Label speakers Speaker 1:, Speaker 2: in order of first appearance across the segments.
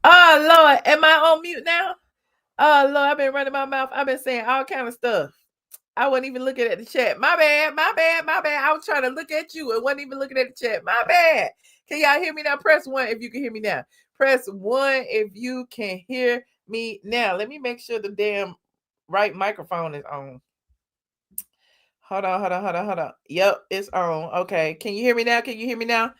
Speaker 1: Oh Lord, am I on mute now? Oh Lord, I've been running my mouth. I've been saying all kind of stuff. I wasn't even looking at the chat. My bad, my bad, my bad. I was trying to look at you and wasn't even looking at the chat. My bad. Can y'all hear me now? Press 1 if you can hear me now. Press 1 if you can hear me now. Let me make sure the damn right microphone is on. Hold on, hold on, hold on, hold on. Yep, it's on. Okay. Can you hear me now? Can you hear me now?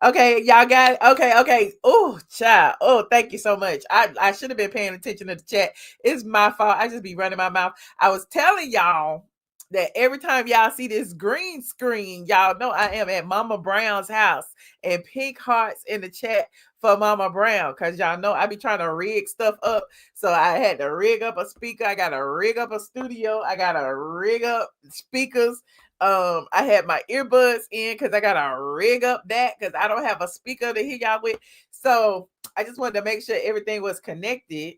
Speaker 1: Okay, y'all got it. Okay, okay. Oh, child. Oh, thank you so much. I should have been paying attention to the chat. It's my fault. I just be running my mouth. I was telling y'all that every time y'all see this green screen, y'all know I am at Mama Brown's house, and pink hearts in the chat for Mama Brown, because y'all know I be trying to rig stuff up. So I had to rig up a speaker. I got to rig up a studio. I got to rig up speakers. I had my earbuds in because I gotta rig up that because I don't have a speaker to hear y'all with. So I just wanted to make sure everything was connected.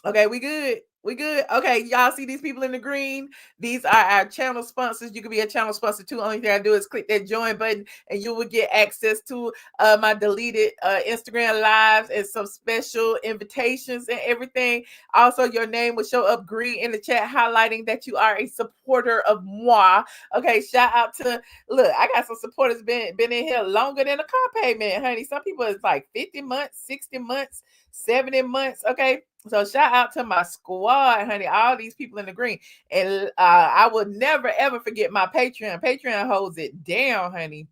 Speaker 1: Okay, we good. We good. Okay, y'all see these people in the green? These are our channel sponsors. You can be a channel sponsor too. Only thing I do is click that join button, and you will get access to my deleted Instagram lives and some special invitations and everything. Also, your name will show up green in the chat, highlighting that you are a supporter of moi. Okay, shout out to look. I got some supporters been in here longer than a car payment, honey. Some people it's like 50 months, 60 months, 70 months. Okay. So shout out to my squad, honey. All these people in the green. And I will never ever forget my Patreon. Patreon holds it down, honey.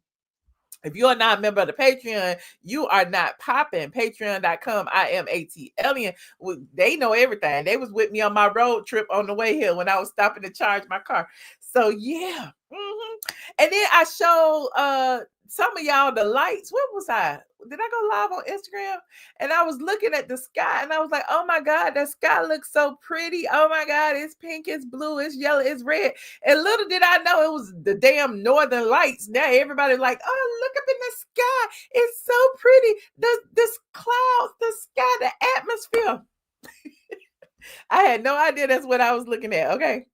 Speaker 1: If you are not a member of the Patreon, you are not popping. Patreon.com. I am ATLien. They know everything. They was with me on my road trip on the way here when I was stopping to charge my car. So yeah. And then I showed some of y'all the lights. Where was I? Did I go live on Instagram? And I was looking at the sky and I was like, oh my God, that sky looks so pretty. Oh my God, it's pink, it's blue, it's yellow, it's red. And little did I know it was the damn northern lights. Now everybody's like, oh, look up in the sky. It's so pretty. This clouds, the sky, the atmosphere. I had no idea that's what I was looking at. Okay.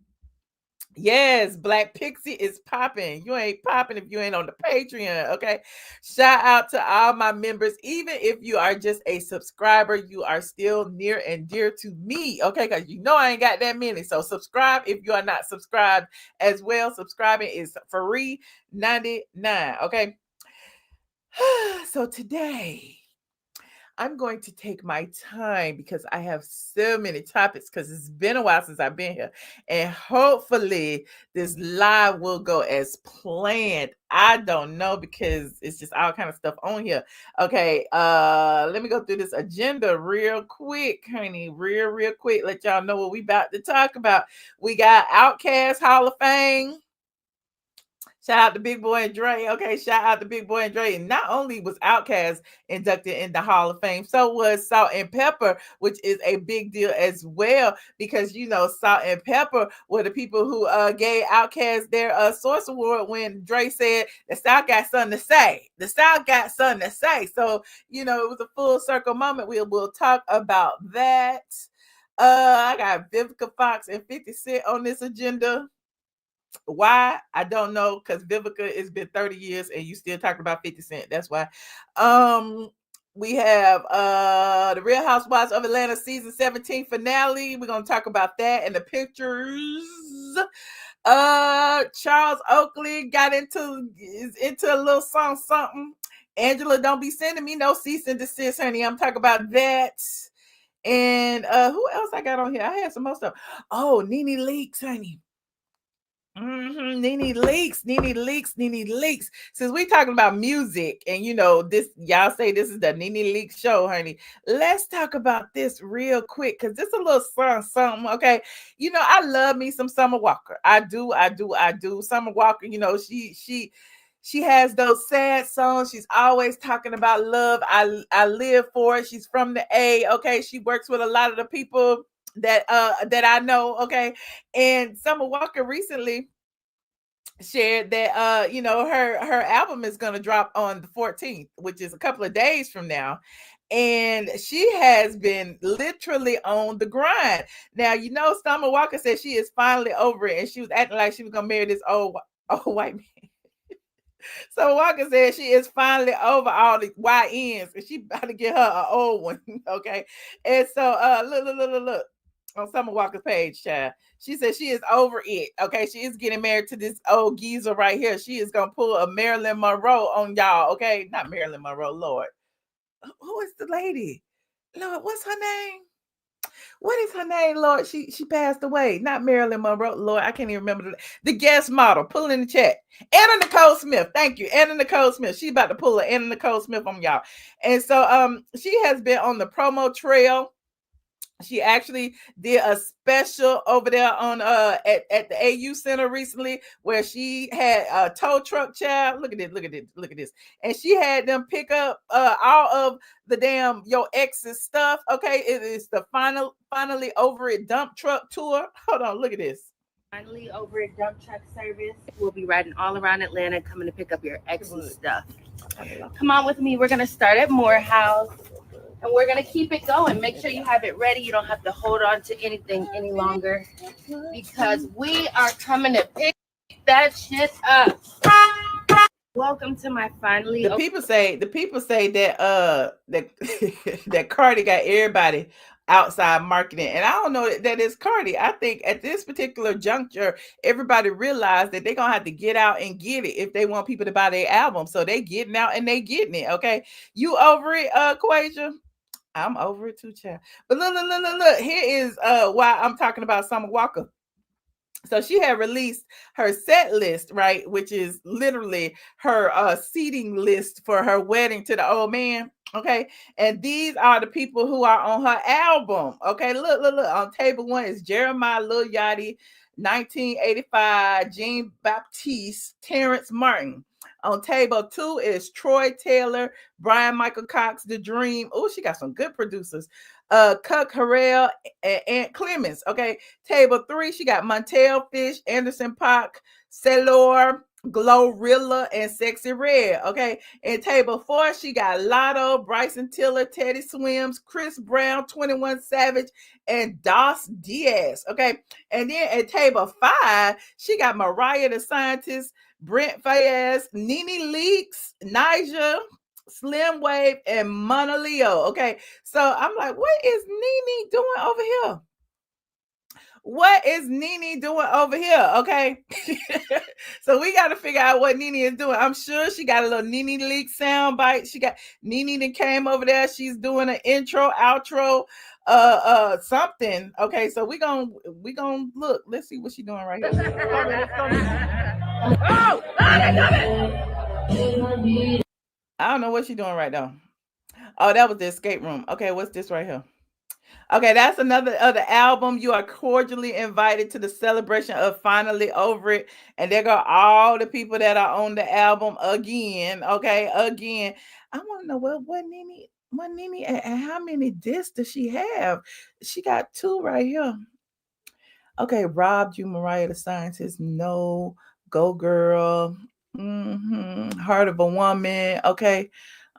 Speaker 1: Yes, Black Pixie is popping. You ain't popping if you ain't on the Patreon. Okay. Shout out to all my members. Even if you are just a subscriber, you are still near and dear to me. Okay. Because you know I ain't got that many. So subscribe if you are not subscribed as well. Subscribing is free 99. Okay. So today I'm going to take my time because I have so many topics because it's been a while since I've been here. And hopefully this live will go as planned. I don't know because it's just all kind of stuff on here. Okay, let me go through this agenda real quick, honey. Real quick. Let y'all know what we about to talk about. We got OutKast Hall of Fame. Shout out to Big Boy and Dre. Okay, shout out to Big Boy and Dre. And not only was OutKast inducted in the Hall of Fame, so was Salt-N-Pepa, which is a big deal as well because you know Salt-N-Pepa were the people who gave OutKast their Source Award when Dre said the South got something to say. The South got something to say. So you know it was a full circle moment. We'll talk about that. I got Vivica Fox and 50 Cent on this agenda. Why? I don't know, because Vivica, it's been 30 years and you still talking about 50 Cent. That's why. Um, we have the Real Housewives of Atlanta season 17 finale. We're gonna talk about that and the pictures. Charles Oakley got into a little something. Angela, don't be sending me no cease and desist, honey. I'm talking about that. And who else I got on here? I had some more stuff. Oh, NeNe Leakes, honey. NeNe Leakes. Since we talking about music, and you know this, y'all say this is the NeNe Leakes show, honey. Let's talk about this real quick because this a little something. Okay, you know I love me some Summer Walker. I do. Summer Walker. You know she has those sad songs. She's always talking about love. I live for it. She's from the A. Okay, she works with a lot of the people that I know. Okay, and Summer Walker recently shared that you know her album is going to drop on the 14th, which is a couple of days from now, and she has been literally on the grind. Now you know Summer Walker said she is finally over it, and she was acting like she was going to marry this old white man. So Walker said she is finally over all the YNs and she about to get her an old one. Okay. And so look. On Summer Walker's page, child. She said she is over it. Okay. She is getting married to this old geezer right here. She is gonna pull a Marilyn Monroe on y'all. Okay. Not Marilyn Monroe, Lord. Who is the lady? Lord, what's her name? What is her name, Lord? She passed away. Not Marilyn Monroe, Lord. I can't even remember the guest model. Pull in the chat. Anna Nicole Smith. Thank you. Anna Nicole Smith. She about to pull a Anna Nicole Smith on y'all. And so she has been on the promo trail. She actually did a special over there on at the AU Center recently where she had a tow truck child. Look at this. And she had them pick up all of the damn your ex's stuff. Okay, it is the finally over it dump truck tour. Hold on, look at this.
Speaker 2: Finally over it dump truck service. We'll be riding all around Atlanta coming to pick up your ex's stuff. Come on with me. We're gonna start at Morehouse. And we're going to keep it going. Make sure you have it ready. You don't have to hold on to anything any longer because we are coming to pick that shit up. Welcome to my finally.
Speaker 1: The people say that that Cardi got everybody outside marketing, and I don't know that it's Cardi. I think at this particular juncture, everybody realized that they're gonna have to get out and get it if they want people to buy their album. So they getting out and they getting it. Okay, you over it, Quasia? I'm over it too, child. But look. Here is why I'm talking about Summer Walker. So she had released her set list, right, which is literally her seating list for her wedding to the old man. Okay, and these are the people who are on her album. Okay, look. On table 1 is Jeremiah Lil Yachty, 1985, Jean Baptiste, Terrence Martin. On table 2 is Troy Taylor, Brian Michael Cox, The Dream. Oh, she got some good producers. Cuck Harrell, and Ant Clemens. Okay. Table 3, she got Montel Fish, Anderson .Paak, Celor, Glorilla, and Sexy Red. Okay. And table 4, she got Lotto, Bryson Tiller, Teddy Swims, Chris Brown, 21 Savage, and Dos Diaz. Okay. And then at table 5, she got Mariah the Scientist, Brent Fayez, NeNe Leakes, Nyjah, Slim Wave, and Mona Leo. Okay, so I'm like, what is NeNe doing over here? What is NeNe doing over here? Okay, so we got to figure out what NeNe is doing. I'm sure she got a little NeNe Leakes sound bite. She got NeNe that came over there. She's doing an intro, outro, something. Okay, so we gonna look. Let's see what she's doing right here. I don't know what she's doing right now. Oh, that was the escape room. Okay, what's this right here? Okay, that's another album. You are cordially invited to the celebration of Finally Over It. And there go all the people that are on the album again. Okay, again. I want to know what NeNe and how many discs does she have? She got 2 right here. Okay, Robbed You, Mariah the Scientist. No. Go Girl. Heart of a Woman. Okay.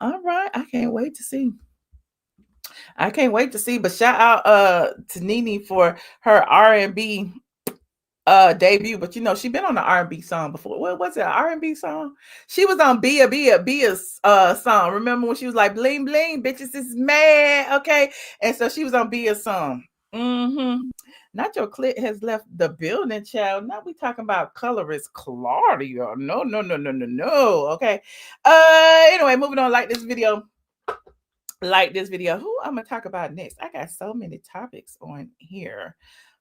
Speaker 1: All right. I can't wait to see. But shout out to NeNe for her R&B debut. But you know, she been on an R&B song before. What was it? An R&B song? She was on Bia's song. Remember when she was like bling bling, bitches is mad. Okay. And so she was on Bia's song. Not your clit has left the building, child. Now we talking about colorist Claudia. No. Okay. Anyway, moving on. Like this video. Who I'm gonna talk about next? I got so many topics on here.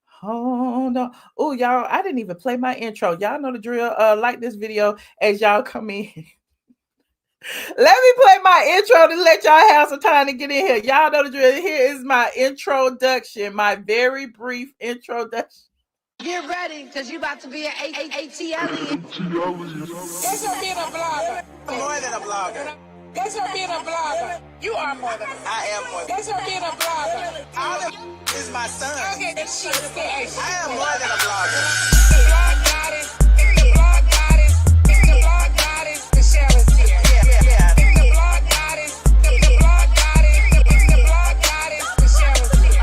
Speaker 1: Hold on. Oh, y'all, I didn't even play my intro. Y'all know the drill. Like this video as y'all come in. Let me play my intro to let y'all have some time to get in here. Y'all know the drill. Here is my introduction, my very brief introduction.
Speaker 3: Get ready, because you about to be an ATLien.
Speaker 4: That's her being a blogger.
Speaker 5: More than a blogger.
Speaker 4: That's her being a blogger.
Speaker 5: You are more than I am more than
Speaker 4: That's her being a blogger.
Speaker 5: all of is my son.
Speaker 4: Okay, that shit is good.
Speaker 5: I am more than a blogger.
Speaker 4: The blog goddess. It's the blog goddess. It's the blog goddess. Michelle is here.
Speaker 5: Yeah.
Speaker 4: It's the blog goddess. It's the blog goddess. It's the blog goddess. Michelle is here.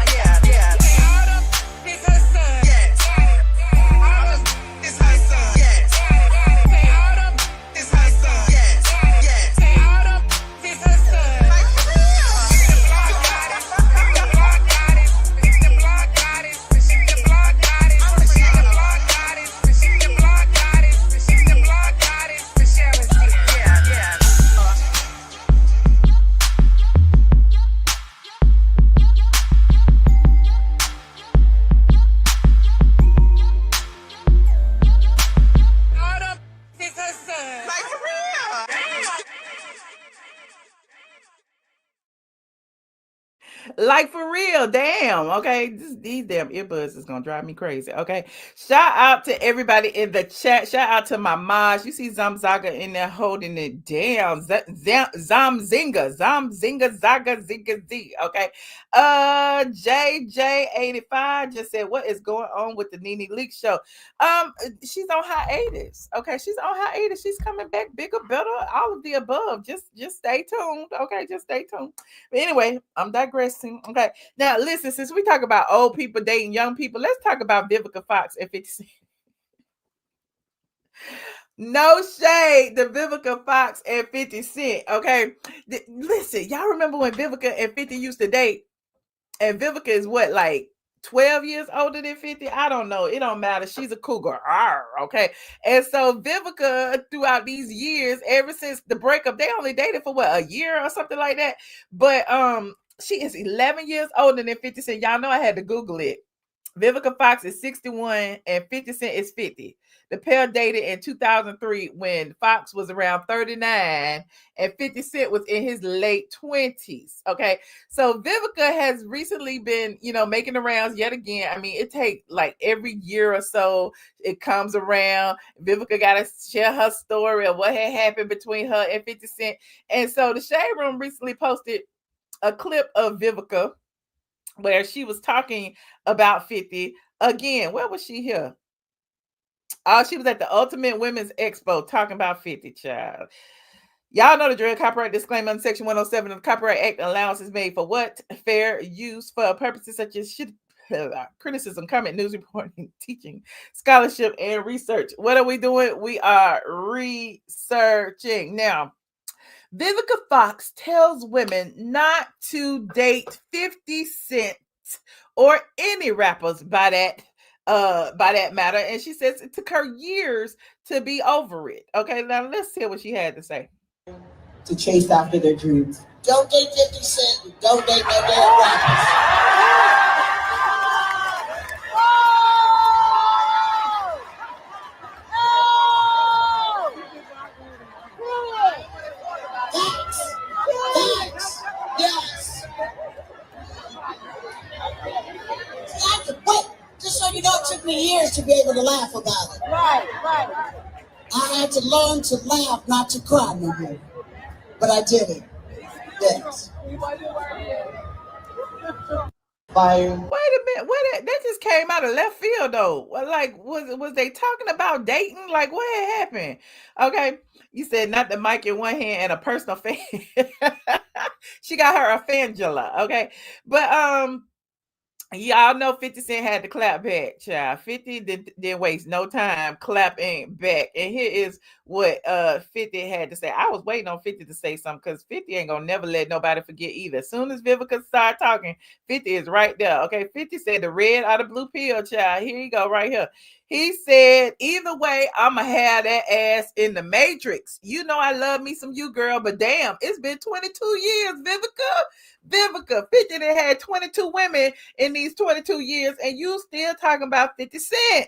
Speaker 5: Yeah.
Speaker 4: Autumn is her son.
Speaker 5: Yes.
Speaker 4: Autumn
Speaker 5: It's my son. Yes.
Speaker 4: Say Autumn
Speaker 5: It's my son.
Speaker 1: Like for real, damn. Okay, these damn earbuds is gonna drive me crazy. Okay, shout out to everybody in the chat. Shout out to my Maj. You see Zamzaga in there holding it down. Zamzinga, Zaga Zinga Z. Okay, JJ85 just said, "What is going on with the NeNe Leakes show?" She's on hiatus. Okay, she's on hiatus. She's coming back bigger, better, all of the above. Just stay tuned. Okay, just stay tuned. But anyway, I'm digressing. Okay. Now listen, since we talk about old people dating young people, let's talk about Vivica Fox and 50 Cent. No shade to Vivica Fox and 50 Cent. Okay. Listen, y'all remember when Vivica and 50 used to date? And Vivica is what, like 12 years older than 50? I don't know. It don't matter. She's a cougar. Okay. And so Vivica, throughout these years, ever since the breakup, they only dated for what, a year or something like that. But she is 11 years older than 50 Cent. Y'all know I had to Google it. Vivica Fox is 61 and 50 Cent is 50. The pair dated in 2003 when Fox was around 39 and 50 Cent was in his late 20s. Okay. So Vivica has recently been, making the rounds yet again. I mean, it takes like every year or so it comes around. Vivica got to share her story of what had happened between her and 50 Cent. And so the Shade Room recently posted a clip of Vivica where she was talking about 50 again. Where was she here? Oh, she was at the Ultimate Women's Expo talking about 50, child. Y'all know the drill. Copyright disclaimer on Section 107 of the Copyright Act. Allowance is made for what? Fair use for purposes such as criticism, comment, news reporting, teaching, scholarship, and research. What are we doing? We are researching. Now, Vivica Fox tells women not to date 50 Cent or any rappers by that matter. And she says it took her years to be over it. Okay, now let's hear what she had to say.
Speaker 6: To chase after their dreams. Don't date 50 Cent. Don't date no damn rappers. Thanks. Yes. Wait, just so you know, it took me years to be able to laugh about it. Right. I had to learn to laugh, not to cry no more. But I did it. Yes.
Speaker 1: Wait a minute. That just came out of left field though. Like, was they talking about dating? Like, what had happened? Okay. You said not the mic in one hand and a personal fan. She got her a fangela. Okay. But y'all know 50 Cent had to clap back, child. 50 didn't waste no time clapping back. And here is what 50 had to say. I was waiting on 50 to say something because 50 ain't gonna never let nobody forget either. As soon as Vivica started talking, 50 is right there. Okay, 50 said the red or the blue pill, child. Here you go, right here. He said, either way, I'ma have that ass in the Matrix. You know I love me some you, girl, but damn, it's been 22 years, Vivica. 50 that had 22 women in these 22 years, and you still talking about 50 Cent.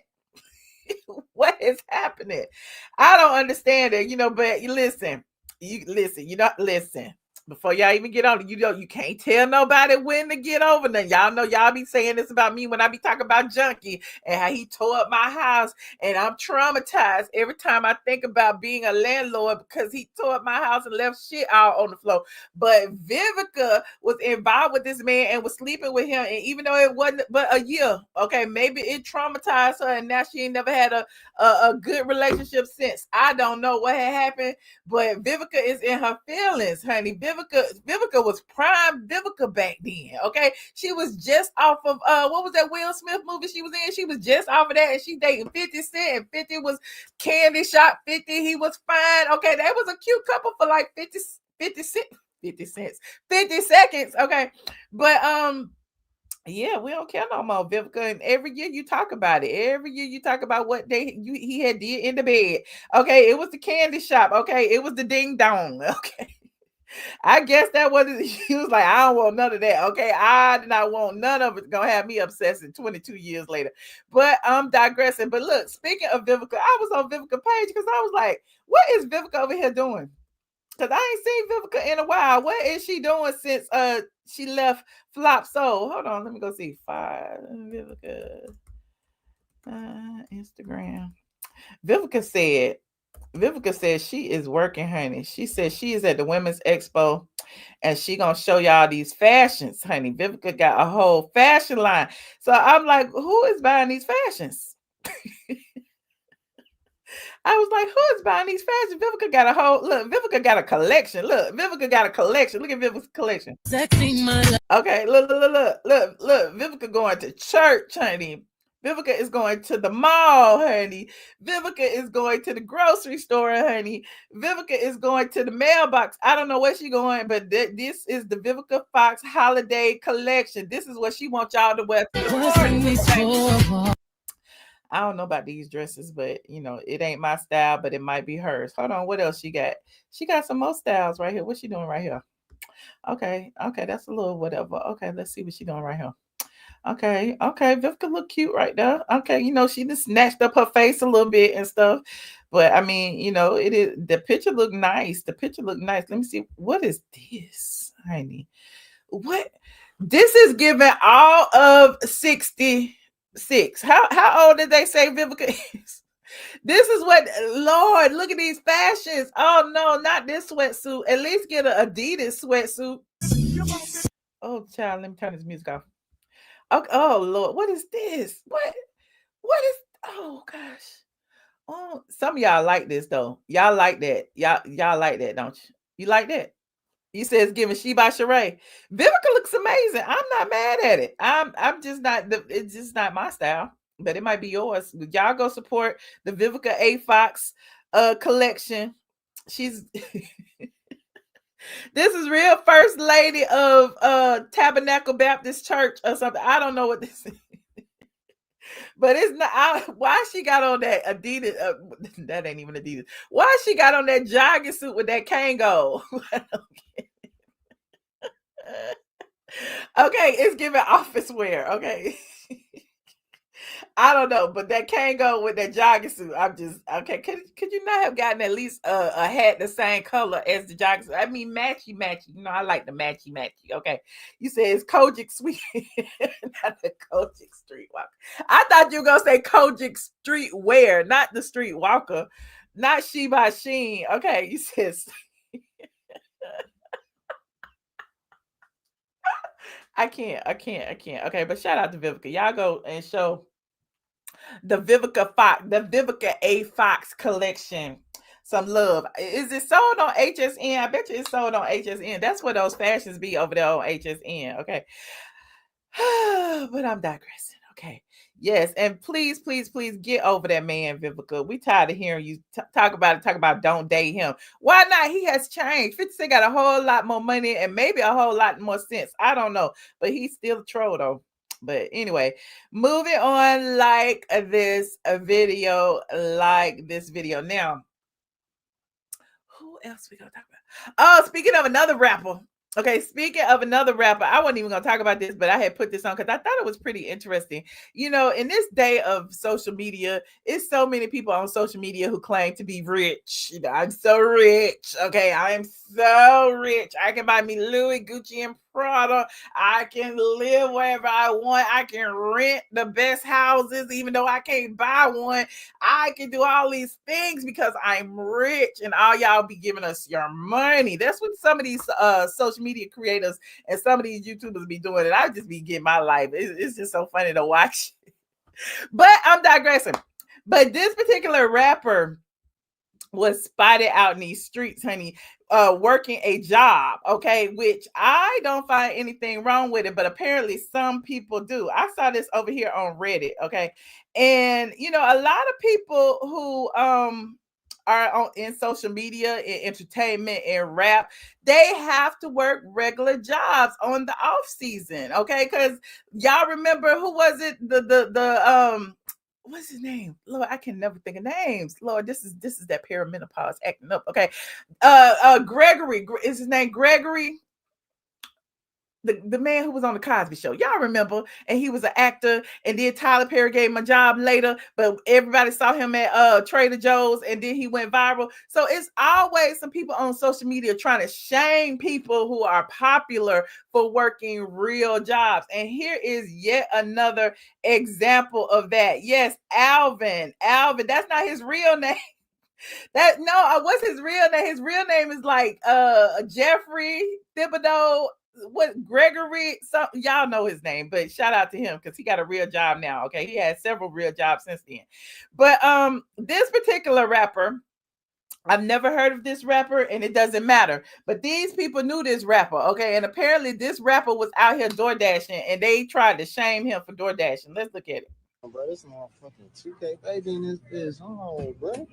Speaker 1: What is happening? I don't understand it, but you listen. Before y'all even get on it, you can't tell nobody when to get over them. Y'all know y'all be saying this about me when I be talking about Junkie and how he tore up my house, and I'm traumatized every time I think about being a landlord because he tore up my house and left shit all on the floor. But Vivica was involved with this man and was sleeping with him, and even though it wasn't but a year, okay, maybe it traumatized her, and now she ain't never had a good relationship since. I don't know what had happened, but Vivica is in her feelings, honey. Vivica was prime Vivica back then. Okay, she was just off of what was that Will Smith movie she was in? She was just off of that, and she dating 50 Cent, and 50 was candy shop 50. He was fine. Okay, that was a cute couple for like 50 seconds. Okay, but yeah, we don't care no more, Vivica. And every year you talk about it. Every year you talk about what he had did in the bed. Okay, it was the candy shop. Okay, it was the ding dong. Okay, I guess that wasn't. She was like, I don't want none of that. Okay, I did not want none of it. Gonna have me obsessing 22 years later. But I'm digressing. But look, speaking of Vivica, I was on Vivica page because I was like, what is Vivica over here doing? Cause I ain't seen Vivica in a while. What is she doing since she left Flop Soul? Hold on, let me go see. Vivica Instagram. Vivica said she is working, honey. She said she is at the Women's Expo and she gonna show y'all these fashions, honey. Vivica got a whole fashion line. So I'm like, who is buying these fashions? I was like, who is buying these fashions? Vivica got a whole look. Vivica got a collection. Look, Vivica got a collection. Look at Vivica's collection. Okay, look. Vivica going to church, honey. Vivica is going to the mall, honey. Vivica is going to the grocery store, honey. Vivica is going to the mailbox. I don't know where she's going, but this is the Vivica Fox holiday collection. This is what she wants y'all to wear to the party. I don't know about these dresses, but you know, it ain't my style, but it might be hers. Hold on, what else she got? She got some more styles right here. What's she doing right here? Okay, that's a little whatever. Okay, let's see what she doing right here. Okay, Vivica look cute right there. Okay, you know, she just snatched up her face a little bit and stuff. But I mean, you know, it is the picture look nice. Let me see. What is this, honey? What? This is giving all of 66. How old did they say Vivica is? This is what, Lord, look at these fashions. Oh no, not this sweatsuit. At least get an Adidas sweatsuit. Oh, child, let me turn this music off. Okay, oh Lord, what is this? What is, oh gosh. Oh, some of y'all like this though. Y'all like that. Y'all like that, don't you? You like that? You said it's giving She by Sheree. Vivica looks amazing. I'm not mad at it. I'm just not it's just not my style, but it might be yours. Y'all go support the Vivica A Fox collection. She's this is real first lady of Tabernacle Baptist Church or something. I don't know what this is. But it's not why she got on that Adidas. That ain't even Adidas. Why she got on that jogging suit with that Kango? Okay, it's giving office wear. Okay. I don't know, but that Kango with that jogging suit, I'm just okay. Could you not have gotten at least a hat the same color as the jogging suit? I mean, matchy. You know, I like the matchy. Okay, you said it's Kojic Sweet, not the Kojic Streetwalker. I thought you were gonna say Kojic Streetwear, not the Streetwalker, not She by Sheen. Okay, you said. I can't. Okay, but shout out to Vivica. Y'all go and show the Vivica A Fox collection some love. Is it sold on HSN? I bet you it's sold on HSN. That's where those fashions be over there on HSN. Okay. But I'm digressing. Okay. Yes. And please get over that man, Vivica. We tired of hearing you talk about don't date him. Why not? He has changed. 50 Cent got a whole lot more money and maybe a whole lot more sense. I don't know. But he's still a troll though. But anyway, moving on like this video. Now, who else we gonna talk about? Oh, speaking of another rapper. Okay, speaking of another rapper, I wasn't even gonna talk about this, but I had put this on because I thought it was pretty interesting. You know, in this day of social media, it's so many people on social media who claim to be rich. You know, I'm so rich. Okay, I am so rich. I can buy me Louis, Gucci, and Prada. I can live wherever I want. I can rent the best houses, even though I can't buy one. I can do all these things because I'm rich, and all y'all be giving us your money. That's what some of these social media creators and some of these YouTubers be doing, and I just be getting my life. It's just so funny to watch. But I'm digressing. But this particular rapper was spotted out in these streets, honey, working a job, okay, which I don't find anything wrong with it, but apparently some people do. I saw this over here on Reddit, okay, and you know, a lot of people who are in social media, in entertainment, and rap, they have to work regular jobs on the off season, okay, because y'all remember who was it? The what's his name? Lord, I can never think of names. Lord, this is that perimenopause acting up. Okay. Gregory. Is his name Gregory? the man who was on the Cosby Show. Y'all remember? And he was an actor, and then Tyler Perry gave him a job later, but everybody saw him at Trader Joe's, and then he went viral. So it's always some people on social media trying to shame people who are popular for working real jobs. And here is yet another example of that. Yes, Alvin, that's not his real name. What's his real name? His real name is like Jeffrey Thibodeau, what Gregory, y'all know his name, but shout out to him because he got a real job now. Okay, he had several real jobs since then. But this particular rapper, I've never heard of this rapper, and it doesn't matter. But these people knew this rapper, okay? And apparently this rapper was out here DoorDashing, and they tried to shame him for DoorDashing. Let's look at it.
Speaker 7: Bro, this motherfucking 2K baby in this bitch. Oh, bro.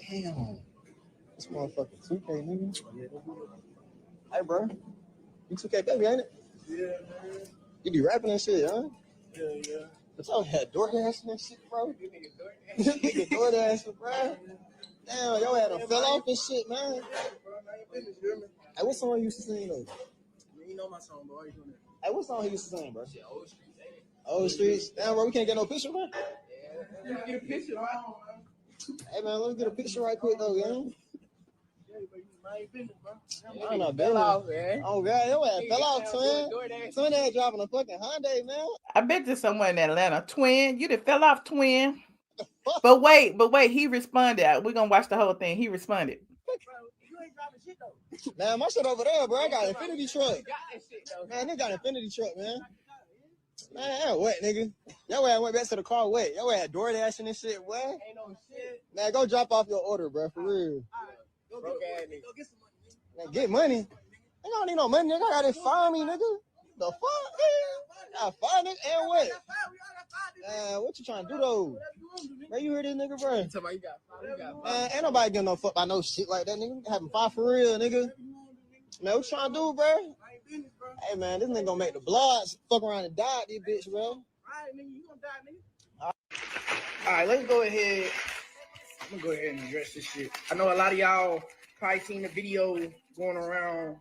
Speaker 7: Damn. This motherfucking 2K, nigga. Hey, bro. You 2K baby, ain't it? Yeah, man. You be rapping and shit, huh? Yeah. But y'all had DoorDashing and shit, bro. You nigga DoorDashing, bro. Damn, y'all had them fell off and shit, man. Hey, what song you used to sing, though? You know my song, bro. Hey, what song he used to sing, bro? Old Streets, ain't it? Old Streets. Damn, bro, we can't get no picture, man. Yeah, you can get a picture, right? Hey, man, let's get a picture right quick, though, man. I know, fell off, man. Oh, God, your ass fell off, twin. Twin ass driving a fucking Hyundai, man.
Speaker 1: I bet there's someone in Atlanta. Twin, you done fell off, twin. But wait, he responded. We're going to watch the whole thing. He responded.
Speaker 7: Man, my shit over there, bro. I got an Infinity truck. Man, they got an Infinity truck, man. Man, what, nigga? Y'all ass went back to the car wet. Y'all ass DoorDashing and shit, what? Ain't no shit. Man, go drop off your order, bro, for real. Go get some money. Man, get money? I don't need no money, nigga. I got it fine me, nigga. The fuck, nigga? I got fine nigga, and what? What you trying to do, though? Where you hear this nigga, bro? Man, ain't nobody getting no fuck by no shit like that, nigga. Having fun for real, nigga. Man, what you trying to do, bro? Hey, man, this nigga gonna make the blogs fuck around and die, this bitch, bro. All right, nigga, you gonna die, nigga. All right, let's go ahead. I'm gonna go ahead and address this shit. I know a lot of y'all probably seen the video going around,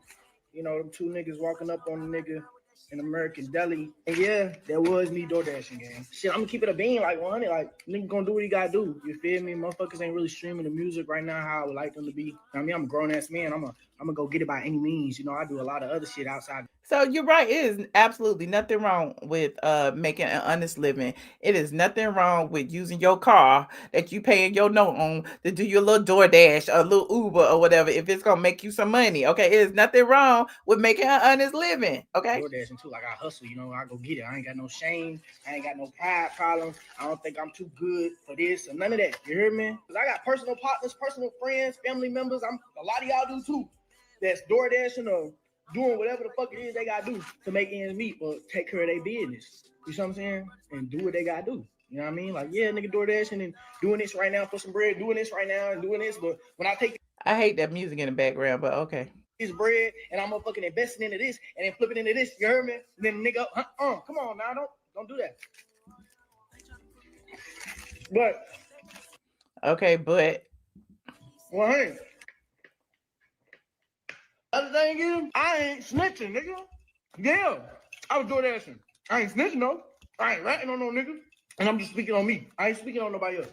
Speaker 7: you know, them two niggas walking up on the nigga in American Deli. And yeah, that was me DoorDashing, gang. Shit, I'm gonna keep it a bean like 100. Like, nigga gonna do what he gotta do. You feel me? Motherfuckers ain't really streaming the music right now how I would like them to be. I mean, I'm a grown-ass man. I'm gonna go get it by any means. You know, I do a lot of other shit outside.
Speaker 1: So you're right. It is absolutely nothing wrong with making an honest living. It is nothing wrong with using your car that you paying your note on to do your little DoorDash or a little Uber or whatever if it's gonna make you some money. Okay, it is nothing wrong with making an honest living. Okay.
Speaker 7: DoorDashing too, like I hustle, you know, I go get it. I ain't got no shame. I ain't got no pride problems. I don't think I'm too good for this or none of that. You hear me? Because I got personal partners, personal friends, family members. A lot of y'all do too. That's DoorDashing or doing whatever the fuck it is they gotta do to make ends meet or take care of their business. You know what I'm saying? And do what they gotta do. You know what I mean? Like, yeah, nigga DoorDashing and doing this right now for some bread, doing this right now and doing this. But when I take
Speaker 1: I hate that music in the background, but okay.
Speaker 7: This bread and I'm fucking investing into this and then flipping into this, you heard me? And then nigga, come on now, don't do that. But
Speaker 1: okay, but
Speaker 7: well, hey. Other thing is, I ain't snitching, nigga. Yeah, I was DoorDashing. I ain't snitching, though. I ain't ratting on no nigga. And I'm just speaking on me. I ain't speaking on nobody else.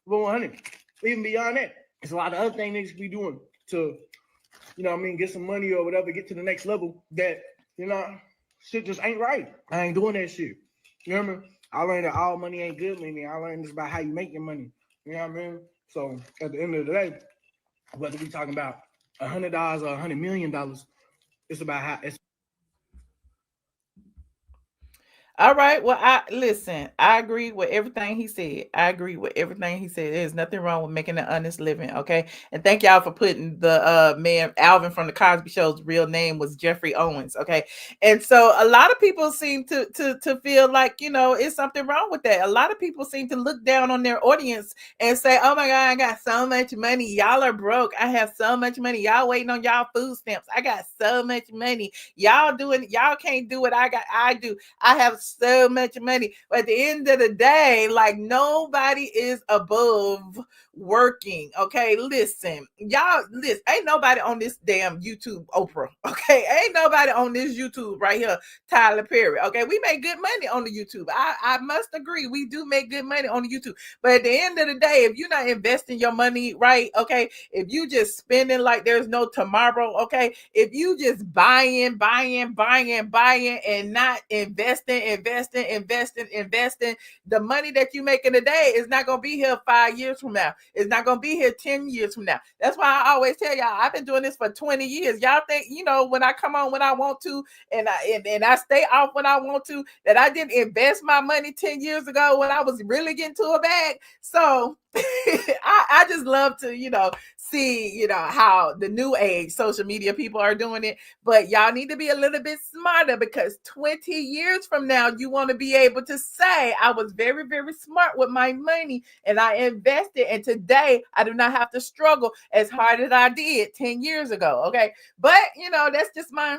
Speaker 7: But 100. Even beyond that, there's a lot of other things niggas be doing to, you know what I mean, get some money or whatever, get to the next level that, you know, shit just ain't right. I ain't doing that shit. You know what I mean? I learned that all money ain't good money. I learned this about how you make your money. You know what I mean? So at the end of the day, whether we talking about $100 or $100 million, it's about how it's.
Speaker 1: All right. Well, I agree with everything he said. There's nothing wrong with making an honest living. Okay. And thank y'all for putting the man Alvin from the Cosby Show's real name was Jeffrey Owens. Okay. And so a lot of people seem to feel like, you know, it's something wrong with that. A lot of people seem to look down on their audience and say, oh my God, I got so much money. Y'all are broke. I have so much money. Y'all waiting on y'all food stamps. I got so much money. Y'all can't do what I do. I have so much money. But at the end of the day, like, nobody is above working. Okay, listen, y'all, listen, ain't nobody on this damn YouTube Oprah. Okay, ain't nobody on this YouTube right here, Tyler Perry. Okay, we make good money on the YouTube. I must agree, we do make good money on the YouTube. But at the end of the day, if you're not investing your money right, okay, if you just spending like there's no tomorrow, okay, if you just buying and not investing, the money that you making today is not going to be here 5 years from now. It's not going to be here 10 years from now. That's why I always tell y'all, I've been doing this for 20 years. Y'all think, you know, when I come on when I want to, and I stay off when I want to, that I didn't invest my money 10 years ago when I was really getting to a bag. So I just love to, you know, see, you know, how the new age social media people are doing it. But y'all need to be a little bit smarter, because 20 years from now, you want to be able to say, I was very, very smart with my money and I invested. And today I do not have to struggle as hard as I did 10 years ago. Okay. But, you know, that's just my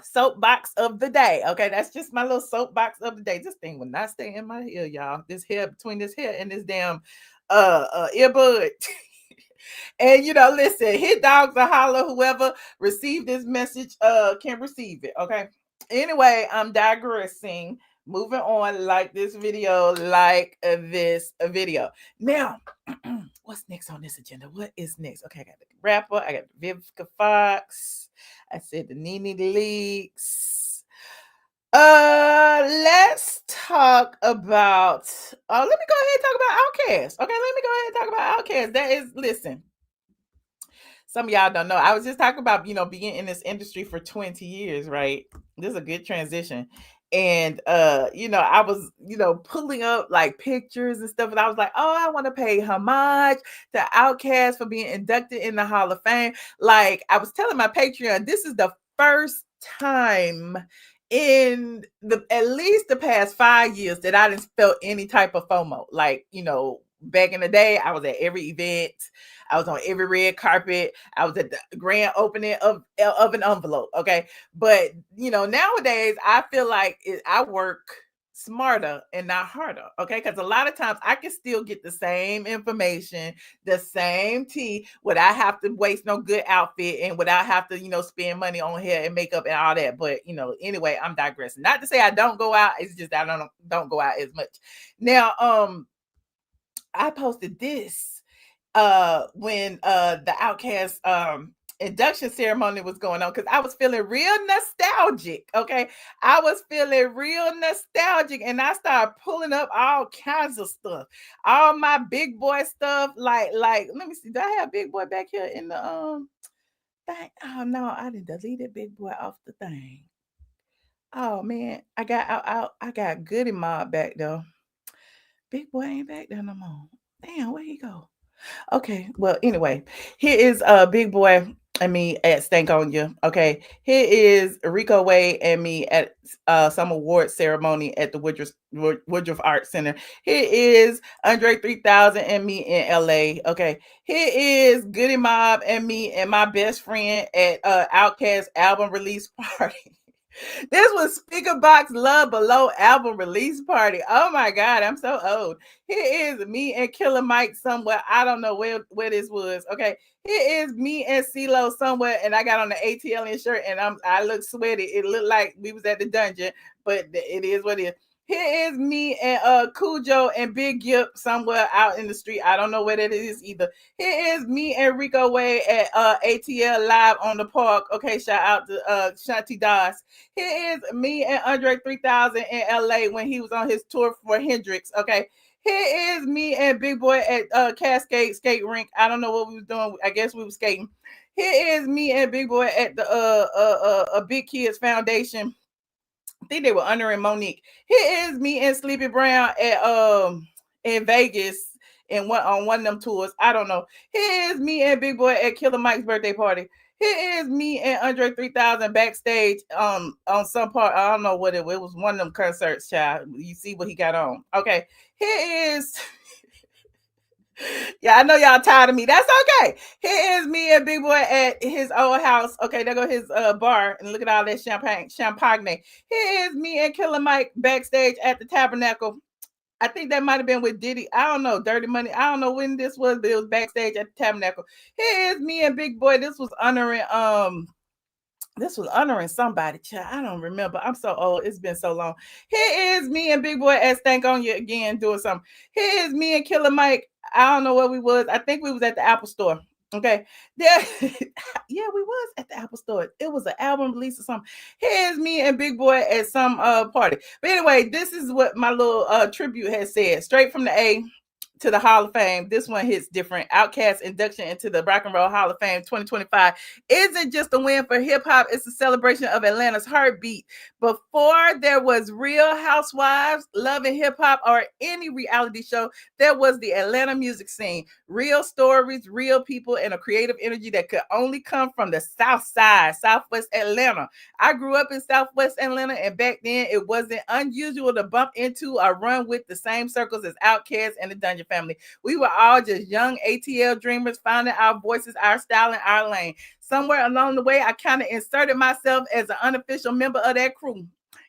Speaker 1: soapbox of the day. Okay, that's just my little soapbox of the day. This thing will not stay in my ear, y'all. This hair, between this hair and this damn earbud. And you know, listen, hit dogs or holler, whoever received this message can receive it. Okay, anyway, I'm digressing. Moving on, like this video, now. What's next on this agenda? What is next? Okay, I got the rapper, I got Vivica Fox, I said the NeNe Leakes. Let's talk about let me go ahead and talk about OutKast. Okay, let me go ahead and talk about OutKast. That is, listen, some of y'all don't know. I was just talking about, you know, being in this industry for 20 years, right? This is a good transition. And you know, I was, you know, pulling up like pictures and stuff, and I was like, oh, I want to pay homage to OutKast for being inducted in the Hall of Fame. Like I was telling my Patreon, this is the first time in the at least the past 5 years that I didn't felt any type of FOMO. Like, you know, back in the day, I was at every event. I was on every red carpet. I was at the grand opening of an envelope. Okay. But, you know, nowadays I feel like I work smarter and not harder. Okay. Because a lot of times I can still get the same information, the same tea, without have to waste no good outfit and without have to, you know, spend money on hair and makeup and all that. But, you know, anyway, I'm digressing. Not to say I don't go out. It's just I don't go out as much. Now, I posted this when the OutKast induction ceremony was going on, because I was feeling real nostalgic. Okay, I was feeling real nostalgic, and I started pulling up all kinds of stuff, all my big boy stuff. Like let me see, do I have big boy back here in the thing? Oh no, I didn't delete big boy off the thing. Oh man, I got Goody Mob back though. Big boy ain't back there no more. Damn, where he go? Okay, well, anyway, here is Big Boy and me at Stank on You. Okay, here is Rico Way and me at some award ceremony at the Woodruff Art Center. Here is Andre 3000 and me in LA. Okay, here is Goody Mob and me and my best friend at OutKast album release party. This was Speaker Box Love Below album release party. Oh my God, I'm so old. Here is me and Killer Mike somewhere. I don't know where this was. Okay, here is me and CeeLo somewhere, and I got on the ATLien shirt, and I look sweaty. It looked like we was at the dungeon, but it is what it is. Here is me and Cujo and Big Yip somewhere out in the street. I don't know where that is either. Here is me and Rico Way at ATL Live on the Park. Okay, shout out to Shanti Das. Here is me and Andre 3000 in LA when he was on his tour for Hendrix. Okay. Here is me and Big Boy at Cascade Skate Rink. I don't know what we was doing. I guess we were skating. Here is me and Big Boy at the Big Kids Foundation. I think they were honoring Monique. Here is me and Sleepy Brown at in Vegas and on one of them tours. I don't know. Here is me and Big Boy at Killer Mike's birthday party. Here is me and Andre 3000 backstage on some part. I don't know what it was. It was one of them concerts, child. You see what he got on. Okay. Here is yeah, I know y'all tired of me. That's okay. Here is me and Big Boy at his old house. Okay, there go his bar, and look at all that champagne. Here is me and Killer Mike backstage at the Tabernacle. I think that might have been with Diddy. I don't know. Dirty Money. I don't know when this was, but it was backstage at the Tabernacle. Here is me and Big Boy. This was honoring somebody, child. I don't remember. I'm so old. It's been so long. Here is me and Big Boy at Stank on You again doing something. Here is me and Killer Mike. I don't know where we was. I think we was at the Apple Store. Okay. There, yeah, we was at the Apple Store. It was an album release or something. Here's me and Big Boy at some party. But anyway, this is what my little tribute has said. Straight from the A to the Hall of Fame. This one hits different. OutKast induction into the Rock and Roll Hall of Fame 2025 isn't just a win for hip hop, it's a celebration of Atlanta's heartbeat. Before there was Real Housewives, Love and Hip Hop, or any reality show, there was the Atlanta music scene. Real stories, real people, and a creative energy that could only come from the South Side, Southwest Atlanta. I grew up in Southwest Atlanta, and back then it wasn't unusual to bump into or run with the same circles as OutKast and the Dungeon Family. We were all just young ATL dreamers, finding our voices, our style, and our lane. Somewhere along the way, I kind of inserted myself as an unofficial member of that crew.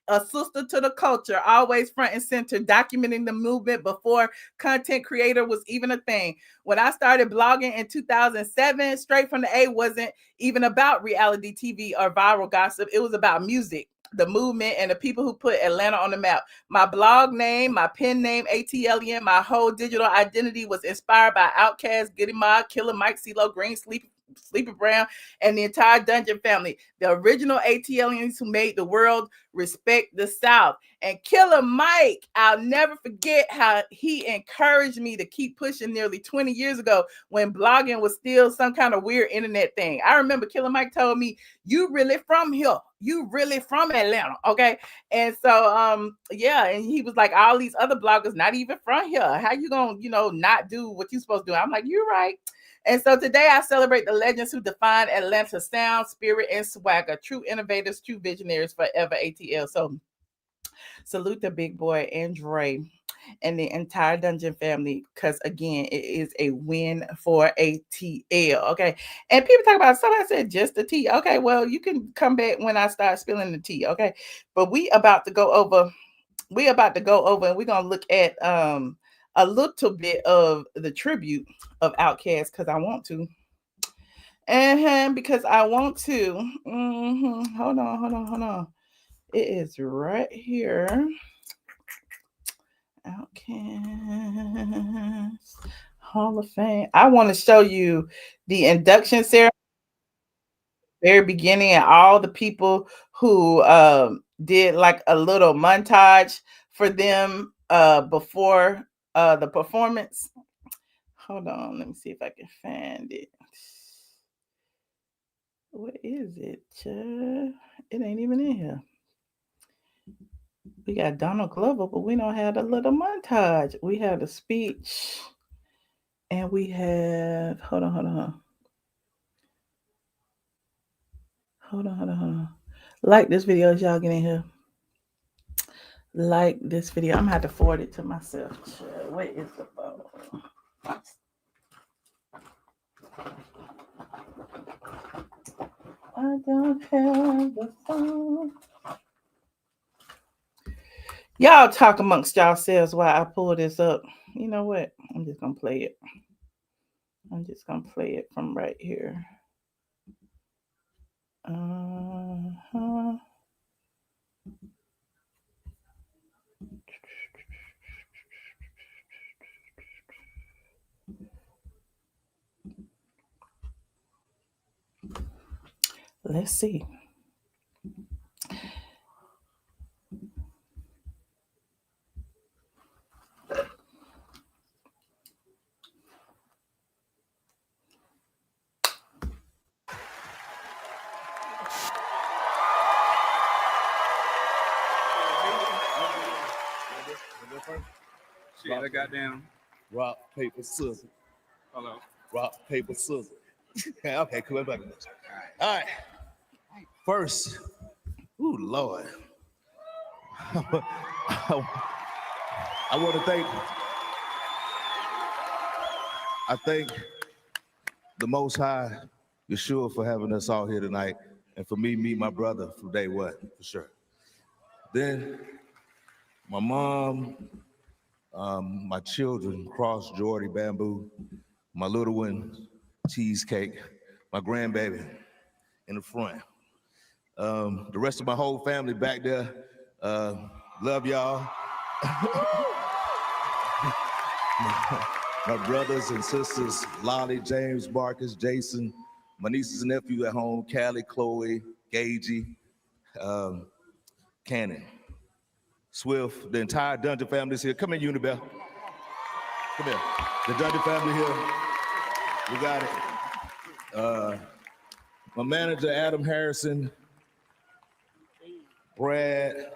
Speaker 1: A sister to the culture, always front and center, documenting the movement before content creator was even a thing. When I started blogging in 2007, Straight from the A wasn't even about reality TV or viral gossip. It was about music, the movement, and the people who put Atlanta on the map. My blog name, my pen name, ATLien, my whole digital identity was inspired by OutKast, Goody Mob, Killer Mike, CeeLo Green, Sleepy Brown, and the entire Dungeon family. The original ATLiens who made the world respect the South. And Killer Mike, I'll never forget how he encouraged me to keep pushing nearly 20 years ago when blogging was still some kind of weird internet thing. I remember Killer Mike told me, you really from here. You really from Atlanta, okay? And so, yeah, and he was like, all these other bloggers not even from here. How you gonna, not do what you supposed to do? I'm like, you're right. And so today I celebrate the legends who define Atlanta's sound, spirit, and swagger. True innovators, true visionaries, forever ATL. So salute the Big Boy and Dre and the entire Dungeon family, because again, it is a win for ATL. Okay. And people talk about, somebody said just the tea. Okay, well, you can come back when I start spilling the tea. Okay. But we about to go over, and we're gonna look at a little bit of the tribute of OutKast because I want to. Because I want to. Hold on. It is right here. OutKast Hall of Fame. I want to show you the induction ceremony, very beginning, and all the people who did like a little montage for them before the performance. Hold on, let me see if I can find it. What is it? It ain't even in here. We got Donald Glover, but we don't have the little montage. We have the speech, and we have, hold on. Like this video as y'all get in here. Like this video. I'm gonna have to forward it to myself. Where is the phone? I don't have the phone. Y'all talk amongst yourselves while I pull this up. You know what? I'm just gonna play it. I'm just gonna play it from right here. Let's see.
Speaker 8: Shit, I got down.
Speaker 9: Rock, paper, scissors.
Speaker 8: Hello.
Speaker 9: Rock, paper, scissors. Okay, come back. All right. First, ooh, Lord. I want to thank the Most High, Yeshua, for having us all here tonight, and for me, meet my brother from day one, for sure. Then, my mom, My children, Cross, Jordy, Bamboo, my little one, Cheesecake, my grandbaby in the front. The rest of my whole family back there, love y'all. My brothers and sisters, Lolly, James, Marcus, Jason, my nieces and nephew at home, Callie, Chloe, Gagey, Cannon, Swift, the entire Dungeon family is here. Come in, Unibel. Come here. The Dungeon family here. We got it. My manager, Adam Harrison, Brad,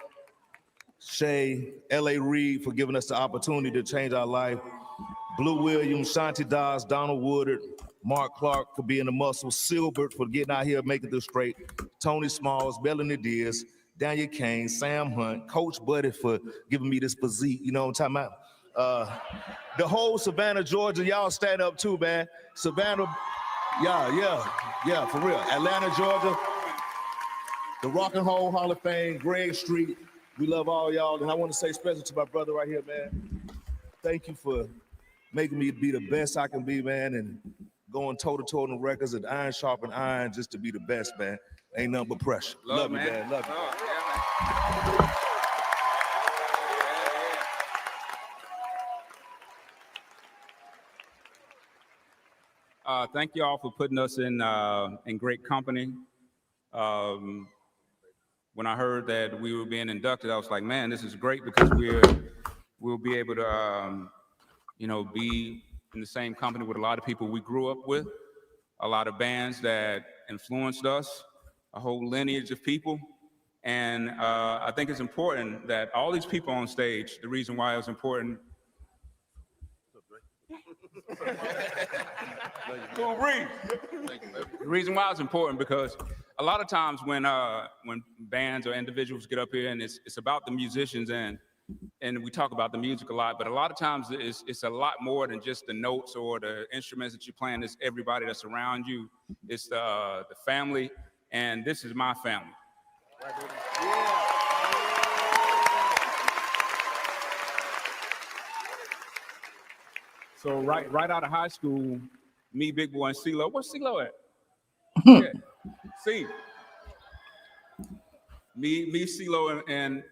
Speaker 9: Shay, L.A. Reid for giving us the opportunity to change our life. Blue Williams, Shanti Dawes, Donald Woodard, Mark Clark for being the muscle, Silbert for getting out here, making this straight, Tony Smalls, Melanie Diaz, Daniel Kane, Sam Hunt, Coach Buddy for giving me this physique, you know what I'm talking about? The whole Savannah, Georgia, y'all stand up too, man. Savannah, yeah, for real. Atlanta, Georgia, the Rock and Roll Hall of Fame, Greg Street, we love all y'all, and I want to say special to my brother right here, man. Thank you for making me be the best I can be, man, and going toe-to-toe on the records and iron sharpen iron just to be the best, man. Ain't nothing but pressure. Love you, man. Love you.
Speaker 8: Yeah, man. Thank you all for putting us in great company. When I heard that we were being inducted, I was like, man, this is great because we'll be able to be in the same company with a lot of people we grew up with, a lot of bands that influenced us, a whole lineage of people. And I think it's important that all these people on stage, the reason why it was important. Cool breeze. The reason why it's important because a lot of times when bands or individuals get up here and it's about the musicians and we talk about the music a lot, but a lot of times it's a lot more than just the notes or the instruments that you're playing. It's everybody that's around you. It's the family, and this is my family. So right out of high school, me, Big Boy, and CeeLo. Where's CeeLo at? Yeah. See. Me, CeeLo, and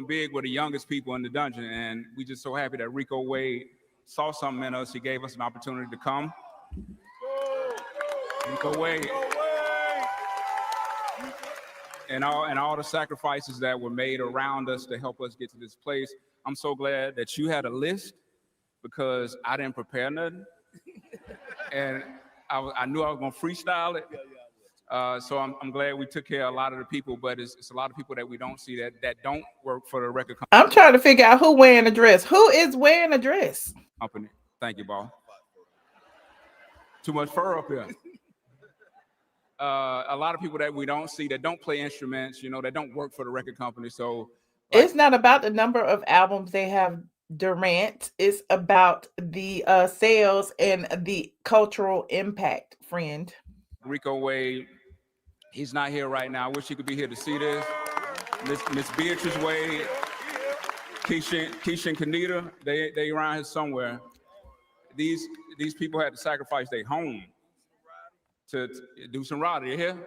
Speaker 8: Big were the youngest people in the Dungeon, and we just so happy that Rico Wade saw something in us. He gave us an opportunity to come. Rico Wade. And all the sacrifices that were made around us to help us get to this place. I'm so glad that you had a list because I didn't prepare nothing, and I knew I was gonna freestyle it. So I'm glad we took care of a lot of the people, but it's a lot of people that we don't see that don't work for the record company.
Speaker 1: I'm trying to figure out who wearing a dress. Who is wearing a dress?
Speaker 8: Company. Thank you, Ball. Too much fur up here. A lot of people that we don't see that don't play instruments, that don't work for the record company. So
Speaker 1: it's not about the number of albums they have, Durant. It's about the sales and the cultural impact, friend.
Speaker 8: Rico Wade, he's not here right now. I wish he could be here to see this. Miss Beatrice Wade, Keisha and Kanita, they around here somewhere. These people had to sacrifice their home to do some riding. You here?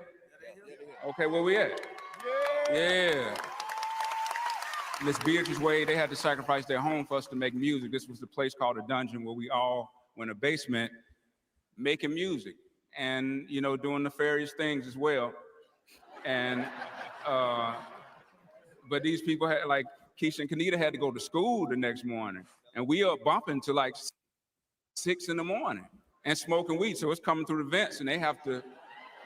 Speaker 8: Okay, where we at? Yeah. Miss Beatrice Wade, they had to sacrifice their home for us to make music. This was the place called the Dungeon where we all were in a basement making music and, doing nefarious things as well. And, but these people had, like, Keisha and Kanita had to go to school the next morning. And we are bumping to like 6 in the morning and smoking weed. So it's coming through the vents and they have to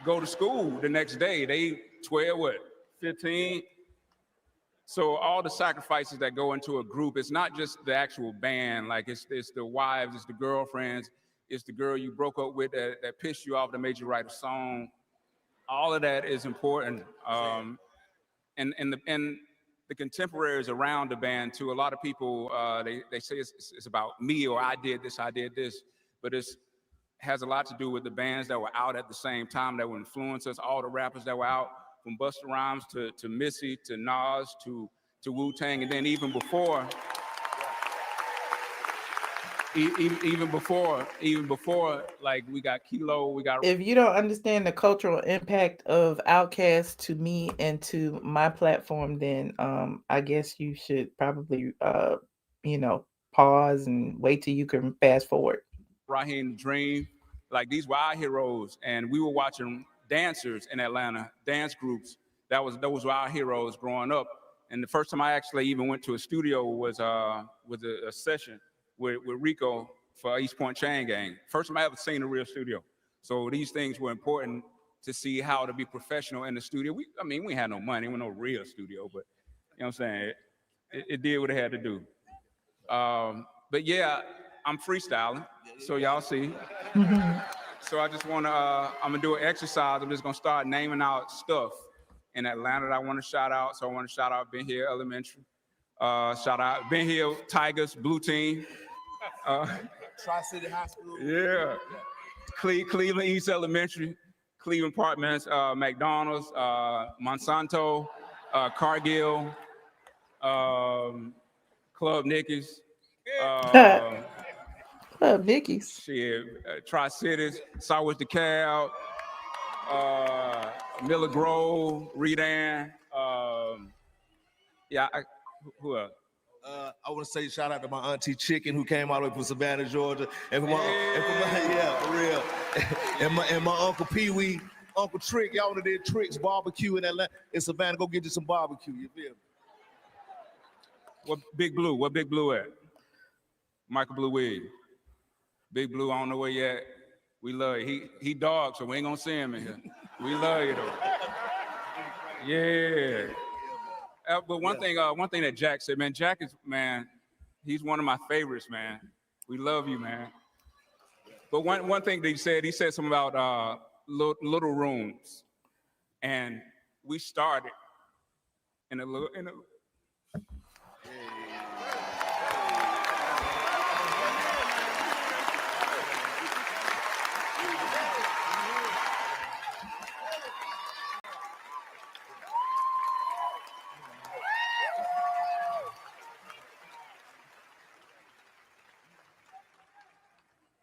Speaker 8: go to school the next day. They 12, 15? So all the sacrifices that go into a group, it's not just the actual band, like it's the wives, it's the girlfriends, it's the girl you broke up with that pissed you off that made you write a song. All of that is important. And the contemporaries around the band too, a lot of people, they say it's about me or I did this, but it has a lot to do with the bands that were out at the same time that would influence us, all the rappers that were out, from Busta Rhymes to Missy to Nas to Wu-Tang, and then even before even before, like we got Kilo, we got.
Speaker 1: If you don't understand the cultural impact of OutKast to me and to my platform, then I guess you should probably pause and wait till you can fast forward.
Speaker 8: Raheem Dream, like these were our heroes, and we were watching dancers in Atlanta, dance groups. Those were our heroes growing up. And the first time I actually even went to a studio was a session with Rico for East Point Chain Gang. First time I ever seen a real studio. So these things were important to see how to be professional in the studio. We had no money, we had no real studio, but you know what I'm saying? It did what it had to do. But yeah, I'm freestyling, so y'all see. So I just want to, I'm gonna do an exercise. I'm just gonna start naming out stuff in Atlanta that I want to shout out. So I want to shout out Ben Hill Elementary. Shout out Ben Hill Tigers Blue Team.
Speaker 9: Tri-City High School.
Speaker 8: Yeah. Cleveland East Elementary, Cleveland Apartments, McDonald's, Monsanto, Cargill, Club Nicky's.
Speaker 1: Club Nicky's.
Speaker 8: Shit, Tri-Cities, Southwest DeKalb, Miller Grove, Redan. Who else?
Speaker 9: I want to say shout out to my auntie Chicken who came all the way from Savannah, Georgia, and for real, and my uncle Pee Wee, Uncle Trick. Y'all want to do Trick's barbecue in Atlanta, in Savannah? Go get you some barbecue. You feel me?
Speaker 8: What Big Blue? What Big Blue at? Michael Blue Wig. Big Blue, I don't know where you at. We love you. He dog, so we ain't gonna see him in here. We love you though. Yeah. But one thing that Jack said, man, Jack is, man, he's one of my favorites, man. We love you, man. But one thing that he said something about little rooms, and we started in a little.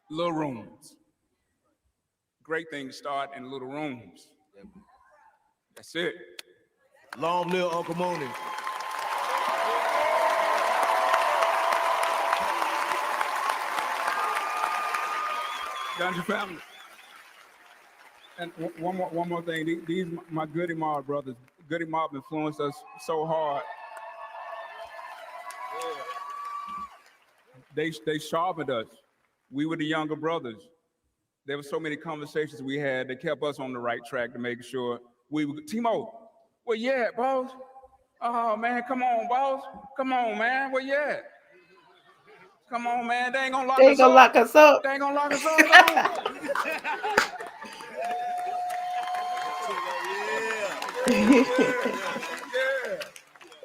Speaker 8: Little rooms. Great thing to start in little rooms. That's it.
Speaker 9: Long live Uncle Mooney.
Speaker 8: Dungeon family. And one more thing. These my Goody Mob brothers. Goody Mob influenced us so hard. They sharpened us. We were the younger brothers. There were so many conversations we had that kept us on the right track to make sure we were. Timo, where you at, boss? Oh, man, come on, boss. Come on, man, where you at? Come on, man, they ain't gonna lock us up. They ain't gonna lock us up.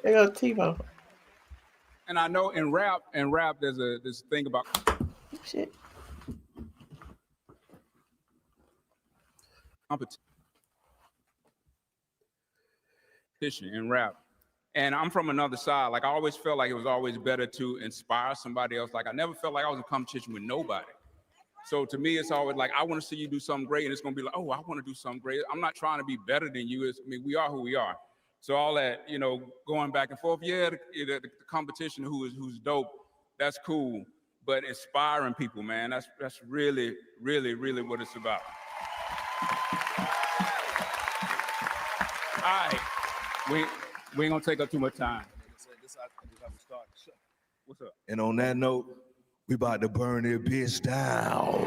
Speaker 1: There goes Timo.
Speaker 8: And I know in rap, there's this thing about
Speaker 1: shit.
Speaker 8: Competition in rap. And I'm from another side. Like, I always felt like it was always better to inspire somebody else. Like, I never felt like I was in competition with nobody. So to me, it's always like, I want to see you do something great. And it's going to be like, oh, I want to do something great. I'm not trying to be better than you. We are who we are. So all that, going back and forth, the competition, who's dope, that's cool. But inspiring people, man, that's really, really, really what it's about. All right, we ain't gonna take up too much time. What's up?
Speaker 9: And on that note, we about to burn this bitch down.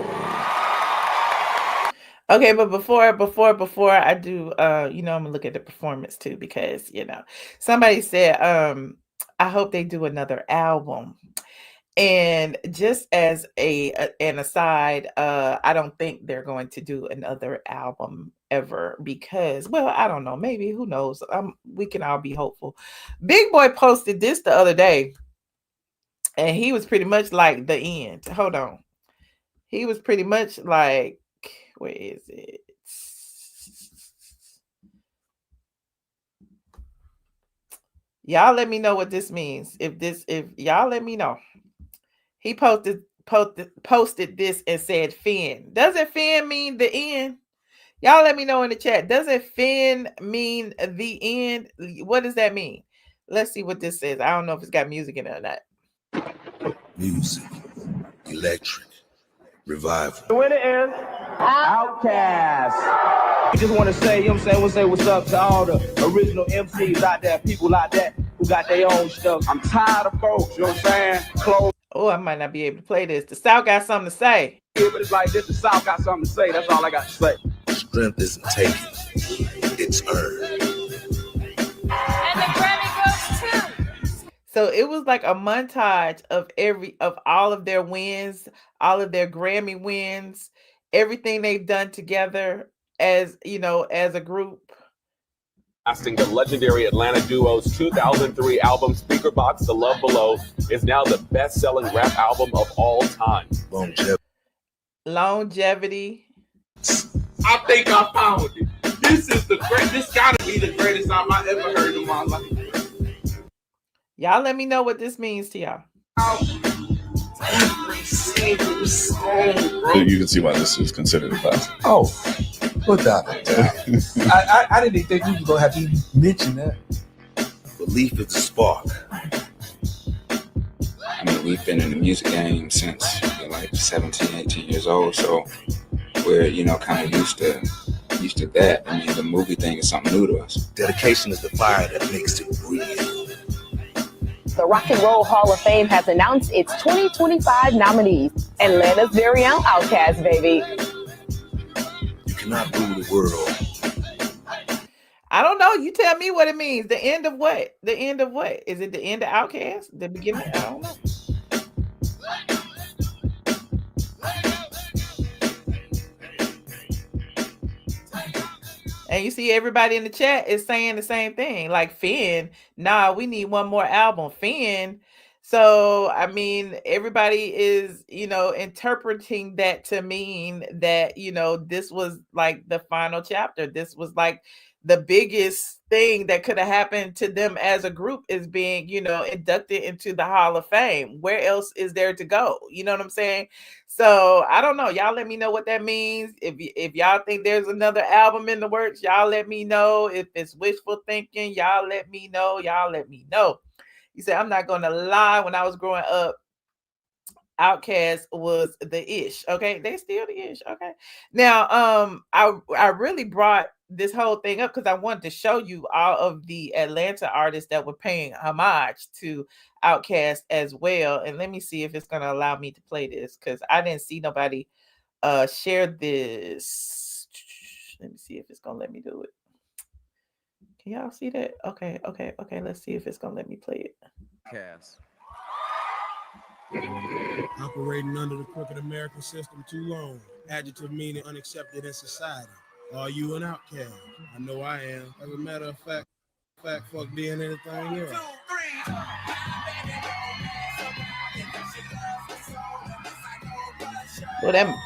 Speaker 1: Okay, but before I do, I'm gonna look at the performance too, because somebody said, I hope they do another album. And just as an aside, I don't think they're going to do another album ever because, well, I don't know, maybe, who knows? We can all be hopeful. Big Boy posted this the other day, and he was pretty much like the end. Hold on. He was pretty much like, where is it? Y'all let me know what this means. If y'all let me know. He posted posted this and said fin. Doesn't fin mean the end? Y'all let me know in the chat. Doesn't fin mean the end? What does that mean? Let's see what this says. I don't know if it's got music in it or not.
Speaker 9: Music, electric, revival.
Speaker 10: The winner is OutKast. I just want to say, you know what I'm saying, what's up to all the original MCs out there, people out there who got their own stuff. I'm tired of folks, you know what I'm saying? Close.
Speaker 1: Oh, I might not be able to play this. The South got something to say.
Speaker 10: Yeah, but it's like this, the South got something to say. That's all I got to say.
Speaker 9: Strength isn't taken, it's earned.
Speaker 2: And the Grammy goes to.
Speaker 1: So it was like a montage of all of their wins, all of their Grammy wins, everything they've done together as, you know, as a group.
Speaker 11: The legendary Atlanta duo's 2003 album Speaker Box, The Love Below, is now the best-selling rap album of all time.
Speaker 1: Longevity.
Speaker 12: I think I found it. This gotta be the greatest album I ever heard in my life.
Speaker 1: Y'all let me know what this means to y'all.
Speaker 12: Every single song, bro.
Speaker 13: You can see why this is considered a classic.
Speaker 14: Oh, without a doubt. I didn't think you were going to have to mention that.
Speaker 9: Belief is the spark.
Speaker 15: I mean, we've been in the music game since we're like 17, 18 years old, so we're, you know, kind of used to that. I mean, the movie thing is something new to us.
Speaker 9: Dedication is the fire that makes it real.
Speaker 16: The Rock and Roll Hall of Fame has announced its 2025 nominees. Atlanta's very own OutKast, baby.
Speaker 9: You cannot rule the world.
Speaker 1: I don't know. You tell me what it means. The end of what? The end of what? Is it the end of OutKast? The beginning? I don't know. And you see everybody in the chat is saying the same thing. Like Finn, nah, we need one more album. Finn. So, I mean, everybody is, you know, interpreting that to mean that, you know, this was like the final chapter. This was like the biggest thing that could have happened to them as a group is being, you know, inducted into the Hall of Fame. Where else is there to go? You know what I'm saying? So I don't know. Y'all let me know what that means. If y'all think there's another album in the works, y'all let me know. If it's wishful thinking, y'all let me know. Y'all let me know. You said, I'm not going to lie. When I was growing up, OutKast was the ish. Okay. They still the ish. Okay. Now, I really brought this whole thing up because I wanted to show you all of the Atlanta artists that were paying homage to OutKast as well. And let me see if it's going to allow me to play this because I didn't see nobody share this. Let me see if it's going to let me do it. Can y'all see that? Okay. Let's see if it's going to let me play it.
Speaker 17: Cast.
Speaker 18: Operating under the crooked American system too long. Adjective meaning unaccepted in society. Are you an outcast? I know I am. As a matter of fact, fuck being anything else.
Speaker 1: Well, that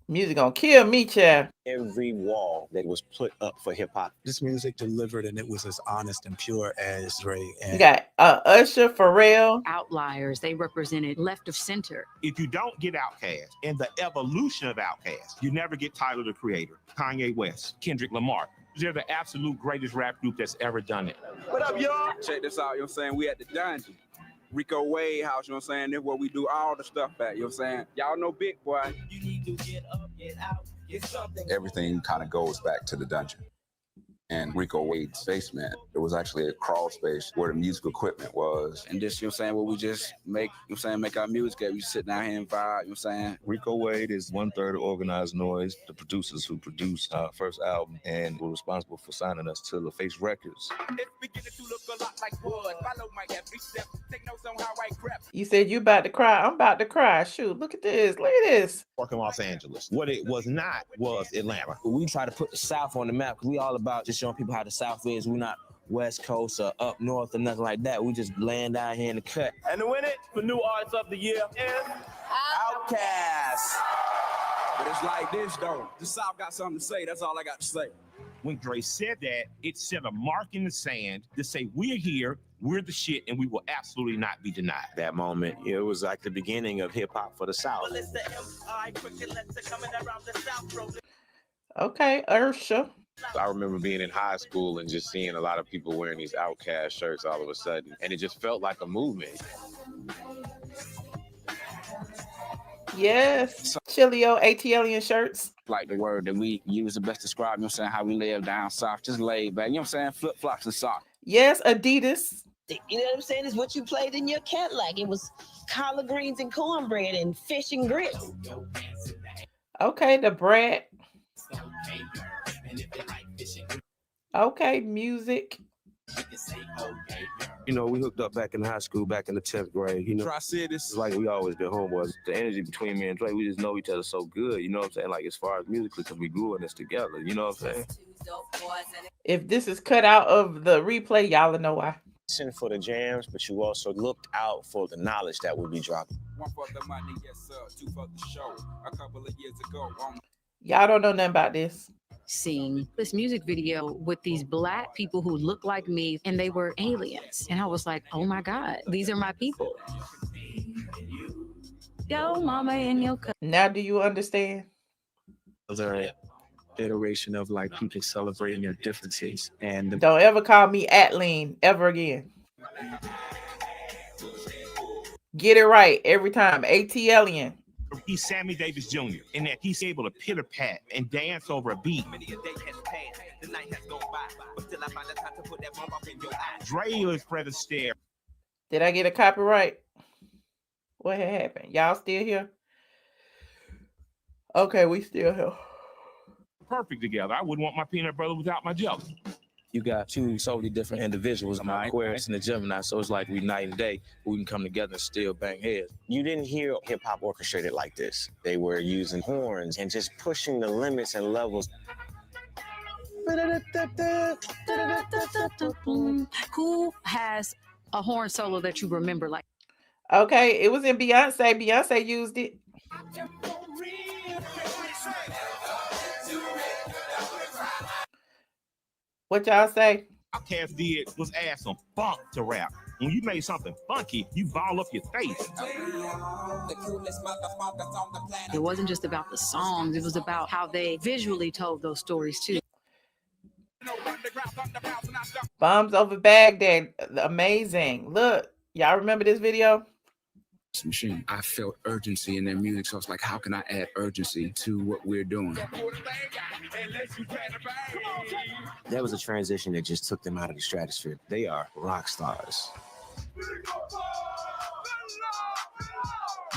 Speaker 1: music gonna kill me, child.
Speaker 19: Every wall that was put up for hip hop.
Speaker 20: This music delivered, and it was as honest and pure as Dre. And
Speaker 1: you got Usher, Pharrell.
Speaker 21: Outliers, they represented left of center.
Speaker 22: If you don't get OutKast in the evolution of OutKast, you never get Tyler the Creator, Kanye West, Kendrick Lamar. They're the absolute greatest rap group that's ever done it.
Speaker 8: What up, y'all? Check this out, you know what I'm saying? We at the Dungeon. Rico Wade house, you know what I'm saying? This is where we do all the stuff at, you know what I'm saying? Y'all know Big Boy. You need to get up, get out, get something.
Speaker 15: Everything kind of goes back to the dungeon. And Rico Wade's basement, there was actually a crawl space where the musical equipment was.
Speaker 8: And this, you know what I'm saying, where we just make, you know what I'm saying, make our music at. We sit down here and vibe, you know what I'm saying?
Speaker 9: Rico Wade is 1/3 of Organized Noise, the producers who produced our first album and were responsible for signing us to LaFace Records.
Speaker 1: You said you about to cry. I'm about to cry. Shoot, look at this. Look at this.
Speaker 19: Working Los Angeles. What it was not was Atlanta.
Speaker 10: We try to put the South on the map because we all about just showing people how the South is. We're not West Coast or up north or nothing like that. We just land out here in the cut.
Speaker 17: And the winner for New Artist of the Year is OutKast.
Speaker 8: But it's like this, though. The South got something to say. That's all I got to say.
Speaker 22: When Dre said that, it set a mark in the sand to say, we're here, we're the shit, and we will absolutely not be denied.
Speaker 19: That moment, it was like the beginning of hip hop for the South.
Speaker 1: Okay, Usher.
Speaker 11: I remember being in high school and just seeing a lot of people wearing these OutKast shirts all of a sudden, and it just felt like a movement.
Speaker 1: Yes, Chilio ATLien shirts.
Speaker 3: Like the word that we use to best describe, you know what I'm saying, how we live down south, just laid back, you know what I'm saying, flip-flops and socks.
Speaker 1: Yes, Adidas.
Speaker 4: You know what I'm saying? Is what you played in your Cadillac. It was collard greens and cornbread and fish and grits.
Speaker 1: Okay, the bread. Okay, music.
Speaker 23: You know, we hooked up back in high school, back in the 10th grade. You know,
Speaker 24: I said this
Speaker 23: is like we always been homeboys. The energy between me and Dre, we just know each other so good. You know what I'm saying? Like as far as musically, because we grew in this together. You know what I'm saying?
Speaker 1: If this is cut out of the replay, y'all know why.
Speaker 19: For the jams, but you also looked out for the knowledge that would be dropping.
Speaker 8: One for the money, yes sir. Two for the show. A couple of years ago.
Speaker 1: Y'all don't know nothing about this.
Speaker 21: Seeing this music video with these black people who look like me and they were aliens. And I was like, oh my God, these are my people. Yo, mama and your cousin.
Speaker 1: Now do you understand?
Speaker 20: Those are an iteration of like people celebrating their differences. And
Speaker 1: don't ever call me ATLien ever again. Get it right every time. ATLien.
Speaker 22: He's Sammy Davis Jr. in that he's able to pitter pat and dance over a beat. Dre is Fred Astaire.
Speaker 1: Did I get a copyright? What had happened? Y'all still here? Okay, we still here.
Speaker 22: Perfect together. I wouldn't want my peanut butter without my jelly.
Speaker 23: You got two totally different individuals. I'm Aquarius and the Gemini, so it's like we night and day. We can come together and still bang heads.
Speaker 19: You didn't hear hip hop orchestrated like this. They were using horns and just pushing the limits and levels.
Speaker 21: Who has a horn solo that you remember? Like,
Speaker 1: okay, it was in Beyonce. Beyonce used it. What y'all say?
Speaker 22: OutKast did was add some funk to rap. When you made something funky, you ball up your face.
Speaker 21: it wasn't just about the songs, it was about how they visually told those stories too.
Speaker 1: Bombs over Baghdad. Amazing. Look, y'all remember this video?
Speaker 3: Machine. I felt urgency in their music, so it's like, how can I add urgency to what we're doing?
Speaker 19: That was a transition that just took them out of the stratosphere. They are rock stars.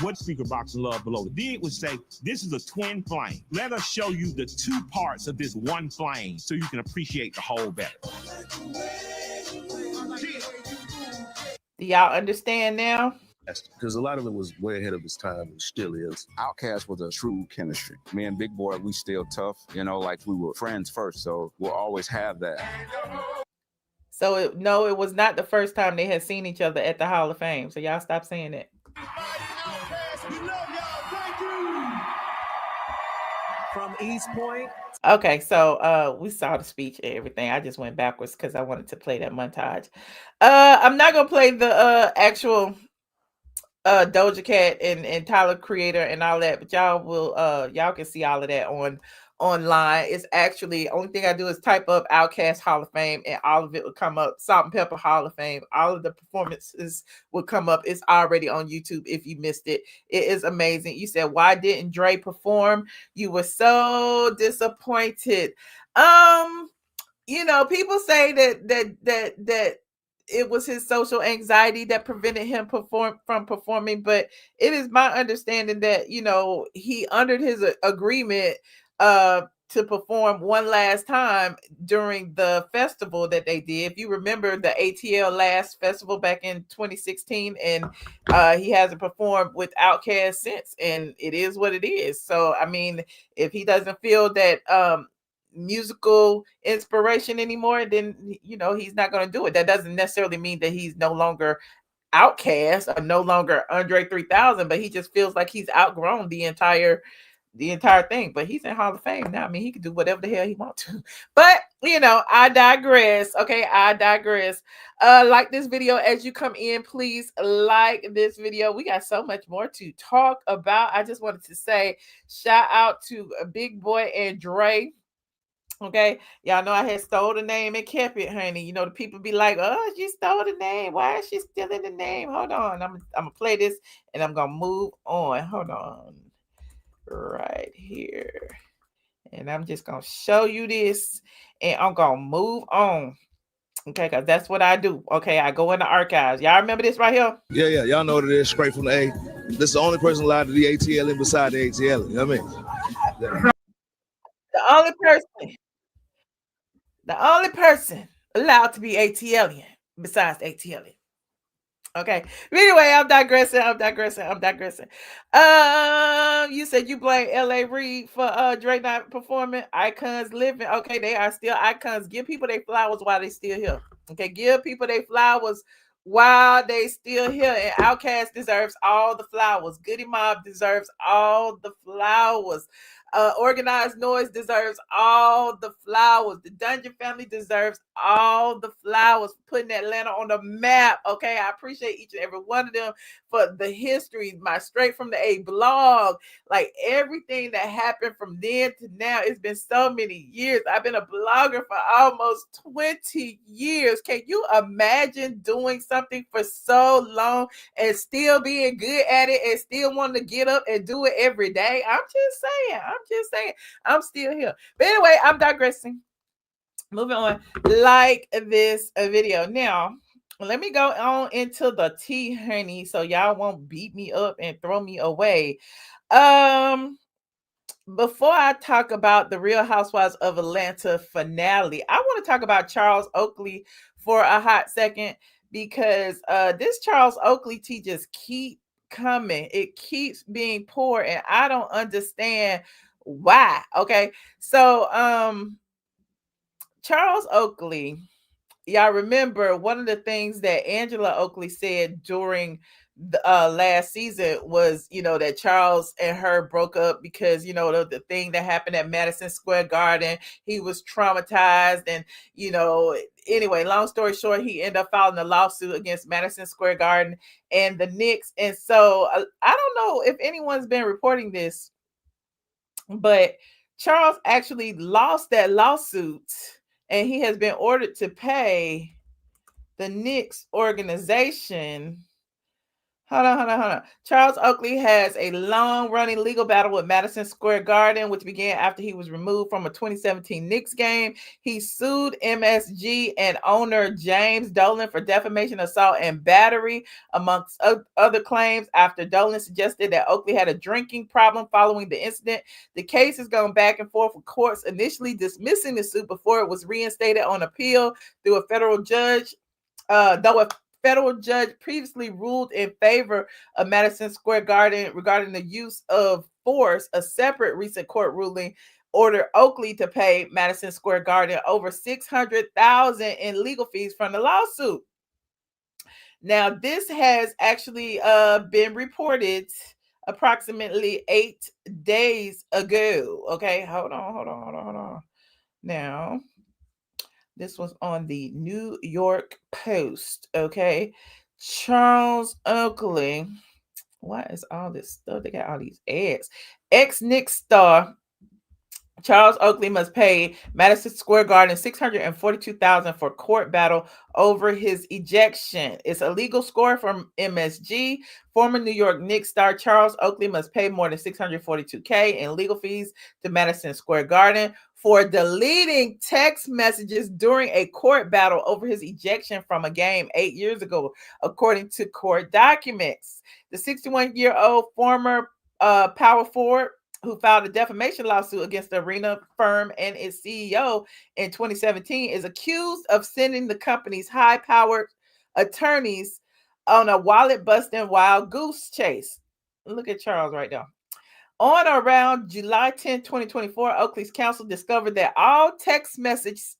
Speaker 22: What Speaker Box and Love Below did was say, this is a twin flame. Let us show you the two parts of this one flame so you can appreciate the whole better.
Speaker 1: Do y'all understand now?
Speaker 23: Because a lot of it was way ahead of its time and still is.
Speaker 3: OutKast was a true chemistry. Me and Big Boy, we still tough, you know, like we were friends first, so we'll always have that.
Speaker 1: So no, it was not the first time they had seen each other at the Hall of Fame. So y'all stop saying that.
Speaker 25: From East Point.
Speaker 1: Okay, so we saw the speech and everything. I just went backwards because I wanted to play that montage. I'm not gonna play the actual Doja Cat and Tyler Creator and all that, but y'all will y'all can see all of that online. It's actually, only thing I do is type up OutKast Hall of Fame and all of it will come up. Salt-N-Pepa Hall of Fame, all of the performances will come up. It's already on YouTube if you missed it. It is amazing. You said, why didn't Dre perform? You were so disappointed. You know, people say that it was his social anxiety that prevented him from performing, but it is my understanding that, you know, he honored his agreement to perform one last time during the festival that they did. If you remember the ATL last festival back in 2016, and he hasn't performed with OutKast since, and it is what it is. So, I mean, if he doesn't feel that musical inspiration anymore, then, you know, he's not going to do it. That doesn't necessarily mean that he's no longer OutKast or no longer Andre 3000, but he just feels like he's outgrown the entire thing. But he's in Hall of Fame now. I mean, he can do whatever the hell he wants to. But you know, I digress. Okay, I digress. Like this video as you come in, please like this video. We got so much more to talk about. I just wanted to say shout out to Big Boy and Dre. Okay, y'all know I had stole the name and kept it, honey. You know, the people be like, "Oh, she stole the name. Why is she stealing the name?" Hold on, I'm gonna play this and I'm gonna move on. Hold on, right here, and I'm just gonna show you this, and I'm gonna move on. Okay, because that's what I do. Okay, I go in the archives. Y'all remember this right here?
Speaker 9: Yeah. Y'all know what it is, straight from the A. This is the only person allowed to be ATLien beside the ATLien. You know what I mean?
Speaker 1: The only person allowed to be ATLien besides ATLien. Okay. Anyway, I'm digressing. You said you blame L.A. Reid for Dre not performing. Icons living. Okay, they are still icons. Give people their flowers while they still here. Okay, give people their flowers while they still here. And OutKast deserves all the flowers. Goody Mob deserves all the flowers. Organized Noise deserves all the flowers. The Dungeon family deserves all the flowers for putting Atlanta on the map. Okay, I appreciate each and every one of them for the history. My Straight from the A blog, like everything that happened from then to now. It's been so many years. I've been a blogger for almost 20 years. Can you imagine doing something for so long and still being good at it and still wanting to get up and do it every day? I'm just saying. I'm still here. But anyway, I'm digressing. Moving on. Like this video. Now, let me go on into the tea, honey, so y'all won't beat me up and throw me away. Before I talk about the Real Housewives of Atlanta finale, I want to talk about Charles Oakley for a hot second, because this Charles Oakley tea just keep coming. It keeps being poured, and I don't understand why. Okay, so Charles Oakley, y'all remember one of the things that Angela Oakley said during the last season was, you know, that Charles and her broke up because, you know, the thing that happened at Madison Square Garden, he was traumatized, and, you know, anyway, long story short, he ended up filing a lawsuit against Madison Square Garden and the Knicks. And so I don't know if anyone's been reporting this, but Charles actually lost that lawsuit, and he has been ordered to pay the Knicks organization. Hold on. Charles Oakley has a long-running legal battle with Madison Square Garden, which began after he was removed from a 2017 Knicks game. He sued MSG and owner James Dolan for defamation, assault, and battery, amongst other claims, after Dolan suggested that Oakley had a drinking problem following the incident. The case has gone back and forth with courts initially dismissing the suit before it was reinstated on appeal through a federal judge, though a federal judge previously ruled in favor of Madison Square Garden regarding the use of force. A separate recent court ruling ordered Oakley to pay Madison Square Garden over $600,000 in legal fees from the lawsuit. Now, this has actually been reported approximately 8 days ago. Okay, hold on. Now, this was on the New York Post. Okay. Charles Oakley. What is all this stuff? They got all these ads. Ex-Knicks star Charles Oakley must pay Madison Square Garden $642,000 for court battle over his ejection. It's a legal score from MSG. Former New York Knicks star Charles Oakley must pay more than $642K in legal fees to Madison Square Garden for deleting text messages during a court battle over his ejection from a game 8 years ago, according to court documents. The 61-year-old former power forward, who filed a defamation lawsuit against the arena firm and its CEO in 2017, is accused of sending the company's high-powered attorneys on a wallet-busting wild goose chase. Look at Charles right now. On or around July 10, 2024, Oakley's counsel discovered that all text messages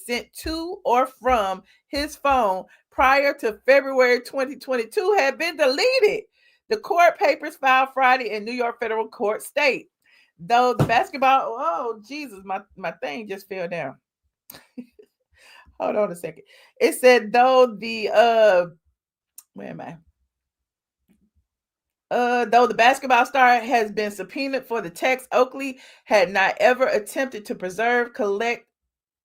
Speaker 1: sent to or from his phone prior to February 2022 had been deleted. The court papers filed Friday in New York federal court state. Though the basketball, oh Jesus, my thing just fell down. Hold on a second. It said though the where am I? Though the basketball star has been subpoenaed for the text, Oakley had not ever attempted to preserve, collect,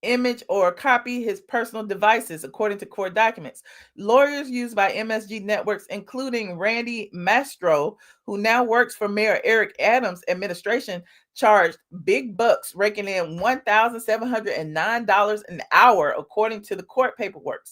Speaker 1: image, or copy his personal devices, according to court documents. Lawyers used by MSG Networks, including Randy Mastro, who now works for Mayor Eric Adams' administration, charged big bucks, raking in $1,709 an hour, according to the court paperwork.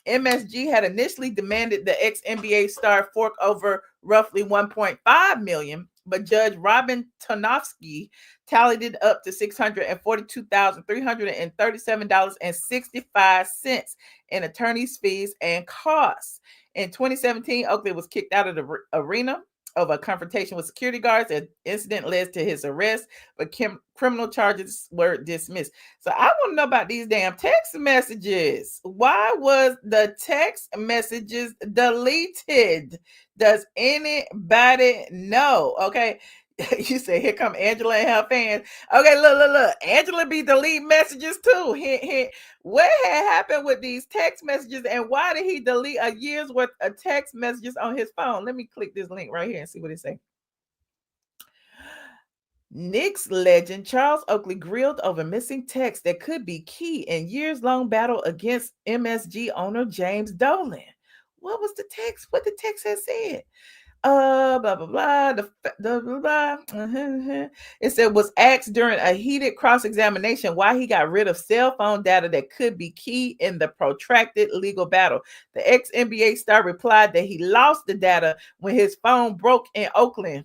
Speaker 1: MSG had initially demanded the ex-NBA star fork over roughly $1.5 million, but Judge Robin Tonovsky tallied it up to $642,337.65 in attorney's fees and costs. In 2017, Oakley was kicked out of the arena of a confrontation with security guards. An incident led to his arrest, but criminal charges were dismissed. So I want to know about these damn text messages. Why was the text messages deleted? Does anybody know? Okay. You say, here come Angela and her fans. Okay, look. Angela be deleting messages too. What had happened with these text messages, and why did he delete a year's worth of text messages on his phone? Let me click this link right here and see what it says. Knicks legend Charles Oakley grilled over missing text that could be key in years-long battle against MSG owner James Dolan. What was the text? What the text had said? Blah blah blah. It said was asked during a heated cross-examination why he got rid of cell phone data that could be key in the protracted legal battle. The ex-NBA star replied that he lost the data when his phone broke in Oakland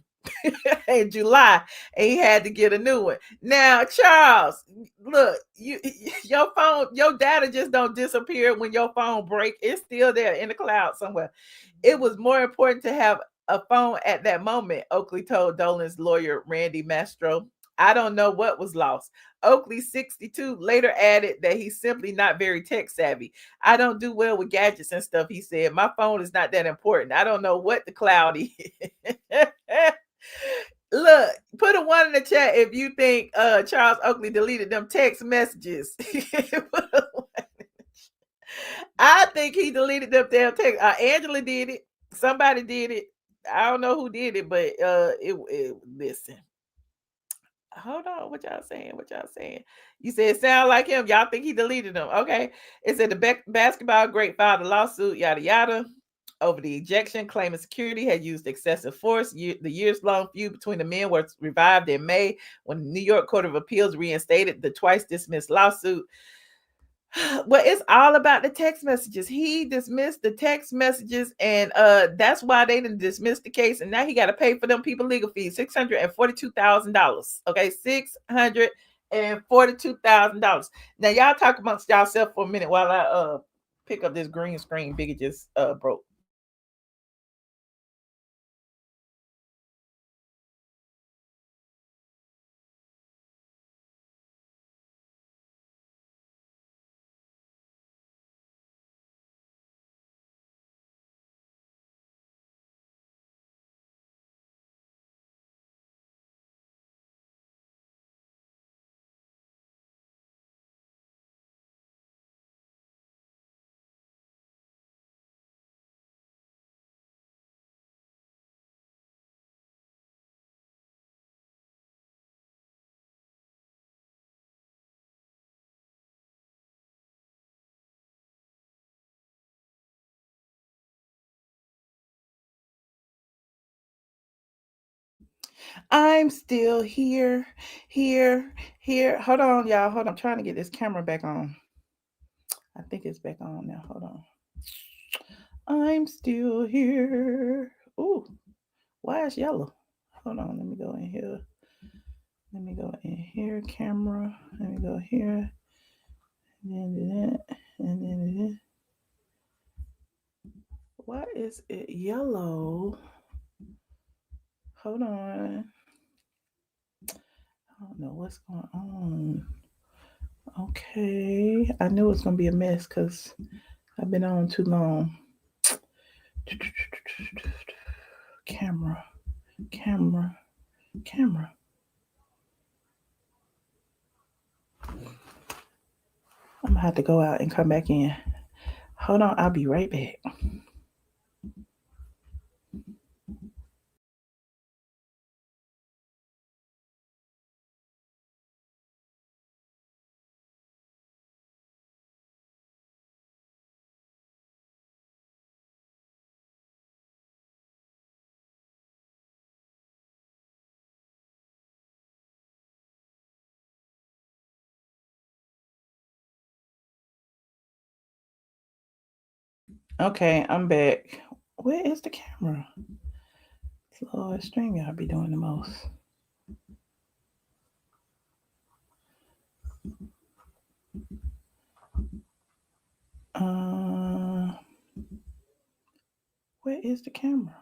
Speaker 1: in July, and he had to get a new one. Now, Charles, look, your phone, your data just don't disappear when your phone break. It's still there in the cloud somewhere. It was more important to have a phone at that moment, Oakley told Dolan's lawyer, Randy Mastro. I don't know what was lost. Oakley, 62, later added that he's simply not very tech savvy. I don't do well with gadgets and stuff, he said. My phone is not that important. I don't know what the cloud is. Look, put a 1 in the chat if you think Charles Oakley deleted them text messages. I think he deleted them damn text. Angela did it. Somebody did it. I don't know who did it, but listen. Hold on, what y'all saying? You said it sound like him. Y'all think he deleted them? Okay. It said the basketball great filed a lawsuit, yada yada, over the ejection, claiming security had used excessive force. The years-long feud between the men was revived in May when the New York Court of Appeals reinstated the twice dismissed lawsuit. Well, it's all about the text messages. He dismissed the text messages, and that's why they didn't dismiss the case. And now he got to pay for them people legal fees, $642,000. Okay, $642,000. Now y'all talk amongst yourself for a minute while I pick up this green screen Biggie just broke. I'm still here. Hold on, y'all. Hold on. I'm trying to get this camera back on. I think it's back on now. Hold on. I'm still here. Ooh, why is yellow? Hold on. Let me go in here. Camera. Let me go here. And then do that. And then do that. Why is it yellow? Hold on. I don't know what's going on. Okay. I knew it was going to be a mess because I've been on too long. Camera. I'm gonna have to go out and come back in. Hold on, I'll be right back. Okay, I'm back. Where is the camera? Lord, stream y'all be doing the most. Where is the camera?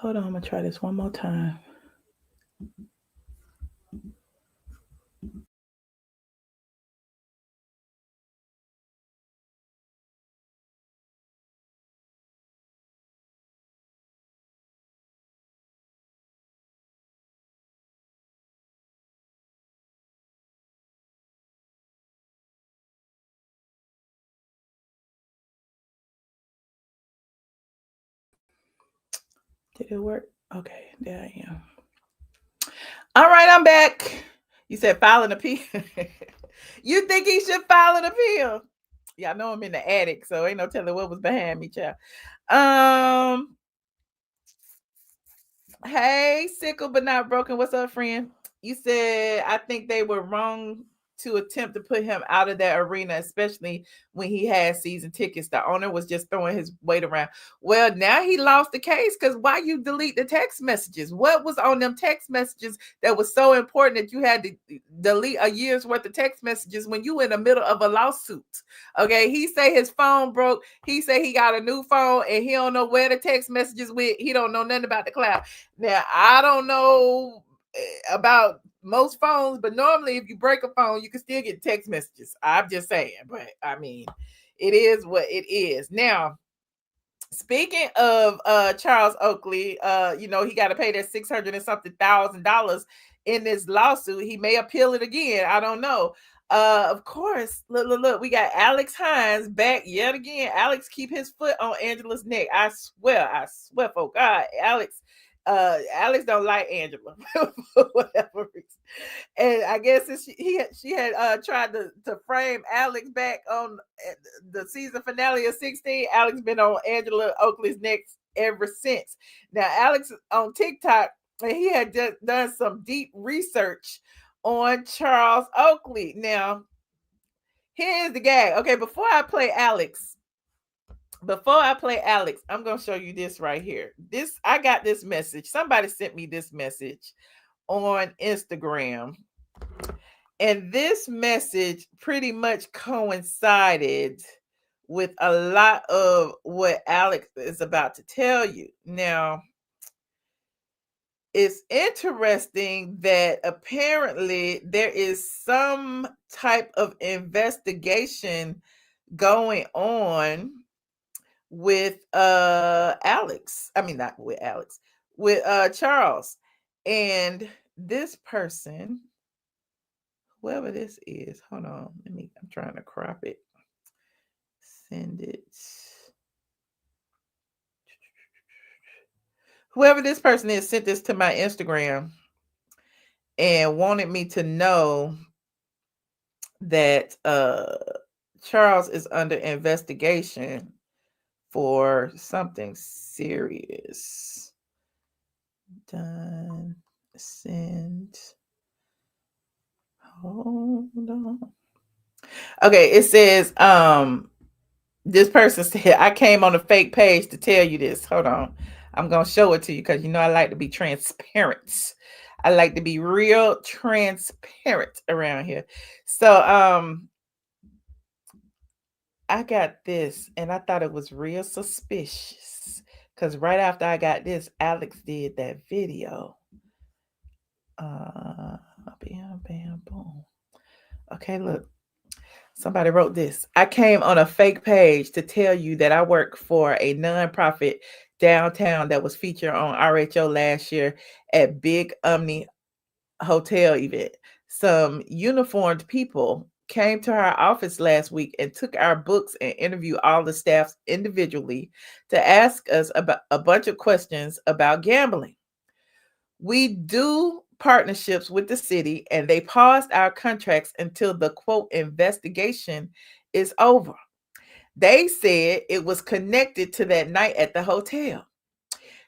Speaker 1: Hold on, I'm gonna try this one more time. Did it work? Okay, there I am. All right, I'm back. You said file an appeal. You think he should file an appeal? Yeah, I know I'm in the attic, so ain't no telling what was behind me, child. Hey, sickle but not broken. What's up, friend? You said I think they were wrong to attempt to put him out of that arena, especially when he had season tickets. The owner was just throwing his weight around. Well, now he lost the case because why you delete the text messages? What was on them text messages that was so important that you had to delete a year's worth of text messages when you in the middle of a lawsuit? Okay, he say his phone broke. He say he got a new phone and he don't know where the text messages went. He don't know nothing about the cloud. Now, I don't know about most phones, but normally if you break a phone, you can still get text messages. I'm just saying, but I mean, it is what it is. Now, speaking of Charles Oakley, you know, he got to pay that $600 and something thousand in this lawsuit. He may appeal it again. I don't know. Of course, look, we got Alex Hines back yet again. Alex keep his foot on Angela's neck. I swear for God, Alex don't like Angela for whatever reason. And I guess she had tried to frame Alex back on the season finale of 16. Alex been on Angela Oakley's neck ever since. Now, Alex on TikTok, and he had just done some deep research on Charles Oakley. Now, here's the gag. Okay, before I play Alex, I'm going to show you this right here. I got this message. Somebody sent me this message on Instagram. And this message pretty much coincided with a lot of what Alex is about to tell you. Now, it's interesting that apparently there is some type of investigation going on with Alex. I mean, not with Alex, with Charles. And this person, whoever this is, hold on. I'm trying to crop it. Send it. Whoever this person is sent this to my Instagram and wanted me to know that Charles is under investigation for something serious. Done. Send. Hold on. Okay, it says this person said, I came on a fake page to tell you this. Hold on. I'm going to show it to you because you know I like to be transparent. I like to be real transparent around here. So I got this and I thought it was real suspicious because right after I got this, Alex did that video. Bam, bam, boom. Okay, look. Somebody wrote this. I came on a fake page to tell you that I work for a nonprofit downtown that was featured on RHOA last year at Big Omni hotel event. Some uniformed people came to our office last week and took our books and interviewed all the staffs individually to ask us about a bunch of questions about gambling. We do partnerships with the city and they paused our contracts until the quote investigation is over. They said it was connected to that night at the hotel.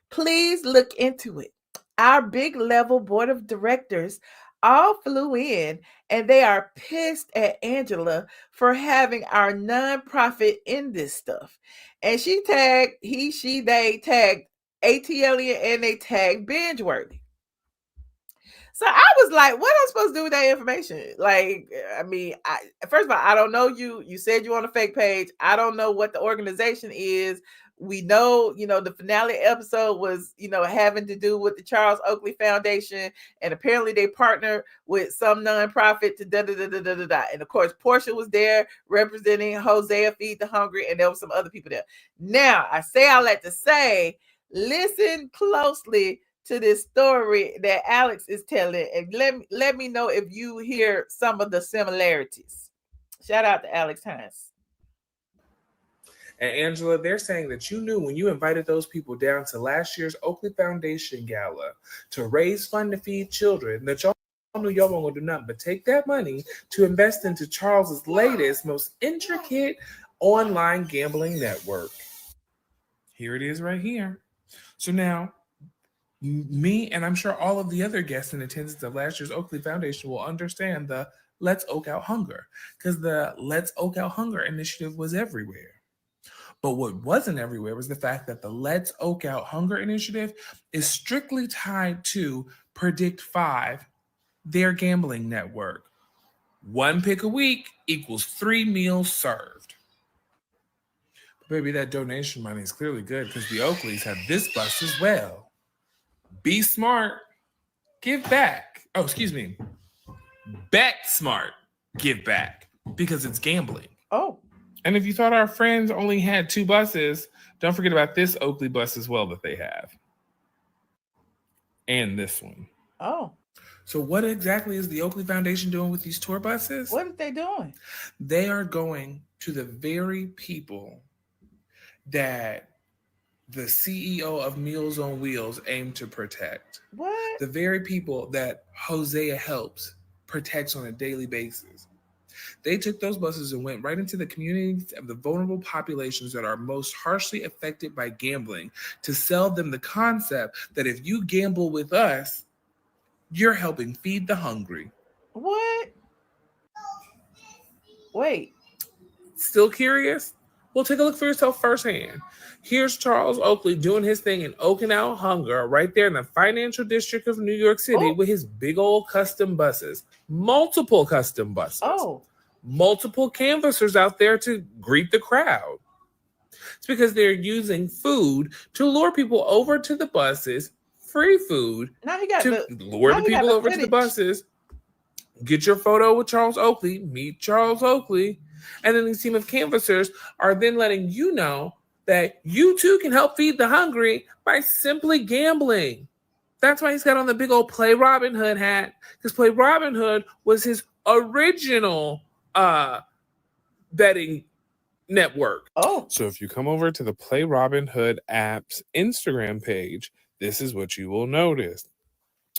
Speaker 1: Please look into it. Our big level board of directors all flew in and they are pissed at Angela for having our nonprofit in this stuff. And she tagged, they tagged ATLien and they tagged Bingeworthy. So I was like, what am I supposed to do with that information? Like, I mean, first of all, I don't know you. You said you on a fake page. I don't know what the organization is. We know, the finale episode was, having to do with the Charles Oakley Foundation. And apparently they partnered with some nonprofit to da-da-da-da-da-da. And of course, Portia was there representing Hosea Feed the Hungry. And there were some other people there. Now, I say all that to say, listen closely to this story that Alex is telling, and let me know if you hear some of the similarities. Shout out to Alex Hines.
Speaker 2: And Angela, they're saying that you knew when you invited those people down to last year's Oakley Foundation Gala to raise fund to feed children, that y'all knew y'all weren't going to do nothing but take that money to invest into Charles's latest, most intricate online gambling network. Here it is right here. So now, me and I'm sure all of the other guests in attendance of last year's Oakley Foundation will understand the Let's Oak Out Hunger, because the Let's Oak Out Hunger initiative was everywhere. But what wasn't everywhere was the fact that the Let's Oak Out Hunger initiative is strictly tied to Predict 5, their gambling network. 1 pick a week equals 3 meals served. But baby, that donation money is clearly good because the Oakleys have this bus as well. Be smart, give back. Oh, excuse me. Bet smart, give back, because it's gambling.
Speaker 1: Oh.
Speaker 2: And if you thought our friends only had 2 buses, don't forget about this Oakley bus as well that they have. And this one.
Speaker 1: Oh.
Speaker 2: So what exactly is the Oakley Foundation doing with these tour buses?
Speaker 1: What are they doing?
Speaker 2: They are going to the very people that the CEO of Meals on Wheels aimed to protect.
Speaker 1: What?
Speaker 2: The very people that Hosea helps, protects on a daily basis. They took those buses and went right into the communities of the vulnerable populations that are most harshly affected by gambling to sell them the concept that if you gamble with us, you're helping feed the hungry.
Speaker 1: What? Wait.
Speaker 2: Still curious? Well, take a look for yourself firsthand. Here's Charles Oakley doing his thing in Oaking Out Hunger right there in the financial district of New York City with his big old custom buses. Multiple custom buses.
Speaker 1: Oh.
Speaker 2: Multiple canvassers out there to greet the crowd. It's because they're using food to lure people over to the buses, free food,
Speaker 1: now he got
Speaker 2: to lure the people over to the buses. Get your photo with Charles Oakley, meet Charles Oakley, and then these team of canvassers are then letting you know that you too can help feed the hungry by simply gambling. That's why he's got on the big old Play Robin Hood hat, because Play Robin Hood was his original betting network.
Speaker 1: Oh.
Speaker 2: So if you come over to the Play Robin Hood app's Instagram page, this is what you will notice.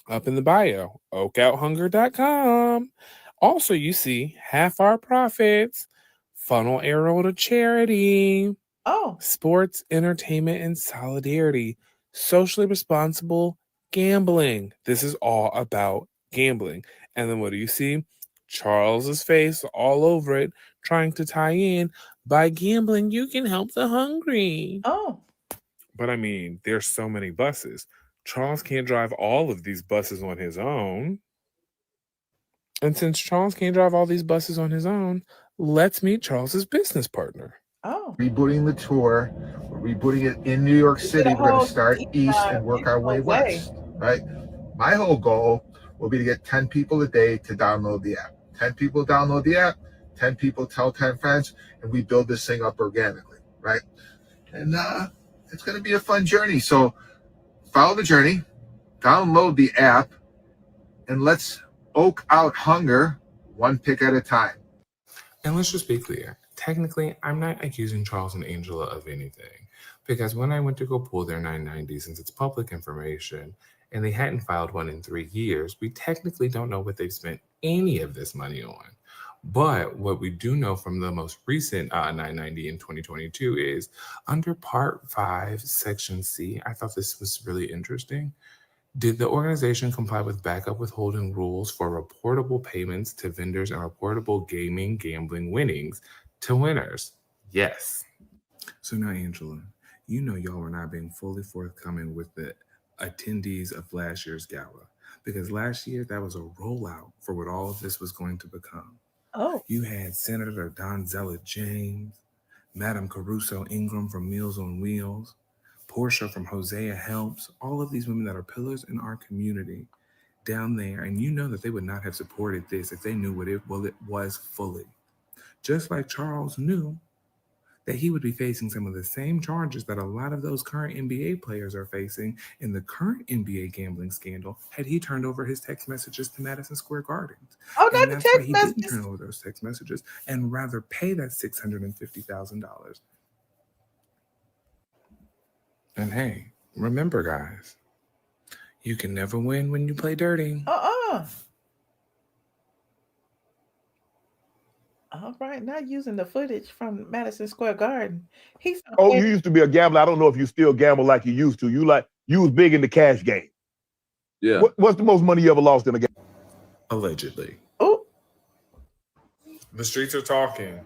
Speaker 2: Up in the bio, oakouthunger.com. Also, you see half our profits, funnel arrow to charity.
Speaker 1: Oh.
Speaker 2: Sports, entertainment, and solidarity. Socially responsible gambling. This is all about gambling. And then what do you see? Charles's face all over it, trying to tie in, by gambling, you can help the hungry.
Speaker 1: Oh.
Speaker 2: But I mean, there's so many buses. Charles can't drive all of these buses on his own. And since Charles can't drive all these buses on his own, let's meet Charles's business partner.
Speaker 1: Oh.
Speaker 5: Rebooting the tour. We're rebooting it in New York City. We're going to start east and work our way west, right? My whole goal will be to get 10 people a day to download the app. 10 people download the app, 10 people tell 10 friends, and we build this thing up organically, right? And it's going to be a fun journey. So follow the journey, download the app, and let's oak out hunger one pick at a time.
Speaker 2: And let's just be clear. Technically, I'm not accusing Charles and Angela of anything, because when I went to go pull their 990, since it's public information, and they hadn't filed one in 3 years, we technically don't know what they've spent any of this money on. But what we do know from the most recent 990 in 2022 is under Part 5, Section C, I thought this was really interesting. Did the organization comply with backup withholding rules for reportable payments to vendors and reportable gambling winnings to winners? Yes. So now, Angela, you know y'all were not being fully forthcoming with the attendees of last year's gala, because last year that was a rollout for what all of this was going to become.
Speaker 1: Oh.
Speaker 2: You had Senator Donzella James, Madam Caruso Ingram from Meals on Wheels, Portia from Hosea Helps, all of these women that are pillars in our community down there, and you know that they would not have supported this if they knew what it was fully. Just like Charles knew that he would be facing some of the same charges that a lot of those current NBA players are facing in the current NBA gambling scandal had he turned over his text messages to Madison Square Garden.
Speaker 1: Oh,
Speaker 2: And
Speaker 1: not
Speaker 2: that's
Speaker 1: the
Speaker 2: why
Speaker 1: text
Speaker 2: he
Speaker 1: messages.
Speaker 2: didn't turn over those text messages and rather pay that $650,000. And hey, remember, guys, you can never win when you play dirty.
Speaker 1: All right, not using the footage from Madison Square Garden. He's
Speaker 6: Oh, you used to be a gambler. I don't know if you still gamble like you used to. You was big in the cash game.
Speaker 2: Yeah.
Speaker 6: What's the most money you ever lost in a game?
Speaker 2: Allegedly.
Speaker 1: Oh.
Speaker 2: The streets are talking.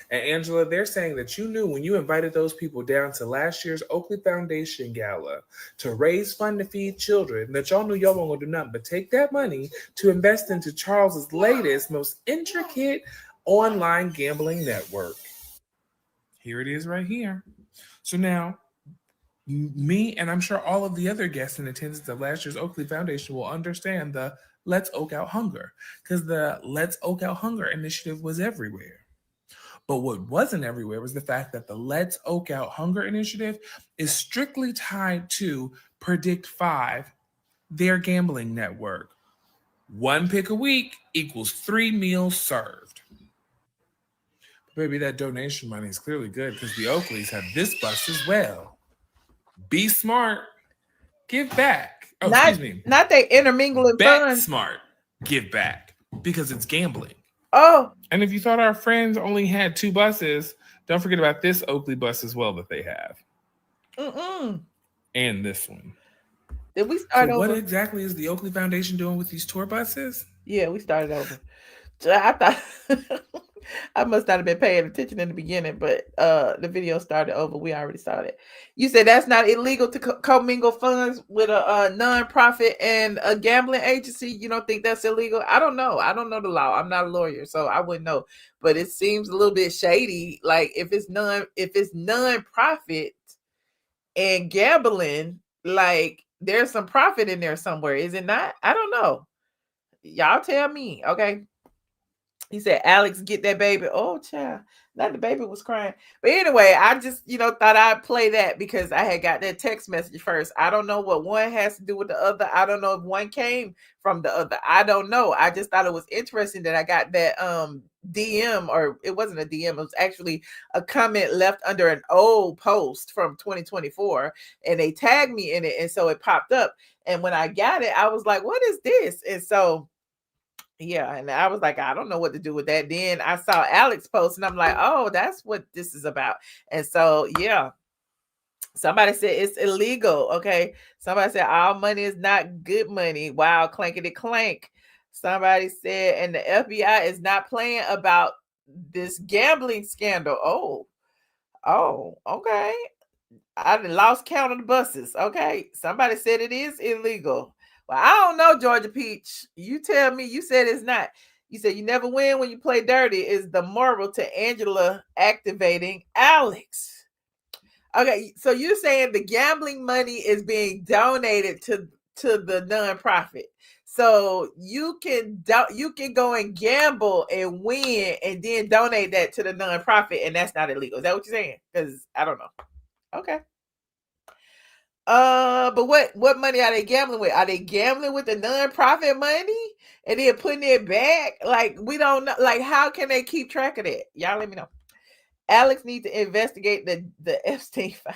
Speaker 2: And Angela, they're saying that you knew when you invited those people down to last year's Oakley Foundation Gala to raise fund to feed children, that y'all knew y'all weren't going to do nothing but take that money to invest into Charles's latest, most intricate online gambling network. Here it is right here. So now, me and I'm sure all of the other guests in attendance of last year's Oakley Foundation will understand the Let's Oak Out Hunger, because the Let's Oak Out Hunger initiative was everywhere. But what wasn't everywhere was the fact that the Let's Oak Out Hunger initiative is strictly tied to Predict 5, their gambling network. 1 pick a week equals 3 meals served. Baby, that donation money is clearly good because the Oakleys have this bus as well. Be smart, give back. Oh, excuse me.
Speaker 1: Not they intermingling
Speaker 2: Bet
Speaker 1: funds.
Speaker 2: smart, give back, because it's gambling.
Speaker 1: Oh.
Speaker 2: And if you thought our friends only had 2 buses, don't forget about this Oakley bus as well that they have. And this one.
Speaker 1: Did we start
Speaker 2: So
Speaker 1: over?
Speaker 2: what exactly is the Oakley Foundation doing with these tour buses?
Speaker 1: Yeah, we started over. I thought I must not have been paying attention in the beginning, but the video started over. We already started. You said that's not illegal to commingle funds with a nonprofit and a gambling agency. You don't think that's illegal? I don't know. I don't know the law. I'm not a lawyer, so I wouldn't know. But it seems a little bit shady. Like if it's nonprofit and gambling, like there's some profit in there somewhere, is it not? I don't know. Y'all tell me, okay? He said, Alex, get that baby. Oh, child. Not the baby was crying. But anyway, I just, thought I'd play that because I had got that text message first. I don't know what one has to do with the other. I don't know if one came from the other. I don't know. I just thought it was interesting that I got that DM, or it wasn't a DM. It was actually a comment left under an old post from 2024. And they tagged me in it. And so it popped up. And when I got it, I was like, what is this? And so yeah, and I was like, I don't know what to do with that. Then I saw Alex post, and I'm like, oh, that's what this is about. And so, yeah, somebody said it's illegal. Okay, somebody said all money is not good money. Wow, clankety clank. Somebody said, and the FBI is not playing about this gambling scandal. Oh, okay. I lost count of the buses. Okay, somebody said it is illegal. Well, I don't know, Georgia Peach. You tell me. You said it's not. You said you never win when you play dirty is the moral to Angela activating Alex. Okay, so you're saying the gambling money is being donated to the nonprofit. So you can go and gamble and win and then donate that to the nonprofit, and that's not illegal. Is that what you're saying? Because I don't know. Okay. But what money are they gambling with? Are they gambling with the nonprofit money and then putting it back? Like, we don't know. Like, how can they keep track of that? Y'all let me know. Alex needs to investigate the Epstein file.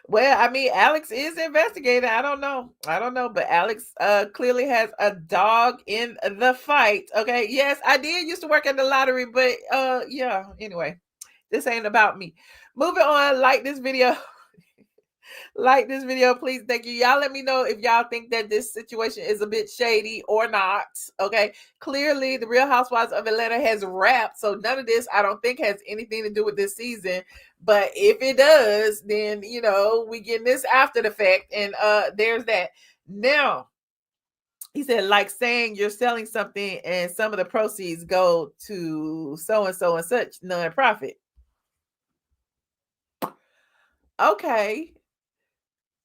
Speaker 1: Well, I mean, Alex is investigating. I don't know, but Alex clearly has a dog in the fight. Okay, yes, I did used to work at the lottery, but yeah. Anyway, this ain't about me. Moving on. Like this video. Like this video, please. Thank you. Y'all let me know if y'all think that this situation is a bit shady or not. Okay. Clearly, the Real Housewives of Atlanta has wrapped. So none of this, I don't think, has anything to do with this season. But if it does, then, you know, we get this after the fact. And there's that. Now, he said, like saying you're selling something and some of the proceeds go to so-and-so and such nonprofit. Okay.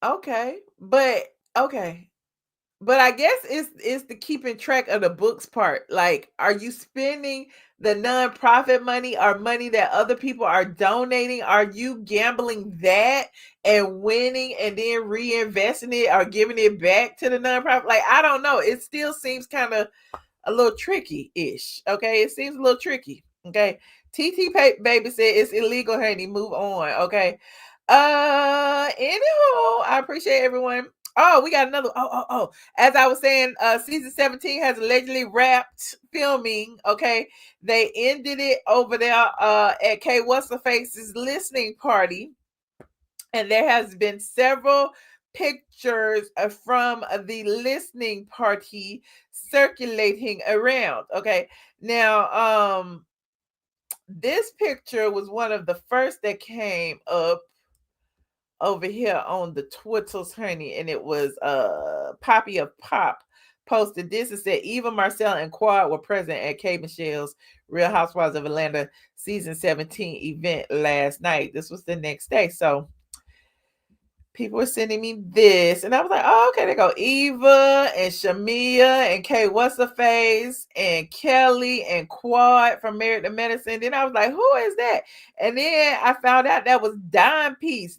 Speaker 1: Okay. But I guess it's the keeping track of the books part. Like, are you spending the nonprofit money or money that other people are donating? Are you gambling that and winning and then reinvesting it or giving it back to the nonprofit? Like, I don't know. It still seems kind of a little tricky-ish. Okay, it seems a little tricky. Okay, TT Baby said it's illegal, honey. Move on. Okay. Anyhow, I appreciate everyone. Oh, we got another. Oh. As I was saying, season 17 has allegedly wrapped filming. Okay, they ended it over there at K What's the Face's listening party, and there has been several pictures from the listening party circulating around. Okay, now this picture was one of the first that came up over here on the Twitters, honey, and it was Poppy of Pop posted this and said Eva, Marcel, and Quad were present at K Michelle's Real Housewives of Atlanta season 17 event last night. This was the next day, so people were sending me this, and I was like, oh, okay, they go Eva and Shamia and Kay What's the Face and Kelly and Quad from Married to Medicine. Then I was like, who is that? And then I found out that was Dime Piece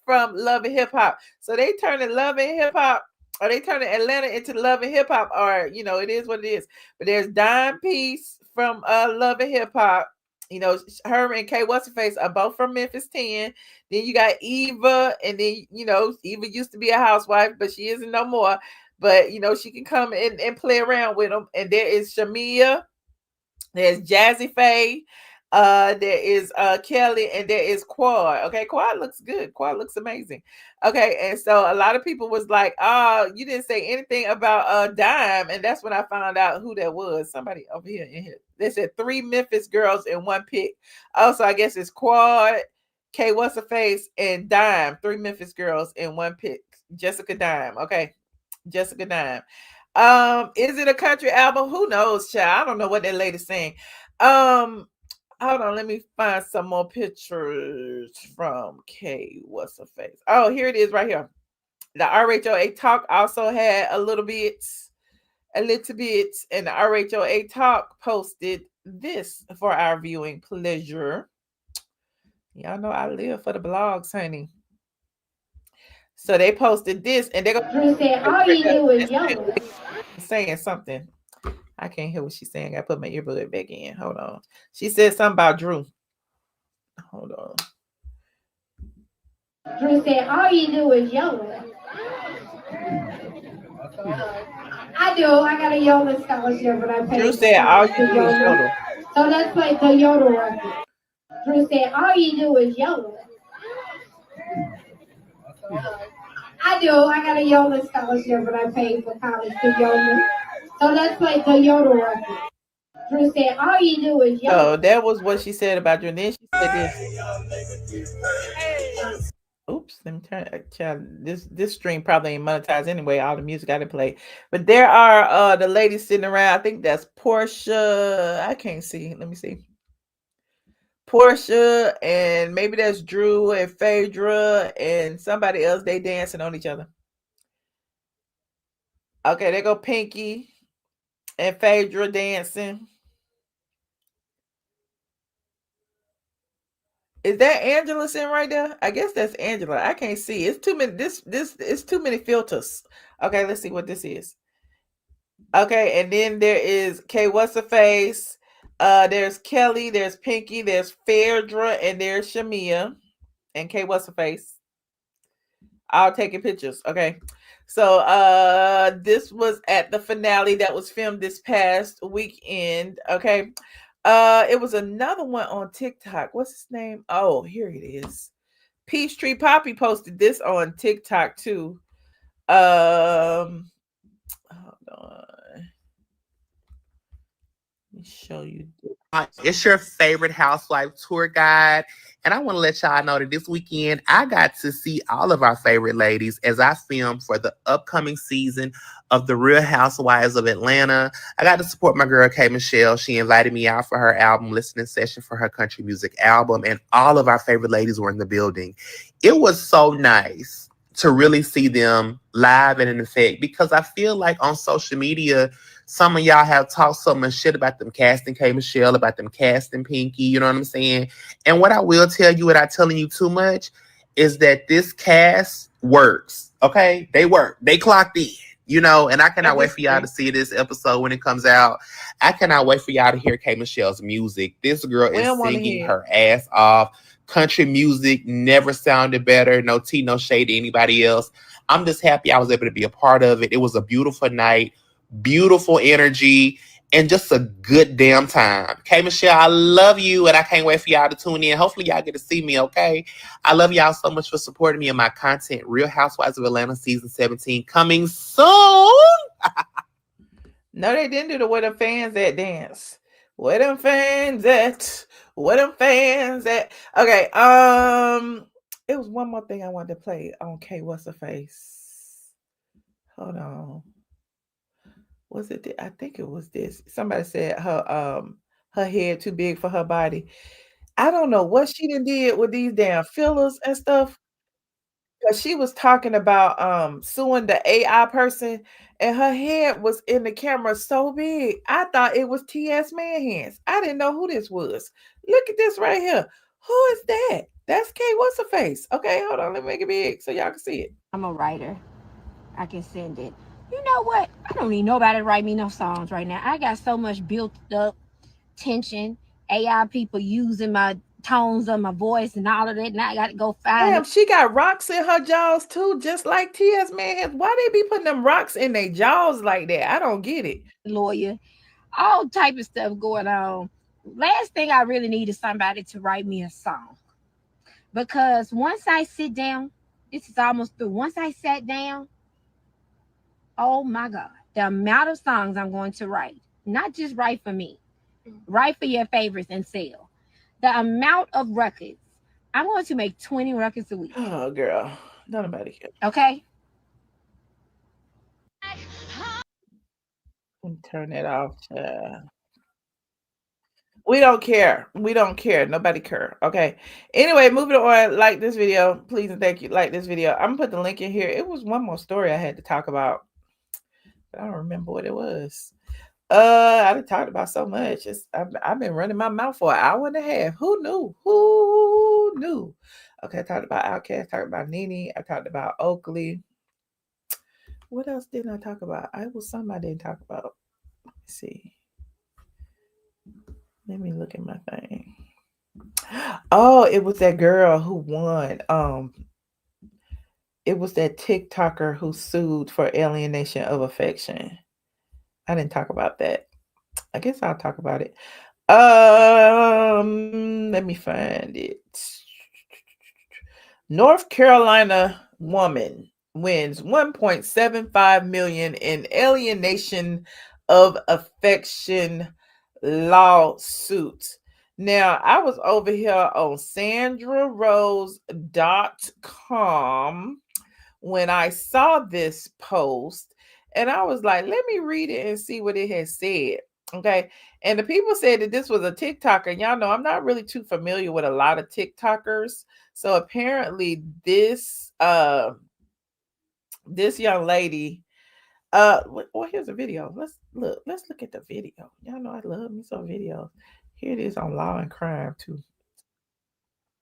Speaker 1: from Love and Hip Hop. So they turning Love and Hip Hop, or they turning Atlanta into Love and Hip Hop, or, you know, it is what it is. But there's Dime Piece from Love and Hip Hop. You know, her and Kay What's Her Face are both from Memphis 10. Then you got Eva, and then, you know, Eva used to be a housewife, but she isn't no more. But, you know, she can come and play around with them. And there is Shamia, there's Jazzy Faye, there is Kelly, and there is Quad. Okay, Quad looks good. Quad looks amazing. Okay, and so a lot of people was like, oh, you didn't say anything about Dime, and that's when I found out who that was. Somebody over here in here. They said 3 Memphis girls in one pick. Also, I guess it's Quad, K What's Her Face, and Dime. 3 Memphis girls in one pick. Jessica Dime. Okay, Jessica Dime. Is it a country album? Who knows, child? I don't know what that lady's saying. Hold on, let me find some more pictures from K What's Her Face. Oh, here it is right here. The RHOA Talk also had a little bit, and the RHOA Talk posted this for our viewing pleasure. Y'all know I live for the blogs, honey. So they posted this, and they're gonna say, all you do is young. Saying something. I can't hear what she's saying. I put my earbud back in. Hold on. She said something about Drew. Hold on. Drew said, all you do is yodel. I do. I got a yodel scholarship, but I pay. Drew said, all you do is yodel. So let's play the yodel record. Drew said, all you do is yodel. I do. I got a yodel scholarship, but I paid for college to yodel. So let's play the yodel record. Drew said, all you do is yodel. Oh, that was what she said about Drew. And then she said this. Oops, let me turn this stream probably ain't monetized anyway. All the music I didn't play. But there are the ladies sitting around. I think that's Portia. I can't see. Let me see. Portia, and maybe that's Drew and Phaedra and somebody else. They dancing on each other. Okay, there go Pinky and Phaedra dancing. Is that Angela sitting right there? I guess that's Angela. I can't see. It's too many. This it's too many filters. Okay, let's see what this is. Okay, and then there is K. What's her face? There's Kelly. There's Pinky. There's Fairdra, and there's Shamia, and K. What's her face? All taking pictures. Okay, so this was at the finale that was filmed this past weekend. Okay. It was another one on TikTok. What's his name? Oh, here it is. Peachtree Poppy posted this on TikTok too. Hold on. Let me show you.
Speaker 7: It's your favorite housewife tour guide. And I want to let y'all know that this weekend, I got to see all of our favorite ladies as I filmed for the upcoming season of The Real Housewives of Atlanta. I got to support my girl, K. Michelle. She invited me out for her album listening session for her country music album. And all of our favorite ladies were in the building. It was so nice to really see them live and in effect, because I feel like on social media, some of y'all have talked so much shit about them casting K. Michelle, about them casting Pinky, you know what I'm saying? And what I will tell you, without telling you too much, is that this cast works, okay? They work. They clocked in, you know, and I cannot wait for y'all to see this episode when it comes out. I cannot wait for y'all to hear K. Michelle's music. This girl is singing her ass off. Country music never sounded better. No tea, no shade to anybody else. I'm just happy I was able to be a part of it. It was a beautiful night. Beautiful energy, and just a good damn time. K. Michelle, I love you, and I can't wait for y'all to tune in. Hopefully y'all get to see me, okay? I love y'all so much for supporting me and my content. Real Housewives of Atlanta season 17 coming soon.
Speaker 1: No, they didn't do the Where Them Fans At dance. Where them fans at? Where them fans at? Okay, it was one more thing I wanted to play on K. What's her face? Hold on. Was it? I think it was this. Somebody said her head too big for her body. I don't know what she did with these damn fillers and stuff. Cause she was talking about suing the AI person, and her head was in the camera so big. I thought it was T.S. Manhands. I didn't know who this was. Look at this right here. Who is that? That's K. What's her face? Okay, hold on. Let me make it big so y'all can see it.
Speaker 12: I'm a writer. I can send it. You know what? I don't need nobody to write me no songs right now. I got so much built up tension. AI people using my tones of my voice and all of that. Now I got to go find
Speaker 1: Damn, she got rocks in her jaws too, just like T.S. Manhands. Why they be putting them rocks in their jaws like that? I don't get it.
Speaker 12: Lawyer, all type of stuff going on. Last thing I really need is somebody to write me a song. Because once I sit down, this is almost through. Once I sat down, oh my God, the amount of songs I'm going to write, not just write for me, write for your favorites and sell. The amount of records, I'm going to make 20 records a week.
Speaker 1: Oh, girl, nobody cares.
Speaker 12: Okay?
Speaker 1: Turn it off. We don't care. We don't care. Nobody care. Okay. Anyway, moving on. Like this video, please and thank you. Like this video. I'm gonna put the link in here. It was one more story I had to talk about. I don't remember what it was. I done talked about so much. I've been running my mouth for an hour and a half. Who knew? Who knew? Okay, I talked about OutKast, talked about NeNe, I talked about Oakley. What else didn't I talk about? I was something I didn't talk about. Let's see. Let me look at my thing. Oh, it was that girl who won. It was that TikToker who sued for alienation of affection. I didn't talk about that. I guess I'll talk about it. Let me find it. North Carolina woman wins $1.75 million in alienation of affection lawsuit. Now, I was over here on sandrarose.com when I saw this post, and I was like, let me read it and see what it has said. Okay. And the people said that this was a TikToker. Y'all know I'm not really too familiar with a lot of TikTokers. So apparently this young lady, well, here's a video. Let's look at the video. Y'all know I love me some videos. Here it is on Law and Crime too.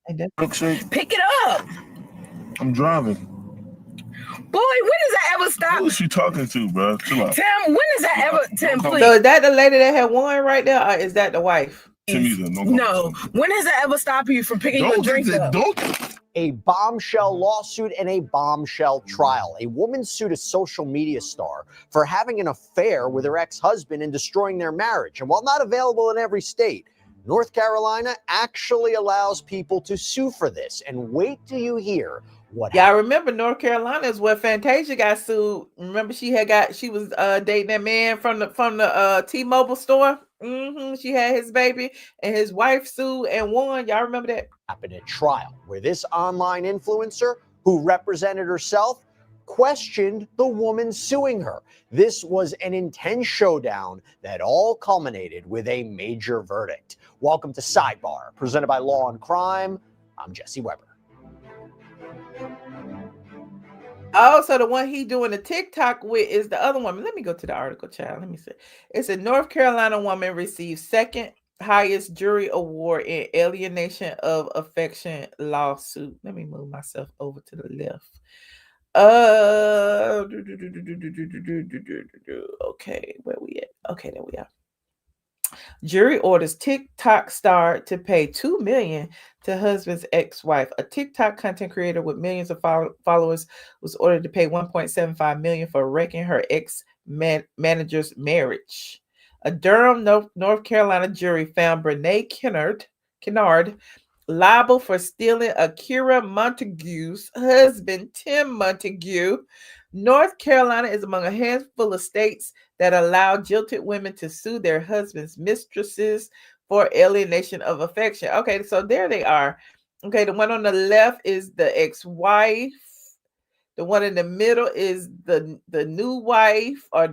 Speaker 13: Pick it up.
Speaker 9: I'm driving.
Speaker 13: Boy, when does that ever stop?
Speaker 9: Who is she talking to, bro? Chill out.
Speaker 13: Tim, when does that ever? Tim, please.
Speaker 1: So is that the lady that had won right there, or is that the wife?
Speaker 13: No. When does that ever stop you from picking your drink up?
Speaker 14: A bombshell lawsuit and a bombshell trial. A woman sued a social media star for having an affair with her ex-husband and destroying their marriage. And while not available in every state, North Carolina actually allows people to sue for this. And wait till you hear what
Speaker 1: Y'all remember North Carolina is where Fantasia got sued. Remember she was dating that man from the T-Mobile store. She had his baby and his wife sued and won. Y'all remember that?
Speaker 14: happened at trial, where this online influencer who represented herself questioned the woman suing her. This was an intense showdown that all culminated with a major verdict. Welcome to Sidebar, presented by Law and Crime. I'm Jesse Weber.
Speaker 1: Oh, so the one he doing the TikTok with is the other woman. Let me go to the article, child. Let me see. It's a North Carolina woman received second highest jury award in Alienation of Affection lawsuit. Let me move myself over to the left. Okay, where we at? Okay, there we are. Jury orders TikTok star to pay $2 million to husband's ex-wife. A TikTok content creator with millions of followers was ordered to pay $1.75 million for wrecking her ex-manager's marriage. A Durham, North Carolina jury found Brene Kennard liable for stealing Akira Montague's husband, Tim Montague. North Carolina is among a handful of states that allow jilted women to sue their husbands' mistresses for alienation of affection. Okay, so there they are. Okay, the one on the left is the ex-wife. The one in the middle is the new wife, or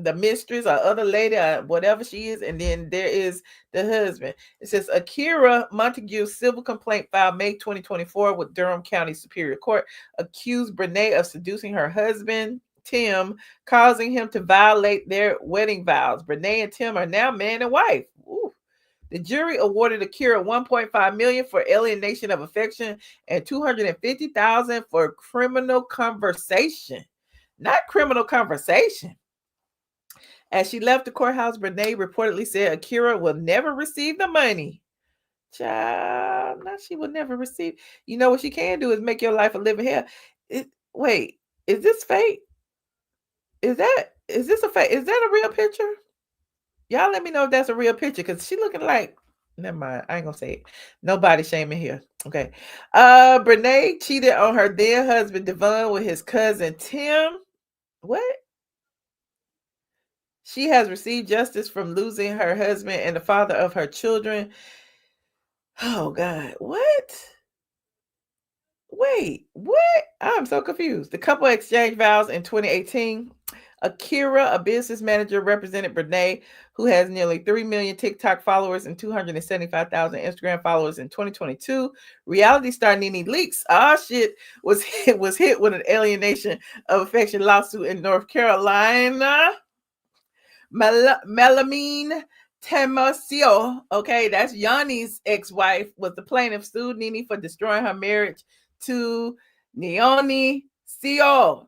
Speaker 1: the mistress or other lady or whatever she is, and then there is the husband. It says Akira Montague's civil complaint filed May 2024 with Durham County Superior Court accused Brene of seducing her husband Tim, causing him to violate their wedding vows. Brene and Tim are now man and wife. Ooh. The jury awarded Akira $1.5 million for alienation of affection and $250,000 for criminal conversation. Not criminal conversation. As she left the courthouse, Brene reportedly said Akira will never receive the money. Child, now she will never receive. You know what she can do is make your life a living hell. Wait, is this fake? Is this a fake? Is that a real picture? Y'all let me know if that's a real picture, because she looking like, never mind, I ain't gonna say it. Nobody shaming here. Okay. Brene cheated on her then husband Devon with his cousin Tim. What? She has received justice from losing her husband and the father of her children. Oh, God. What? Wait, what? I'm so confused. The couple exchanged vows in 2018. Akira, a business manager, represented Brene, who has nearly 3 million TikTok followers and 275,000 Instagram followers in 2022. Reality star NeNe Leakes, was hit with an alienation of affection lawsuit in North Carolina. Melamine Temasio, okay, that's Yanni's ex-wife, was the plaintiff, sued NeNe for destroying her marriage to NeNe Leakes.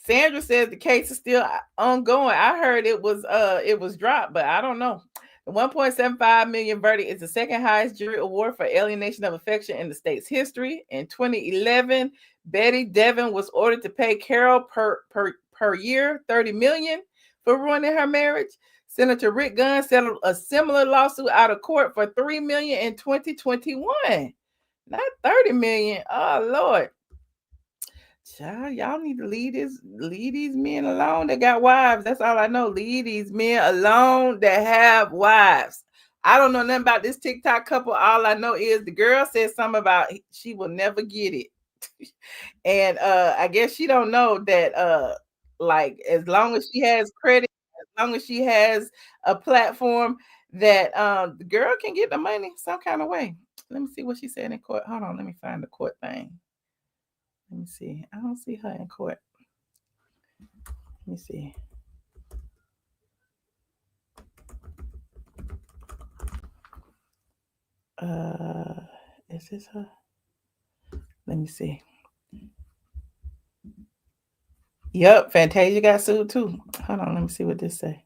Speaker 1: Sandra says the case is still ongoing. I heard it was dropped, but I don't know. The $1.75 million verdict is the second highest jury award for alienation of affection in the state's history. In 2011, Betty Devon was ordered to pay Carol per year $30 million for ruining her marriage. Senator Rick Gunn settled a similar lawsuit out of court for $3 million in 2021. Not $30 million. Oh Lord. Child, y'all need to leave these men alone that got wives. That's all I know. Leave these men alone that have wives. I don't know nothing about this TikTok couple. All I know is the girl said something about she will never get it. And I guess she don't know that like as long as she has credit, as long as she has a platform, that the girl can get the money some kind of way. Let me see what she said in court. Hold on, let me find the court thing. Let me see. I don't see her in court. Let me see. Is this her? Let me see. Yep, Fantasia got sued too. Hold on, let me see what this say.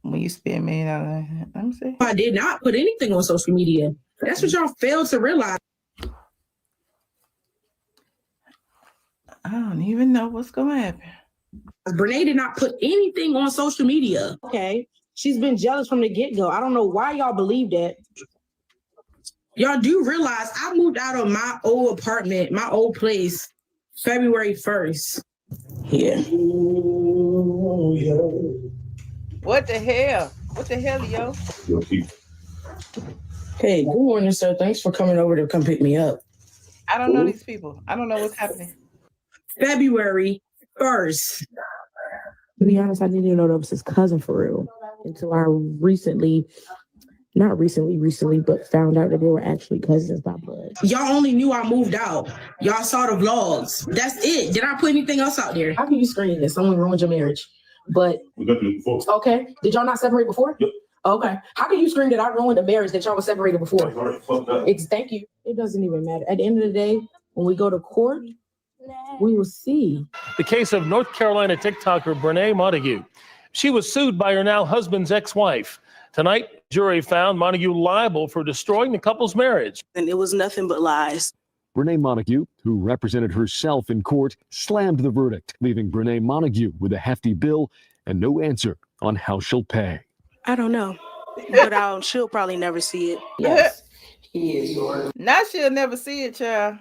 Speaker 1: When you spend $1 million, let me see.
Speaker 13: I did not put anything on social media. That's what y'all failed to realize.
Speaker 1: I don't even know what's going to happen.
Speaker 13: Brene did not put anything on social media. Okay. She's been jealous from the get-go. I don't know why y'all believe that. Y'all do realize I moved out of my old apartment, my old place, February 1st. Yeah.
Speaker 1: What the hell? What the hell, yo?
Speaker 13: Hey, good morning, sir. Thanks for coming over to come pick me up.
Speaker 1: I don't know these people. I don't know what's happening.
Speaker 13: February 1st.
Speaker 10: To be honest, I didn't even know that was his cousin for real until I not recently, but found out that they were actually cousins by blood.
Speaker 13: Y'all only knew I moved out. Y'all saw the vlogs. That's it. Did I put anything else out there?
Speaker 10: How can you screen this? Someone ruined your marriage. But okay, did y'all not separate before? Yep. Okay. How can you scream that I ruined a marriage that y'all were separated before? Thank you. It doesn't even matter. At the end of the day, when we go to court, we will see.
Speaker 15: The case of North Carolina TikToker Brene Montague. She was sued by her now husband's ex-wife. Tonight, jury found Montague liable for destroying the couple's marriage.
Speaker 13: And it was nothing but lies.
Speaker 16: Brene Montague, who represented herself in court, slammed the verdict, leaving Brene Montague with a hefty bill and no answer on how she'll pay.
Speaker 13: I don't know, but she'll probably never see it.
Speaker 1: Yes, he is yours. Now she'll never see it, child.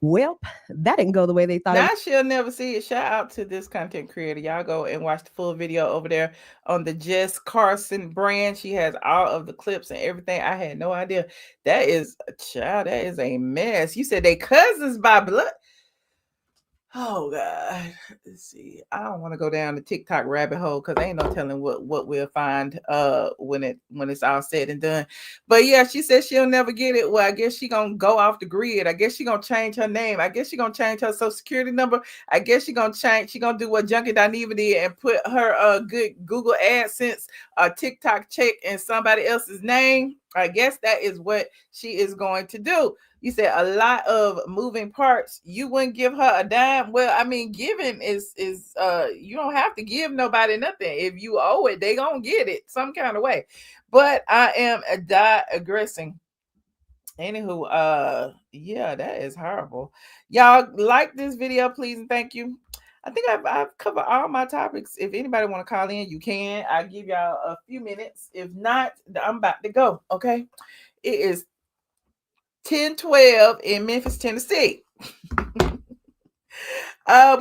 Speaker 18: Well, that didn't go the way they thought.
Speaker 1: Now she'll never see it. Shout out to this content creator. Y'all go and watch the full video over there on the Jess Carson brand. She has all of the clips and everything. I had no idea. That is a child. That is a mess. You said they cousins by blood. Oh God. Let's see. I don't want to go down the TikTok rabbit hole because ain't no telling what we'll find when it's all said and done. But yeah, she said she'll never get it. Well, I guess she gonna go off the grid. I guess she gonna change her name. I guess she gonna change her social security number. I guess she gonna do what Junkie Dineva did and put her good Google AdSense TikTok check in somebody else's name. I guess that is what she is going to do. You said a lot of moving parts. You wouldn't give her a dime. Well, I mean, giving is you don't have to give nobody nothing. If you owe it, they gonna get it some kind of way. But I am digressing. Anywho, yeah, that is horrible. Y'all like this video, please and thank you. I think I've covered all my topics. If anybody want to call in, you can. I'll give y'all a few minutes. If not, I'm about to go. Okay, it is 10:12 in Memphis, Tennessee. We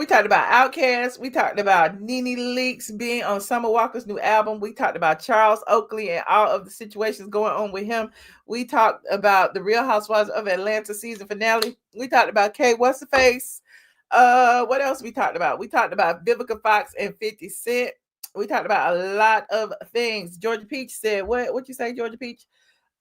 Speaker 1: talked about OutKast. We talked about NeNe Leakes being on Summer Walker's new album. We talked about Charles Oakley and all of the situations going on with him. We talked about the Real Housewives of Atlanta season finale. We talked about Kay What's the Face. What else we talked about? We talked about Vivica Fox and 50 Cent. We talked about a lot of things. Georgia Peach said, what you say, Georgia Peach?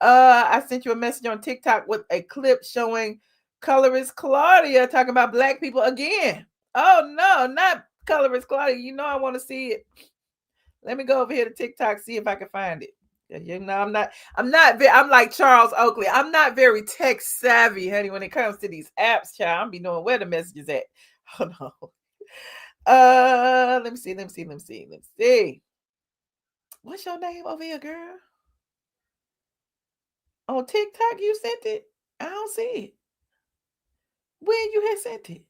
Speaker 1: I sent you a message on TikTok with a clip showing colorist Claudia talking about black people again. Oh no, not colorist Claudia. You know I want to see it. Let me go over here to TikTok, see if I can find it. You know, I'm like Charles Oakley. I'm not very tech savvy, honey, when it comes to these apps, child. I'm be knowing where the message is at. Hold on. Let me see. What's your name over here, girl? On TikTok, you sent it? I don't see it. When you had sent it?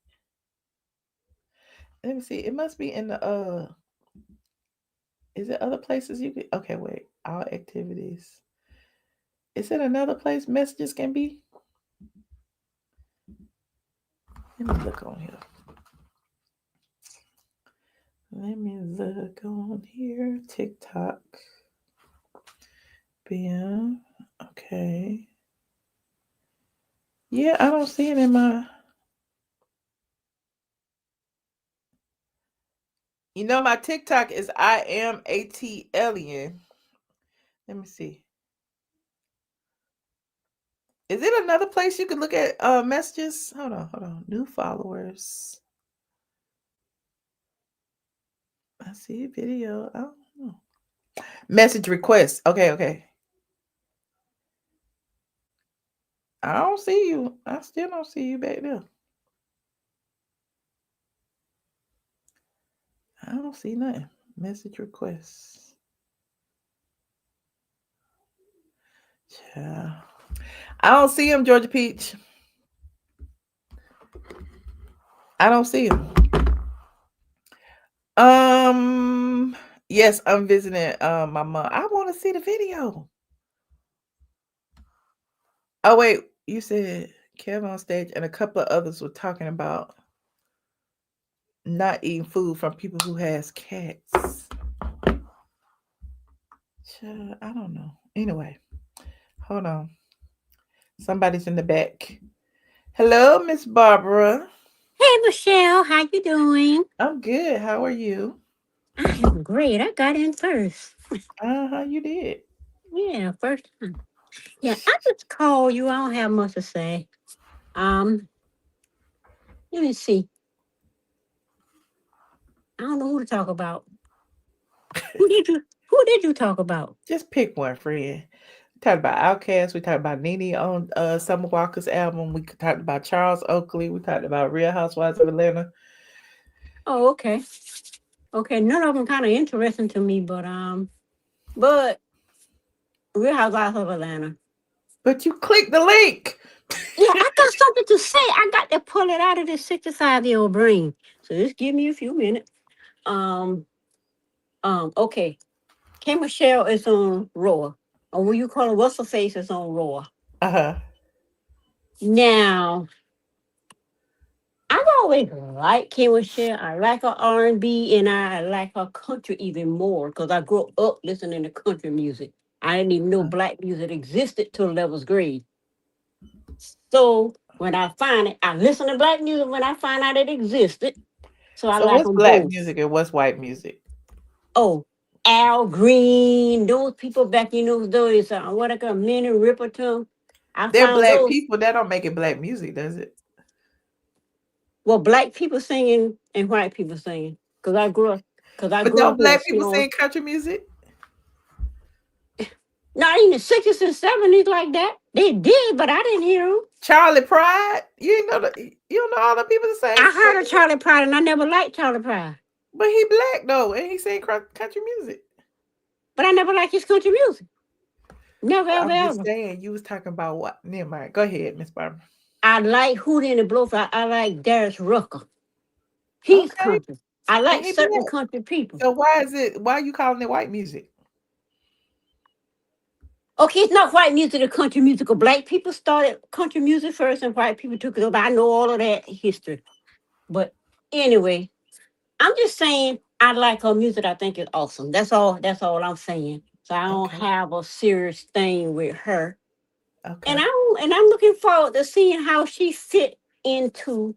Speaker 1: Let me see. It must be in the is it other places you could? Okay, wait. All activities. Is it another place messages can be? Let me look on here. Let me look on here. TikTok. Bam. Okay. Yeah, I don't see it in my. You know, my TikTok is I am ATLien. Let me see. Is it another place you could look at messages? Hold on. New followers. I see a video. I don't know. Message request. Okay. I don't see you. I still don't see you back there. I don't see nothing. Message requests. Yeah. I don't see him, Georgia Peach. I don't see him. Yes, I'm visiting my mom. I want to see the video. Oh wait, you said Kevin on stage and a couple of others were talking about not eating food from people who has cats. I don't know. Anyway, hold on. Somebody's in the back. Hello, Miss Barbara.
Speaker 4: Hey, Michelle, how you doing?
Speaker 1: I'm good. How are you?
Speaker 4: I am great. I got in first.
Speaker 1: You did.
Speaker 4: Yeah, first time. Yeah, I just called you. I don't have much to say. Let me see. I don't know who to talk about. Who did you talk about?
Speaker 1: Just pick one, friend. We talked about OutKast. We talked about NeNe on Summer Walker's album. We talked about Charles Oakley. We talked about Real Housewives of Atlanta.
Speaker 4: Oh, okay. Okay, none of them kind of interesting to me, but Real Housewives of Atlanta.
Speaker 1: But you clicked the link.
Speaker 4: Yeah, I got something to say. I got to pull it out of this 65-year-old brain. So just give me a few minutes. Okay. K Michelle is on RHOA. Or what you call it? What's her face is on RHOA. Now, I've always liked K Michelle. I like her R&B and I like her country even more because I grew up listening to country music. I didn't even know black music existed till 11th grade. So when I find it, I listen to black music when I find out it existed. So I like
Speaker 1: what's
Speaker 4: them
Speaker 1: black
Speaker 4: both.
Speaker 1: music and what's white music?
Speaker 4: Oh, Al Green, those people back in those days, what I call Minnie Riperton.
Speaker 1: They're black people. That don't make it black music, does it?
Speaker 4: Well, black people singing and white people singing. But
Speaker 1: don't black people sing country music?
Speaker 4: Not in the 60s and 70s like that. They did, but I didn't hear them.
Speaker 1: Charlie Pride? You don't know all the people that say.
Speaker 4: I heard of Charlie Pride and I never liked Charlie Pride.
Speaker 1: But he black though, and he sing country music.
Speaker 4: But I never liked his country music. Never,
Speaker 1: I'm
Speaker 4: ever,
Speaker 1: just
Speaker 4: ever.
Speaker 1: saying, you was talking about what? Never mind. Go ahead, Miss Barbara.
Speaker 4: I like Hootie and the Blowfly. I like Darius Rucker. He's country. I like certain country people.
Speaker 1: So why are you calling it white music?
Speaker 4: Okay, it's not white music or country music. Black people started country music first and white people took it over. I know all of that history. But anyway, I'm just saying I like her music. I think it's awesome. That's all I'm saying. So I don't have a serious thing with her. Okay. And I'm looking forward to seeing how she fit into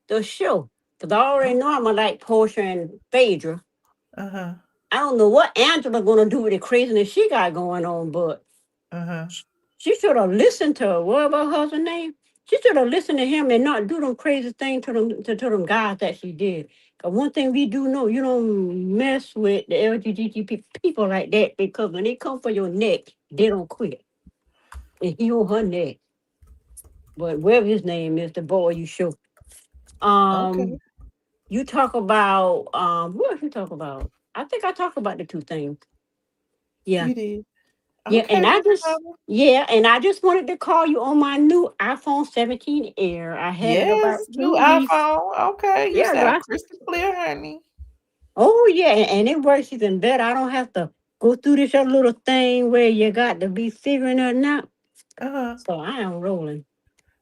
Speaker 4: the show. Because I already know I'm gonna like Portia and Phaedra. I don't know what Angela gonna do with the craziness she got going on, but she should have listened to her. What about her husband's name? She should have listened to him and not do them crazy things to them guys that she did. Because one thing we do know, you don't mess with the LGBT people like that because when they come for your neck, they don't quit. And he on her neck. But whatever his name is, the boy you show. You talk about what did you talk about? I think I talked about the two things. Yeah.
Speaker 1: You did.
Speaker 4: Yeah, and I just wanted to call you on my new iPhone 17 Air. I had it about 2
Speaker 1: new
Speaker 4: weeks.
Speaker 1: iPhone. Okay, you sound
Speaker 4: right.
Speaker 1: crystal clear, honey.
Speaker 4: Oh yeah, and it works even better. I don't have to go through this little thing where you got to be figuring it out. So I am rolling.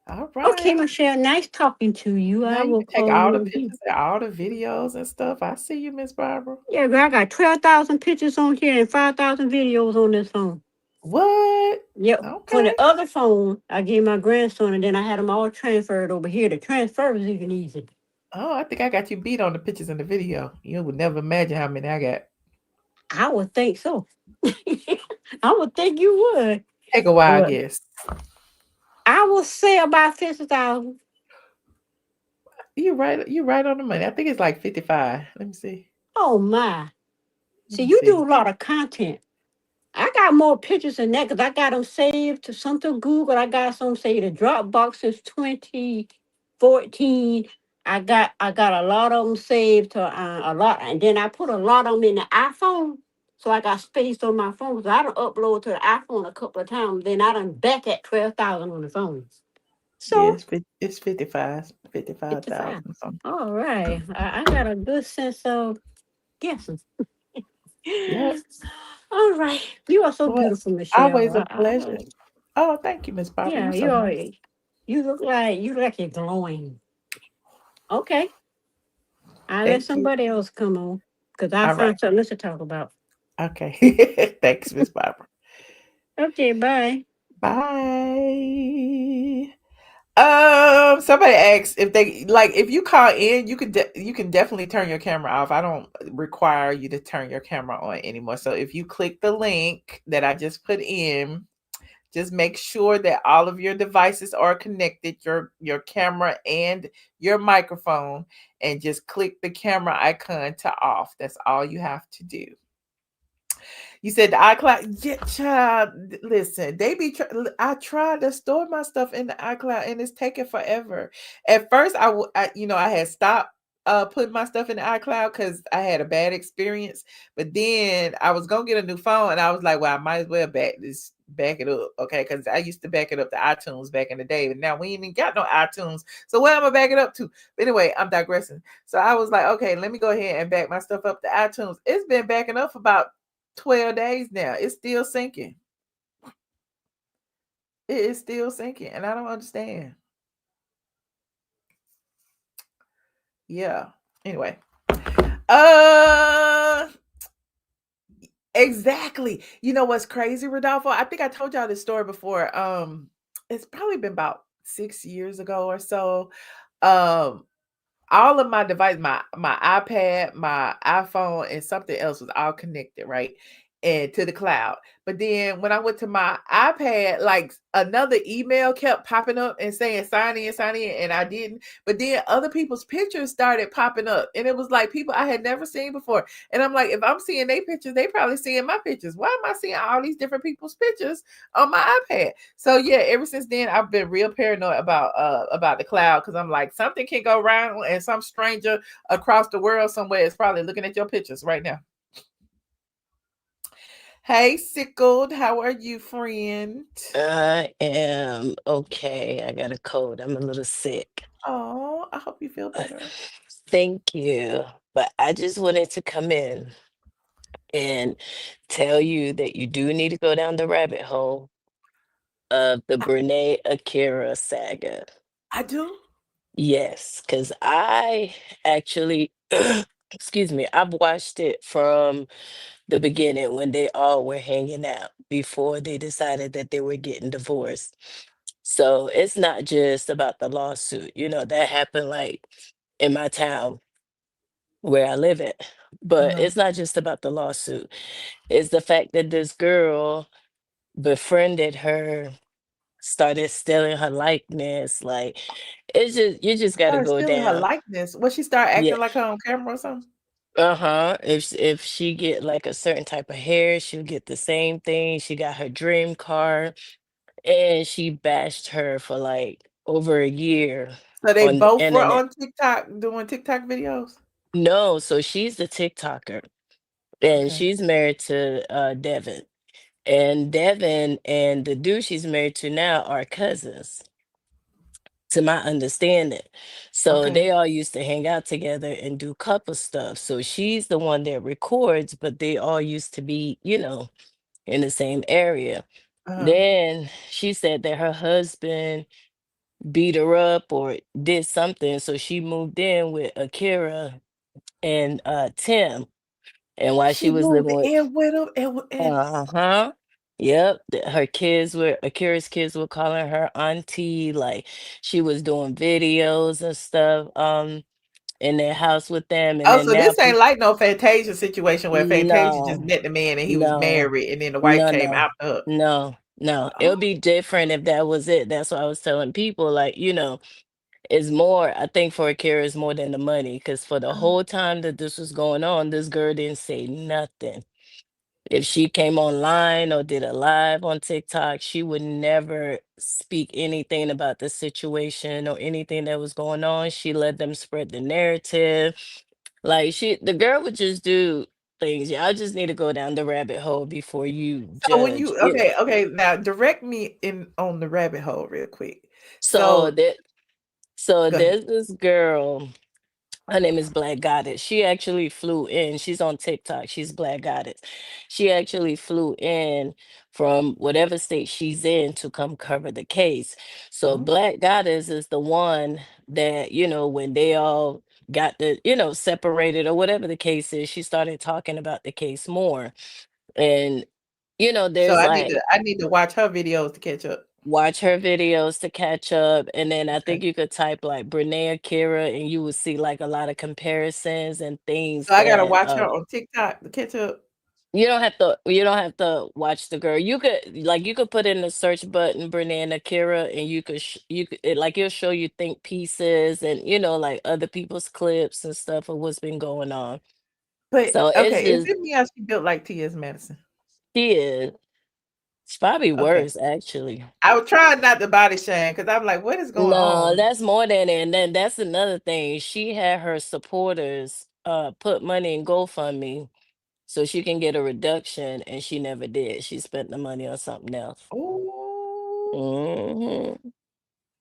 Speaker 1: All right.
Speaker 4: Okay, Michelle, nice talking to you.
Speaker 1: Now
Speaker 4: I
Speaker 1: you
Speaker 4: will
Speaker 1: can take
Speaker 4: call
Speaker 1: all
Speaker 4: you
Speaker 1: the
Speaker 4: again.
Speaker 1: pictures and all the videos and stuff. I see you, Miss Barbara.
Speaker 4: Yeah, girl, I got 12,000 pictures on here and 5,000 videos on this phone.
Speaker 1: What?
Speaker 4: Yep. For the other phone, I gave my grandson, and then I had them all transferred over here. The transfer was even easy.
Speaker 1: Oh, I think I got you beat on the pictures and the video. You would never imagine how many I got.
Speaker 4: I would think so. I would think you would.
Speaker 1: Take a while, I guess.
Speaker 4: I will say about 50,000.
Speaker 1: You're right on the money. I think it's like 55. Let me see.
Speaker 4: Oh my. See, you do a lot of content. got more pictures than that because I got them saved to some to Google. I got some saved to Dropbox since 2014. I got a lot of them saved to a lot, and then I put a lot of them in the iPhone. So I got space on my phone. So I done upload to the iPhone a couple of times. Then I done back at 12,000 on the phone. So
Speaker 1: Yes, it's 55,000 something.
Speaker 4: all right. I got a good sense of guessing.
Speaker 1: Yep.
Speaker 4: All right. You are so
Speaker 1: Well,
Speaker 4: beautiful, Michelle.
Speaker 1: always a pleasure. Oh, thank you, Miss Barbara.
Speaker 4: Yeah,
Speaker 1: You're so nice.
Speaker 4: you look like you're glowing. Okay. I'll let
Speaker 1: Thank you.
Speaker 4: somebody else come on because I
Speaker 1: All right.
Speaker 4: found something else to talk about.
Speaker 1: Okay. Thanks, Miss Barbara.
Speaker 4: Okay, bye.
Speaker 1: Bye. Somebody asked if they if you call in, you can definitely turn your camera off. I don't require you to turn your camera on anymore. So if you click the link that I just put in, just make sure that all of your devices are connected, your camera and your microphone, and just click the camera icon to off. That's all you have to do. You said the iCloud. Yeah, child. Listen, I tried to store my stuff in the iCloud, and it's taking forever. At first, I had stopped putting my stuff in the iCloud because I had a bad experience. But then I was gonna get a new phone, and I was like, well, I might as well back it up, okay? Because I used to back it up to iTunes back in the day, but now we ain't even got no iTunes. So where am I back it up to? But anyway, I'm digressing. So I was like, okay, let me go ahead and back my stuff up to iTunes. It's been backing up for about 12 days now. It's still sinking. It is still sinking, and I don't understand. Yeah. Anyway. Exactly. You know what's crazy, Rodolfo? I think I told y'all this story before. It's probably been about 6 years ago or so. All of my devices, my iPad, my iPhone, and something else was all connected, right? And to the cloud. But then when I went to my iPad, like another email kept popping up and saying sign in, and I didn't. But then other people's pictures started popping up, and it was like people I had never seen before. And I'm like, if I'm seeing their pictures, they probably seeing my pictures. Why am I seeing all these different people's pictures on my iPad? So yeah, ever since then I've been real paranoid about the cloud, because I'm like, something can go wrong, and some stranger across the world somewhere is probably looking at your pictures right now. Hey, Sickled, how are you, friend?
Speaker 8: I am okay. I got a cold. I'm a little sick.
Speaker 1: Oh, I hope you feel better.
Speaker 8: Thank you. But I just wanted to come in and tell you that you do need to go down the rabbit hole of the Brene Akira saga.
Speaker 1: I do?
Speaker 8: Yes, because I actually, excuse me, I've watched it from the beginning when they all were hanging out before they decided that they were getting divorced. So it's not just about the lawsuit, that happened like in my town where I live at. But
Speaker 1: Uh-huh.
Speaker 8: it's not just about the lawsuit. It's the fact that this girl befriended her, started stealing her likeness. Like it's just you just gotta
Speaker 1: Started
Speaker 8: go
Speaker 1: stealing her
Speaker 8: down.
Speaker 1: likeness. What, she start
Speaker 8: Yeah.
Speaker 1: acting like her on camera or something?
Speaker 8: Uh-huh. If she get like a certain type of hair, she'll get the same thing. She got her dream car, and she bashed her for like over a year
Speaker 1: So they
Speaker 8: on the
Speaker 1: both were
Speaker 8: internet.
Speaker 1: on TikTok doing TikTok videos?
Speaker 8: No, so she's the TikToker, and
Speaker 1: Okay.
Speaker 8: she's married to Devin. And Devin and the dude she's married to now are cousins, to my understanding. So
Speaker 1: Okay.
Speaker 8: they all used to hang out together and do couple stuff. So she's the one that records, but they all used to be, in the same area.
Speaker 1: Uh-huh.
Speaker 8: Then she said that her husband beat her up or did something. So she moved in with Akira and Tim. And while she
Speaker 1: She
Speaker 8: was
Speaker 1: moved
Speaker 8: living with,
Speaker 1: in with him and
Speaker 8: uh-huh. Yep. Her kids were Akira's kids were calling her auntie. Like she was doing videos and stuff in their house with them. And
Speaker 1: oh,
Speaker 8: then
Speaker 1: so
Speaker 8: now
Speaker 1: this ain't like no Fantasia situation where Fantasia just
Speaker 8: no,
Speaker 1: met the man and he was
Speaker 8: no,
Speaker 1: married and then the wife
Speaker 8: no,
Speaker 1: came
Speaker 8: no,
Speaker 1: after her.
Speaker 8: no, no. It
Speaker 1: Oh,
Speaker 8: would be different if that was it. That's why I was telling people, like, it's more, I think for Akira is more than the money. Cause for the
Speaker 1: uh-huh.
Speaker 8: whole time that this was going on, this girl didn't say nothing. If she came online or did a live on TikTok, she would never speak anything about the situation or anything that was going on. She let them spread the narrative. Like the girl would just do things. Y'all just need to go down the rabbit hole before you
Speaker 1: So when
Speaker 8: judge.
Speaker 1: you okay, now direct me in on the rabbit hole real quick.
Speaker 8: So
Speaker 1: So
Speaker 8: that so
Speaker 1: go ahead.
Speaker 8: there's this girl. Her name is Black Goddess. She actually flew in. She's on TikTok. She's Black Goddess. She actually flew in from whatever state she's in to come cover the case. So
Speaker 1: Oh.
Speaker 8: Black Goddess is the one that, when they all got separated or whatever the case is, she started talking about the case more. And,
Speaker 1: So
Speaker 8: there's like
Speaker 1: I need to watch her videos to catch up.
Speaker 8: watch her videos to catch up, and then I
Speaker 1: Okay.
Speaker 8: think you could type like Brene Akira and you would see like a lot of comparisons and things
Speaker 1: So I gotta
Speaker 8: that
Speaker 1: watch her on TikTok to catch up.
Speaker 8: you don't have to watch the girl. You could put in the search button Brene Akira, and it'll show you think pieces and like other people's clips and stuff of what's been going on.
Speaker 1: But
Speaker 8: So it's
Speaker 1: okay, is
Speaker 8: just
Speaker 1: it me or she built like T.S. Madison?
Speaker 8: she is. It's probably
Speaker 1: Okay.
Speaker 8: worse actually.
Speaker 1: I was trying not to body shame because I'm like, what is going
Speaker 8: No,
Speaker 1: on?
Speaker 8: that's more than it. And then that's another thing. She had her supporters put money in GoFundMe so she can get a reduction, and she never did. She spent the money on something else.
Speaker 1: Oh,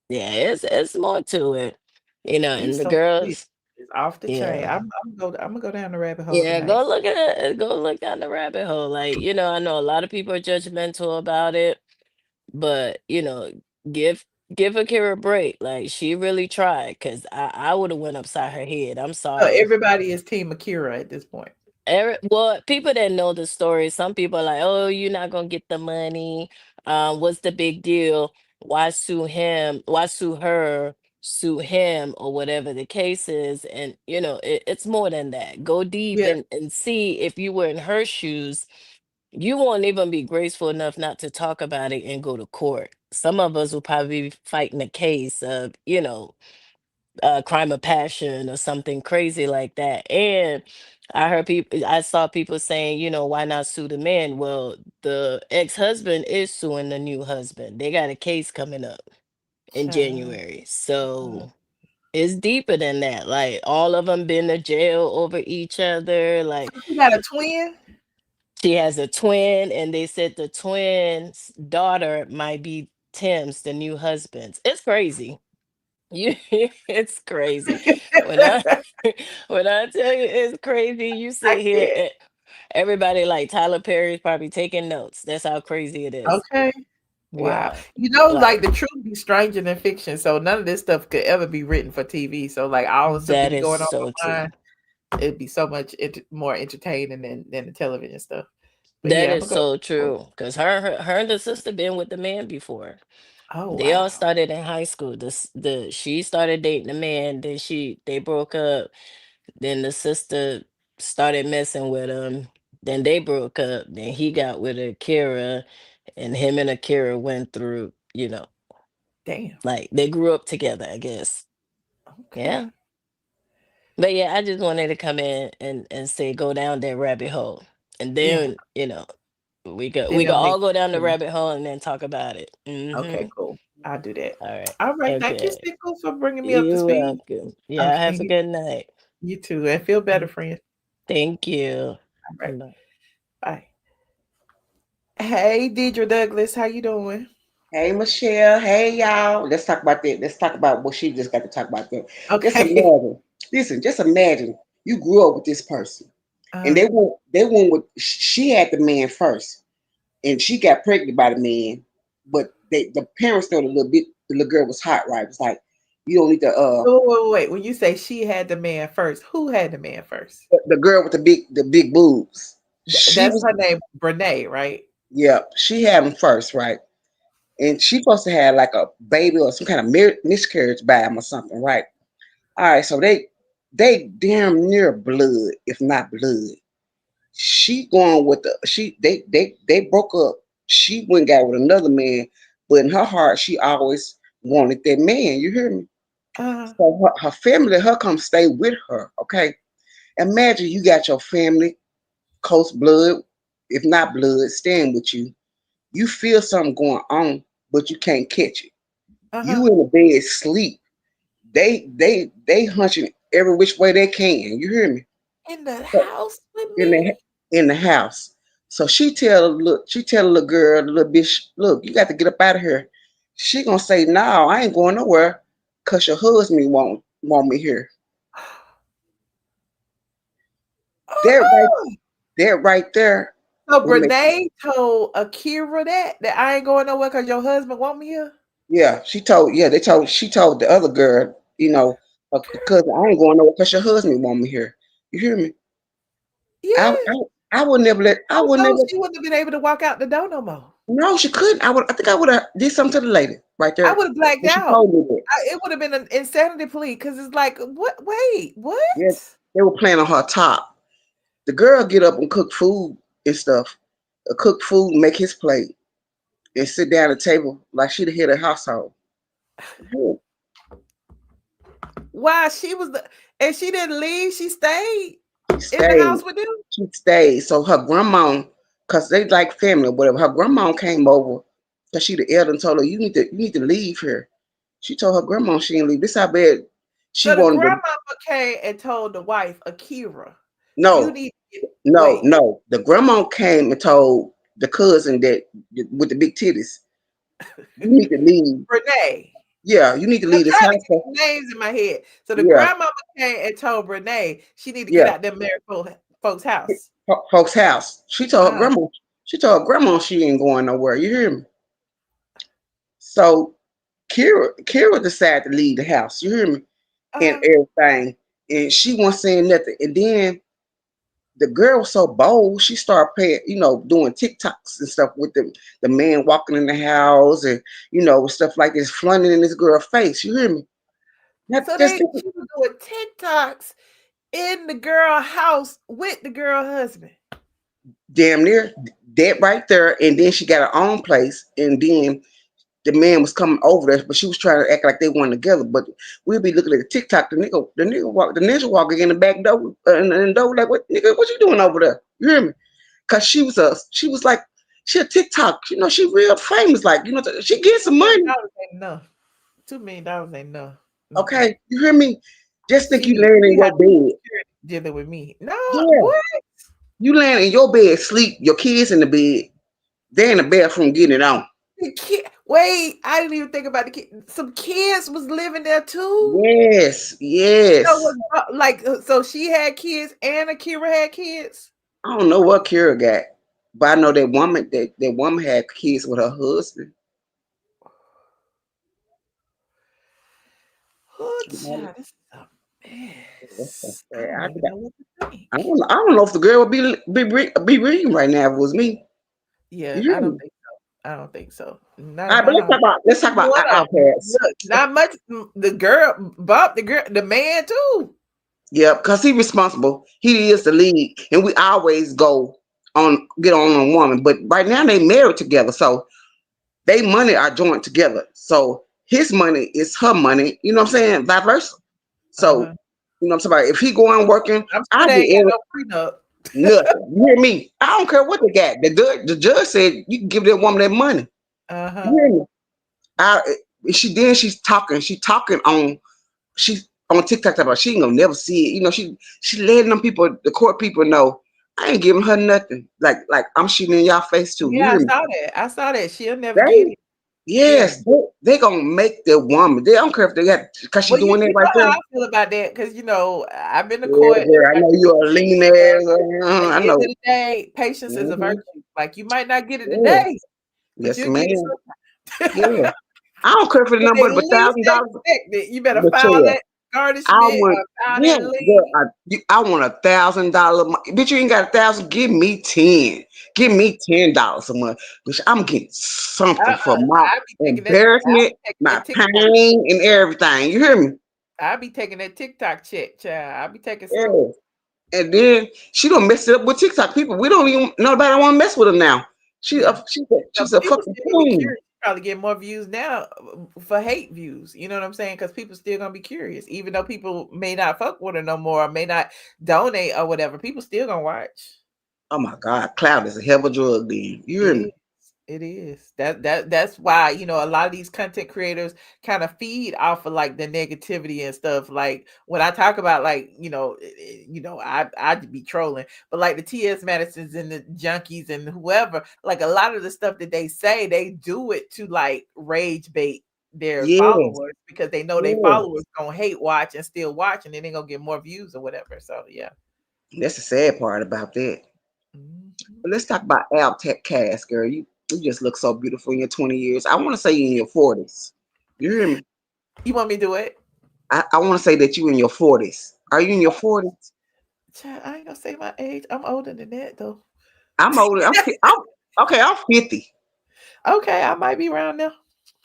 Speaker 8: Yeah, it's more to it.
Speaker 1: these
Speaker 8: And the
Speaker 1: social media
Speaker 8: girls,
Speaker 1: is off the chain.
Speaker 8: yeah.
Speaker 1: I'm gonna go down the rabbit hole
Speaker 8: Yeah,
Speaker 1: tonight.
Speaker 8: go look down the rabbit hole. Like, I know a lot of people are judgmental about it, but give give Akira a break. Like, she really tried, because I would have went upside her head. I'm
Speaker 1: So
Speaker 8: sorry.
Speaker 1: everybody is Team Akira at this point.
Speaker 8: Well, people that know the story, some people are like, "Oh, you're not gonna get the money. What's the big deal? Why sue him? Why sue her? Sue him, or whatever the case is." And it's more than that. Go deep
Speaker 1: Yeah.
Speaker 8: and see if you were in her shoes. You won't even be graceful enough not to talk about it and go to court. Some of us will probably be fighting a case of, crime of passion or something crazy like that. And I saw people saying, why not sue the man? Well, the ex-husband is suing the new husband. They got a case coming up in
Speaker 1: Child.
Speaker 8: January. So it's deeper than that. Like, all of them been to jail over each other. Like,
Speaker 1: So she got a twin?
Speaker 8: she has a twin, and they said the twin's daughter might be Tim's, the new husband's. It's crazy. You it's crazy. When I when I tell you it's crazy, you
Speaker 1: I
Speaker 8: sit here
Speaker 1: can't.
Speaker 8: and everybody like Tyler Perry's probably taking notes. That's how crazy it is.
Speaker 1: Okay. Wow.
Speaker 8: Yeah.
Speaker 1: Like
Speaker 8: Like,
Speaker 1: the truth be stranger than fiction. So none of this stuff could ever be written for TV. So like all the stuff that
Speaker 8: that
Speaker 1: be
Speaker 8: is
Speaker 1: going on
Speaker 8: so true.
Speaker 1: online, it'd be so much more entertaining than the television stuff. But
Speaker 8: That
Speaker 1: yeah, I'm
Speaker 8: is
Speaker 1: gonna go.
Speaker 8: so true. Because her and the sister been with the man before.
Speaker 1: Oh
Speaker 8: They all
Speaker 1: wow.
Speaker 8: started in high school. She started dating the man, then they broke up. Then the sister started messing with him. Then they broke up. Then he got with Akira, and him and Akira went through,
Speaker 1: Damn.
Speaker 8: like they grew up together, I guess.
Speaker 1: Okay.
Speaker 8: Yeah. But yeah, I just wanted to come in and say go down that rabbit hole. And
Speaker 1: Yeah.
Speaker 8: then, we could
Speaker 1: Then
Speaker 8: we could
Speaker 1: it'll make
Speaker 8: all go down the
Speaker 1: sense.
Speaker 8: rabbit hole and then talk about it.
Speaker 1: Okay, cool. I'll do that.
Speaker 8: All right.
Speaker 1: All right. Thank you,
Speaker 8: Okay.
Speaker 1: Stickles, for bringing me up to
Speaker 8: You're
Speaker 1: speed.
Speaker 8: welcome. Yeah, have a
Speaker 1: Okay.
Speaker 8: good night.
Speaker 1: You too. And feel better, friend.
Speaker 8: Thank you.
Speaker 1: All right.
Speaker 8: Bye.
Speaker 1: Bye. Hey, Deidre Douglas, how you doing?
Speaker 11: Hey, Michelle. Hey, y'all. Let's talk about that. Let's talk about what she just got to talk about that. Just
Speaker 1: Okay.
Speaker 11: imagine. Listen, just imagine you grew up with this person, and they went with. She had the man first, and she got pregnant by the man, but the parents know the little girl was hot, right? It's like you don't need to.
Speaker 1: Wait. When you say she had the man first, who had the man first?
Speaker 11: The girl with the big boobs. She
Speaker 1: That's
Speaker 11: was.
Speaker 1: her name, Brene, right?
Speaker 11: Yeah, she had him first, right? And she supposed to have like a baby or some kind of miscarriage by him or something, right? All right, so they damn near blood, if not blood. She going with they broke up. She went and got with another man, but in her heart, she always wanted that man. You hear me? So her family, her come stay with her. Okay, imagine you got your family, close blood. if not blood, staying with you. You feel something going on, but you can't catch it. You in the bed sleep. They hunching every which way they can. You hear me?
Speaker 1: In the house with
Speaker 11: In
Speaker 1: me?
Speaker 11: the house. So she tell the little girl, the little bitch, look, you got to get up out of here. She gonna say, no, I ain't going nowhere, cause your husband won't want me here. That right there.
Speaker 1: So
Speaker 11: will make-
Speaker 1: Brene told Akira that I ain't going nowhere because your husband want me here.
Speaker 11: Yeah, she told the other girl, because I ain't going nowhere because your husband want me here. You hear me?
Speaker 1: Yeah.
Speaker 11: I would never let. I would never.
Speaker 1: She wouldn't have been able to walk out the door no more.
Speaker 11: No, she couldn't. I think I would have did something to the lady right there.
Speaker 1: I would have blacked
Speaker 11: when she
Speaker 1: out.
Speaker 11: told me that.
Speaker 1: It would have been an insanity plea because it's like, what? Wait, what?
Speaker 11: Yes, they were playing on her top. The girl get up and cook food and stuff. Cook food, make his plate, and sit down at the table like she the head of the household.
Speaker 1: Why she was and she didn't leave. She stayed in
Speaker 11: Stayed.
Speaker 1: the house with them.
Speaker 11: She stayed. So her grandma, because they like family or whatever, her grandma came over because she the elder and told her, you need to leave here. She told her grandma she didn't leave. This how bad she
Speaker 1: So the
Speaker 11: wanted
Speaker 1: grandmama
Speaker 11: to.
Speaker 1: came and told the wife, Akira,
Speaker 11: No,
Speaker 1: you need to get,
Speaker 11: no. The grandma came and told the cousin that with the big titties, you need to leave.
Speaker 1: Brene.
Speaker 11: Yeah, you need to
Speaker 1: I'm
Speaker 11: leave this
Speaker 1: trying
Speaker 11: house.
Speaker 1: to get names in my head. So the
Speaker 11: Yeah.
Speaker 1: grandmama came and told Brene she need to get out them married folks' house.
Speaker 11: Folks' house. She told her grandma. She told her grandma she ain't going nowhere. You hear me? So Kira decided to leave the house. You hear me? And everything. And she wasn't saying nothing. And then the girl was so bold, she started paying, doing TikToks and stuff with the man walking in the house and stuff like this, flaunting in this girl's face. You hear me?
Speaker 1: So she was doing TikToks in the girl house with the girl husband.
Speaker 11: Damn near that right there. And then she got her own place. And then the man was coming over there, but she was trying to act like they weren't together. But we'll be looking at the TikTok. The ninja walking in the back door, and the door like, what nigga, what you doing over there? You hear me? Cause she was a TikTok. She real famous. Like, she gets some money.
Speaker 1: $2 million ain't enough.
Speaker 11: Okay, you hear me? Just think you laying in your bed.
Speaker 1: Dealing with me. No,
Speaker 11: yeah.
Speaker 1: What?
Speaker 11: You laying in your bed, sleep, your kids in the bed. They're in the bathroom getting it on.
Speaker 1: Wait, I didn't even think about the kids. Some kids was living there too.
Speaker 11: Yes.
Speaker 1: So she had kids and Akira had kids.
Speaker 11: I don't know what Kira got, but I know that woman. That woman had kids with her husband.
Speaker 1: Oh, child, this is a mess.
Speaker 11: I don't know if the girl would be reading right now if it was me.
Speaker 1: Yeah, I don't think so. I don't think so.
Speaker 11: All right, but let's talk about OutKast.
Speaker 1: Look, not much. The girl, Bob, the man too.
Speaker 11: Yeah, because he's responsible. He is the lead, and we always get on a woman. But right now they married together, so they money are joined together. So his money is her money. You know what I'm saying? Vice versa. So you know what I'm saying? If he going working,
Speaker 1: I ain't got no prenup.
Speaker 11: Nothing. You hear me? I don't care what they got. The judge said you can give that woman that money. You hear me? She's talking. She's on TikTok about she ain't gonna never see it. She letting them people, the court people know I ain't giving her nothing. Like I'm shooting in y'all face too.
Speaker 1: Yeah,
Speaker 11: You hear me?
Speaker 1: I saw that. She'll never get it.
Speaker 11: Yes, they gonna make the woman. They don't care if they got because she's doing it right there.
Speaker 1: How I feel about that because I've been to court.
Speaker 11: I know you're a lean ass.
Speaker 1: At
Speaker 11: I
Speaker 1: the
Speaker 11: know.
Speaker 1: end of the day, patience is a virtue. Like you might not get it today, but
Speaker 11: yes,
Speaker 1: you'll
Speaker 11: man.
Speaker 1: get it sometime.
Speaker 11: Yeah, I don't care if it's nothing but $1,000.
Speaker 1: You better file that garnishment.
Speaker 11: I want $1,000. Bitch, you ain't got $1,000. Give me 10. Give me $10 a month. Bitch, I'm getting something for my embarrassment, my pain, and everything. You hear me?
Speaker 1: I'll be taking that TikTok check, child. I'll be taking some.
Speaker 11: And then she don't mess it up with TikTok people. We don't even nobody want to mess with her now. She's a fucking queen.
Speaker 1: Probably get more views now for hate views. You know what I'm saying? Because people still gonna be curious, even though people may not fuck with her no more, or may not donate or whatever. People still gonna watch.
Speaker 11: Oh my God, cloud is a hell of a drug, then. You hear me?
Speaker 1: It is. That's why, a lot of these content creators kind of feed off of like the negativity and stuff. Like when I talk about like, I'd be trolling, but like the TS Madisons and the junkies and whoever, like a lot of the stuff that they say, they do it to like rage bait their
Speaker 11: Yes.
Speaker 1: followers because they know their
Speaker 11: Yes.
Speaker 1: followers gonna hate watch and still watch, and then they're gonna get more views or whatever. So yeah.
Speaker 11: That's the sad part about that. But let's talk about OutKast, girl. You just look so beautiful in your 20 years. I want to say you in your 40s. You hear me?
Speaker 1: You want me to do it?
Speaker 11: I want to say that you in your 40s. Are you in your 40s?
Speaker 1: I ain't gonna say my age. I'm older than that though.
Speaker 11: I'm older. I'm 50.
Speaker 1: Okay, I might be around there.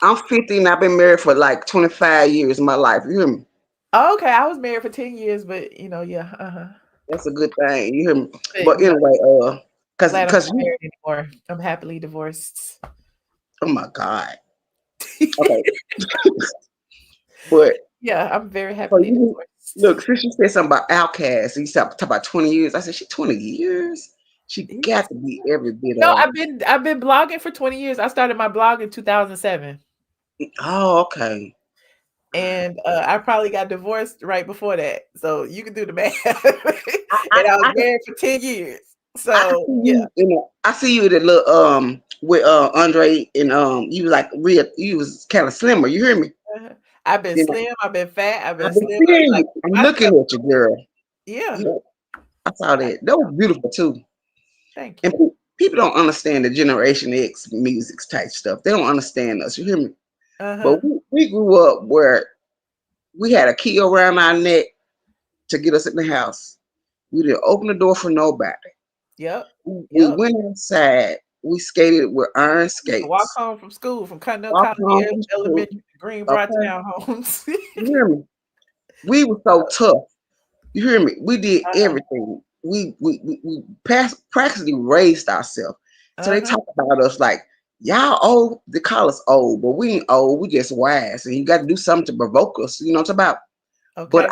Speaker 11: I'm 50 and I've been married for like 25 years of my life. You hear me?
Speaker 1: Okay, I was married for 10 years, but yeah,
Speaker 11: That's a good thing. You hear me?
Speaker 1: But,
Speaker 11: But anyway, because
Speaker 1: I'm not married anymore. I'm happily divorced.
Speaker 11: Oh my God. Okay. But
Speaker 1: yeah, I'm very happily divorced.
Speaker 11: Look, since you said something about OutKast, you talk about 20 years. I said, she 20 years? She got to be every bit
Speaker 1: No,
Speaker 11: of.
Speaker 1: I've been blogging for 20 years. I started my blog in 2007.
Speaker 11: Oh, okay.
Speaker 1: And I probably got divorced right before that. So you can do the math. And I was married for 10 years. So
Speaker 11: I see you at the little with Andre and you was like real, you was kind of slimmer. You hear me?
Speaker 1: I've been slim, I've been fat, I've been slim.
Speaker 11: Like, I'm looking at you, girl.
Speaker 1: Yeah.
Speaker 11: I saw that. That was beautiful too.
Speaker 1: Thank you.
Speaker 11: And people don't understand the Generation X music type stuff. They don't understand us. You hear me? But we grew up where we had a key around our neck to get us in the house. We didn't open the door for nobody.
Speaker 1: Yep.
Speaker 11: We went inside. We skated with iron skates.
Speaker 1: Walk home from school from Continental College Elementary, Greenbrier Townhomes.
Speaker 11: You hear me? We were so tough. You hear me? We did everything. We practically raised ourselves. So they talk about us like, y'all old. They call us old, but we ain't old. We just wise, and you got to do something to provoke us. You know what I'm talking about? But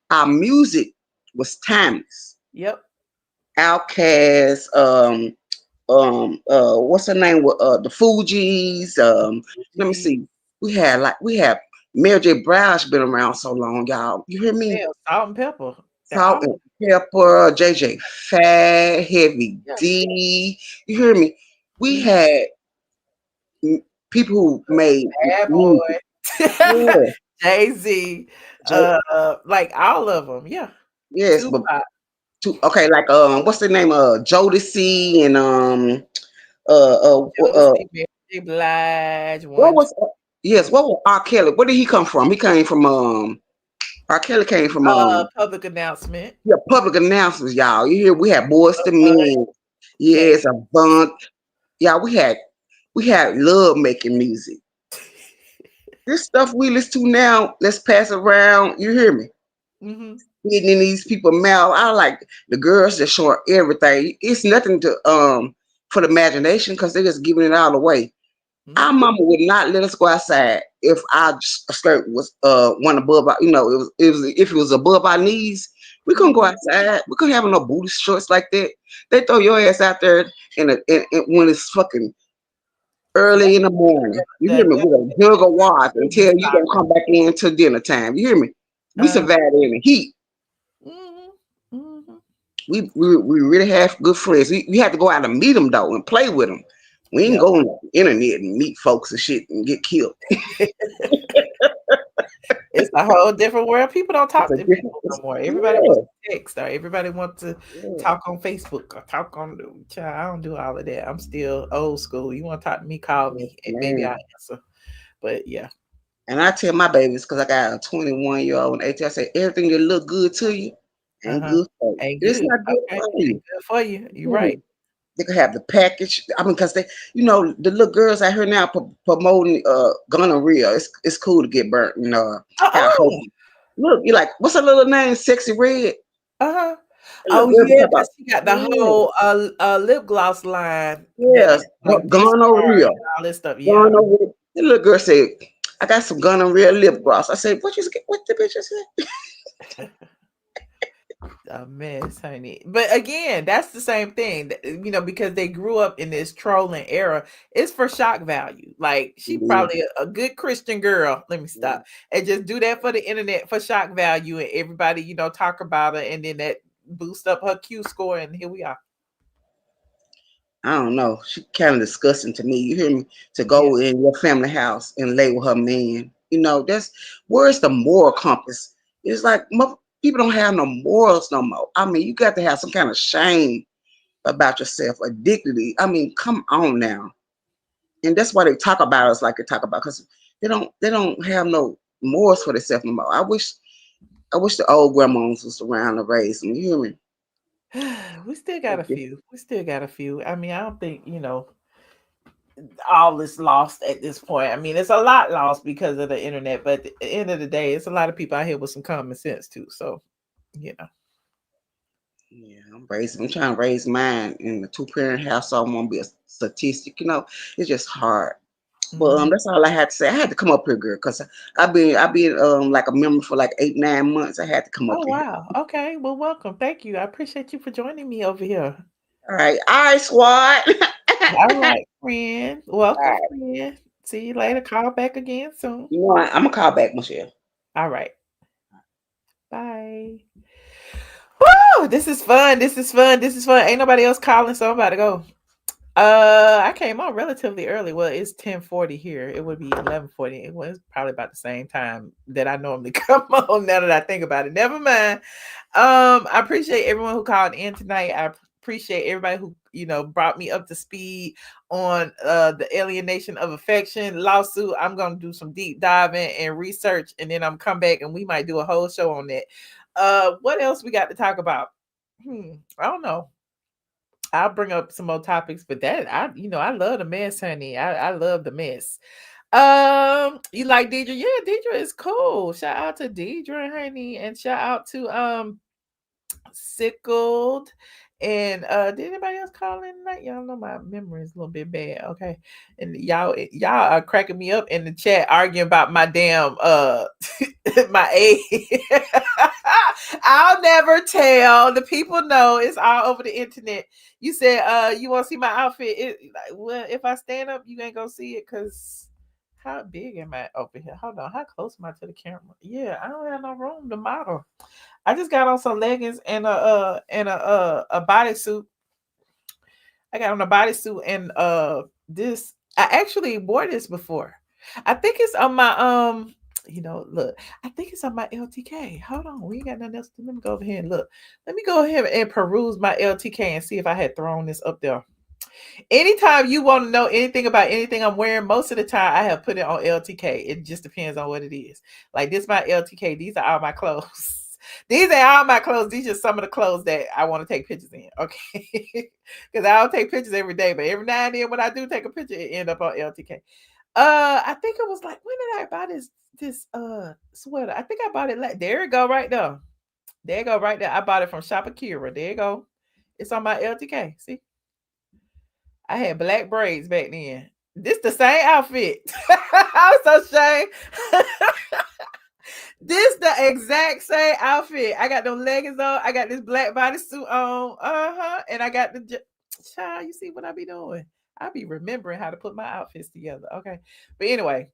Speaker 11: our music was timeless.
Speaker 1: Yep.
Speaker 11: OutKast, what's her name? The Fugees. Let me see. We had Mary J. Blige been around so long, y'all. You hear me?
Speaker 1: Yeah, Salt-N-Pepa.
Speaker 11: Salt-N-Pepa, JJ Fad, Heavy D. You hear me? We had people who made
Speaker 1: Bad Boy, Jay-Z, like all of them. Yeah.
Speaker 11: Yes, but okay, like what's the name? Jodeci and
Speaker 1: Jodeci, Mary J. Blige.
Speaker 11: What was R. Kelly? Where did he come from? He came from R. Kelly came from
Speaker 1: Public Announcement.
Speaker 11: Yeah, Public Announcements, y'all. You hear? We had Boys to Men. Yes, a bunk. Yeah, we had love making music. This stuff we listen to now, let's pass around. You hear me? Getting in these people's mouth. I like the girls that showing everything. It's nothing to for the imagination because they're just giving it all away. Our mama would not let us go outside if our skirt was one above our, if it was above our knees, we couldn't go outside. We couldn't have no booty shorts like that. They throw your ass out there when it's fucking early in the morning. You hear me? With a jug of water until you don't come back in till dinner time. You hear me? We survived in the heat. We really have good friends. We had to go out and meet them though and play with them. We ain't go on the internet and meet folks and shit and get killed.
Speaker 1: It's a whole different world. People don't talk to people no more. Everybody wants to text or everybody wants to talk on Facebook or talk on the child. I don't do all of that. I'm still old school. You want to talk to me, call me, and maybe I'll answer. But yeah.
Speaker 11: And I tell my babies, because I got a 21-year-old and 18, I say everything that look good to you ain't good for you. It's not good for you.
Speaker 1: Good for you. You're right.
Speaker 11: They could have the package. I mean, because they, the little girls out here now promoting gonorrhea. It's cool to get burnt. Look, you're like, what's her little name? Sexy Red.
Speaker 1: Oh yeah, because she got the whole lip gloss line.
Speaker 11: Yes, gonorrhea.
Speaker 1: All this stuff. Yeah.
Speaker 11: Gonorrhea. The little girl said, "I got some gonorrhea lip gloss." I said, "What the bitch said?"
Speaker 1: A mess, honey. But again, that's the same thing, because they grew up in this trolling era. It's for shock value. Like she probably a good Christian girl. Let me stop and just do that for the internet for shock value, and everybody, talk about her, and then that boost up her Q score, and here we are.
Speaker 11: I don't know. She kind of disgusting to me. You hear me? To go in your family house and lay with her man. Where's the moral compass? It's like people don't have no morals no more. I mean, you got to have some kind of shame about yourself or dignity. I mean, come on now. And that's why they talk about us like they talk about, because they don't have no morals for themselves no more. I wish the old grandmas was around to raise them. You hear me?
Speaker 1: We still got a few. I mean, I don't think, all is lost at this point. I mean, it's a lot lost because of the internet, but at the end of the day, it's a lot of people out here with some common sense too. So,
Speaker 11: Yeah, I'm trying to raise mine in a 2-parent house, so I won't be a statistic. It's just hard. But that's all I had to say. I had to come up here, girl, because I've been like a member for like 8-9 months. I had to come up here.
Speaker 1: Oh wow. Okay. Well, welcome. Thank you. I appreciate you for joining me over here.
Speaker 11: All right, squad.
Speaker 1: All right, friend. Welcome, friend. See you later. Call back again soon.
Speaker 11: You know what? I'm gonna call back, Michelle.
Speaker 1: All right. Bye. Woo! This is fun. Ain't nobody else calling, so I'm about to go. I came on relatively early. Well, it's 10:40 here. It would be 11:40. It was probably about the same time that I normally come on. Now that I think about it, never mind. I appreciate everyone who called in tonight. I appreciate everybody who brought me up to speed on the Alienation of Affection lawsuit. I'm gonna do some deep diving and research, and then I'm come back and we might do a whole show on that. What else we got to talk about? I don't know. I'll bring up some more topics, but that I love the mess, honey. I love the mess. You like Deidre? Yeah, Deidre is cool. Shout out to Deidre, honey, and shout out to Sickled. And did anybody else call in tonight? Y'all know my memory is a little bit bad. Okay. And y'all are cracking me up in the chat arguing about my damn my age. I'll never tell. The people know it's all over the internet. You said you want to see my outfit. Well, if I stand up, you ain't gonna see it because how big am I over here? Hold on, how close am I to the camera? Yeah, I don't have no room to model. I just got on some leggings and a bodysuit. I got on a bodysuit and this. I actually wore this before. I think it's on my look. I think it's on my LTK. Hold on, we ain't got nothing else to do. Let me go over here and look. Let me go ahead and peruse my LTK and see if I had thrown this up there. Anytime you want to know anything about anything I'm wearing, most of the time I have put it on LTK. It just depends on what it is. Like this, my LTK. These are all my clothes. These are all my clothes. These are some of the clothes that I want to take pictures in. Okay. Because I don't take pictures every day, but every now and then when I do take a picture, it end up on LTK. I think it was like, when did I buy this sweater? I think I bought it there it go right there. There you go right there. I bought it from Shop Akira. There you go. It's on my LTK. See? I had black braids back then. This the same outfit. I was so ashamed. This the exact same outfit. I got them leggings on. I got this black bodysuit on. And I got the child. You see what I be doing? I be remembering how to put my outfits together. Okay. But anyway.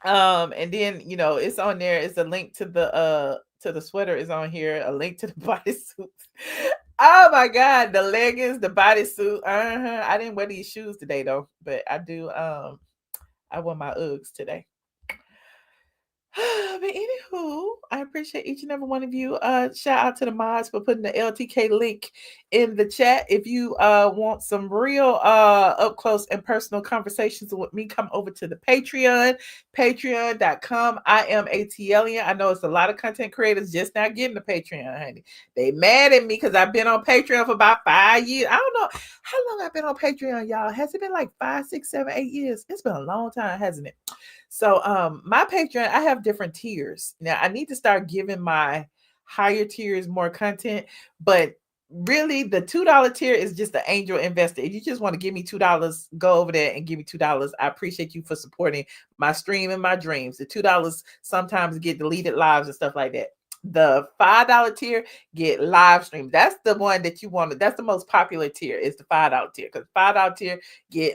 Speaker 1: And then it's on there. It's a link to the sweater is on here. A link to the bodysuit. Oh my God, the leggings, the bodysuit. I didn't wear these shoes today though, but I do. I wore my Uggs today. But anywho, I appreciate each and every one of you. Shout out to the mods for putting the LTK link in the chat. If you want some real up close and personal conversations with me, come over to the Patreon, patreon.com. I am ATLien. I know it's a lot of content creators just now getting the Patreon, honey. They mad at me because I've been on Patreon for about 5 years. I don't know how long I've been on Patreon, y'all. Has it been like 5, 6, 7, 8 years? It's been a long time, hasn't it? So my Patreon, I have different tiers. Now I need to start giving my higher tiers more content, but really the $2 tier is just the angel investor. If you just want to give me $2, go over there and give me $2. I appreciate you for supporting my stream and my dreams. The $2 sometimes get deleted lives and stuff like that. The $5 tier get live streams. That's the one that you want. That's the most popular tier. Is the $5 tier, because $5 tier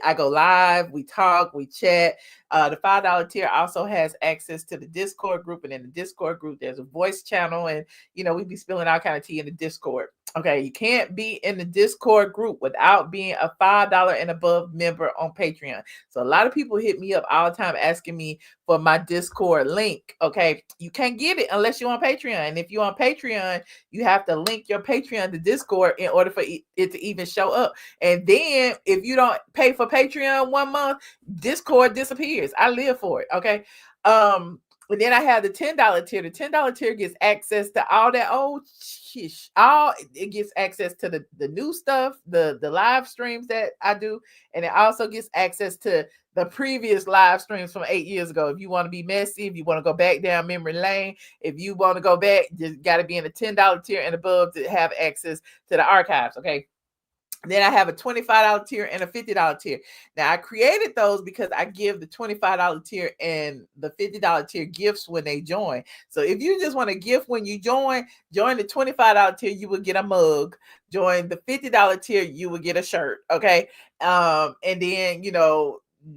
Speaker 1: I go live, we talk, we chat. The $5 tier also has access to the Discord group, and in the Discord group, there's a voice channel, and we be spilling all kind of tea in the Discord. Okay, you can't be in the Discord group without being a $5 and above member on Patreon. So a lot of people hit me up all the time asking me for my Discord link. Okay, you can't get it unless you're on Patreon. And if you're on Patreon, you have to link your Patreon to Discord in order for it to even show up. And then if you don't pay for Patreon 1 month, Discord disappears. I live for it. Okay. And then I have the $10 tier. The $10 tier gets access to all that old shish. It gets access to the new stuff, the live streams that I do, and it also gets access to the previous live streams from 8 years ago. If you want to be messy, if you want to go back down memory lane, if you want to go back, just got to be in the $10 tier and above to have access to the archives. Okay. Then I have a $25 tier and a $50 tier. Now I created those because I give the $25 tier and the $50 tier gifts when they join. So if you just want to gift when you join the $25 tier, you will get a mug. Join the $50 tier, you will get a shirt. Okay. And then,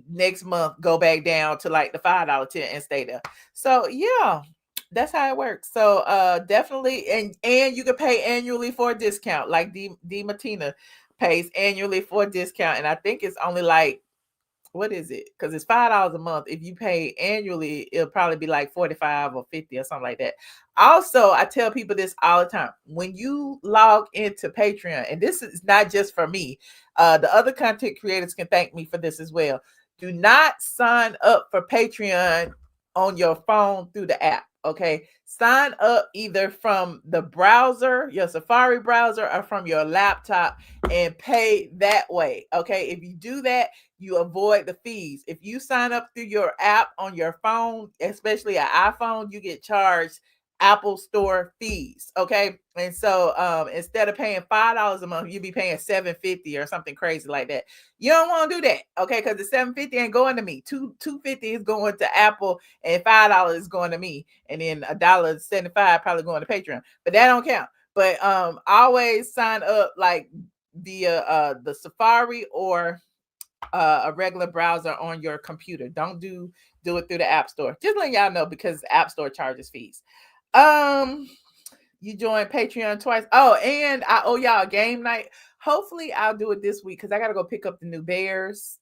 Speaker 1: next month go back down to like the $5 tier and stay there. So yeah. That's how it works. So definitely, and you can pay annually for a discount, like D Martina pays annually for a discount, and I think it's only like, what is it? Because it's $5 a month. If you pay annually, it'll probably be like 45 or 50 or something like that. Also, I tell people this all the time: when you log into Patreon, and this is not just for me, the other content creators can thank me for this as well. Do not sign up for Patreon on your phone through the app. Okay, sign up either from the browser, your Safari browser, or from your laptop and pay that way. Okay, if you do that, you avoid the fees. If you sign up through your app on your phone, especially an iPhone, you get charged Apple Store fees. Okay, and so instead of paying $5 a month, you'll be paying $7.50 or something crazy like that. You don't want to do that, okay? Because the $7.50 ain't going to me. $2.50 is going to Apple, and $5 is going to me, and then $1.75 probably going to Patreon. But that don't count. But always sign up like via the Safari or a regular browser on your computer. Don't do it through the App Store. Just letting y'all know, because the App Store charges fees. You join Patreon twice. Oh, and I owe y'all a game night. Hopefully I'll do it this week because I gotta go pick up the new bears.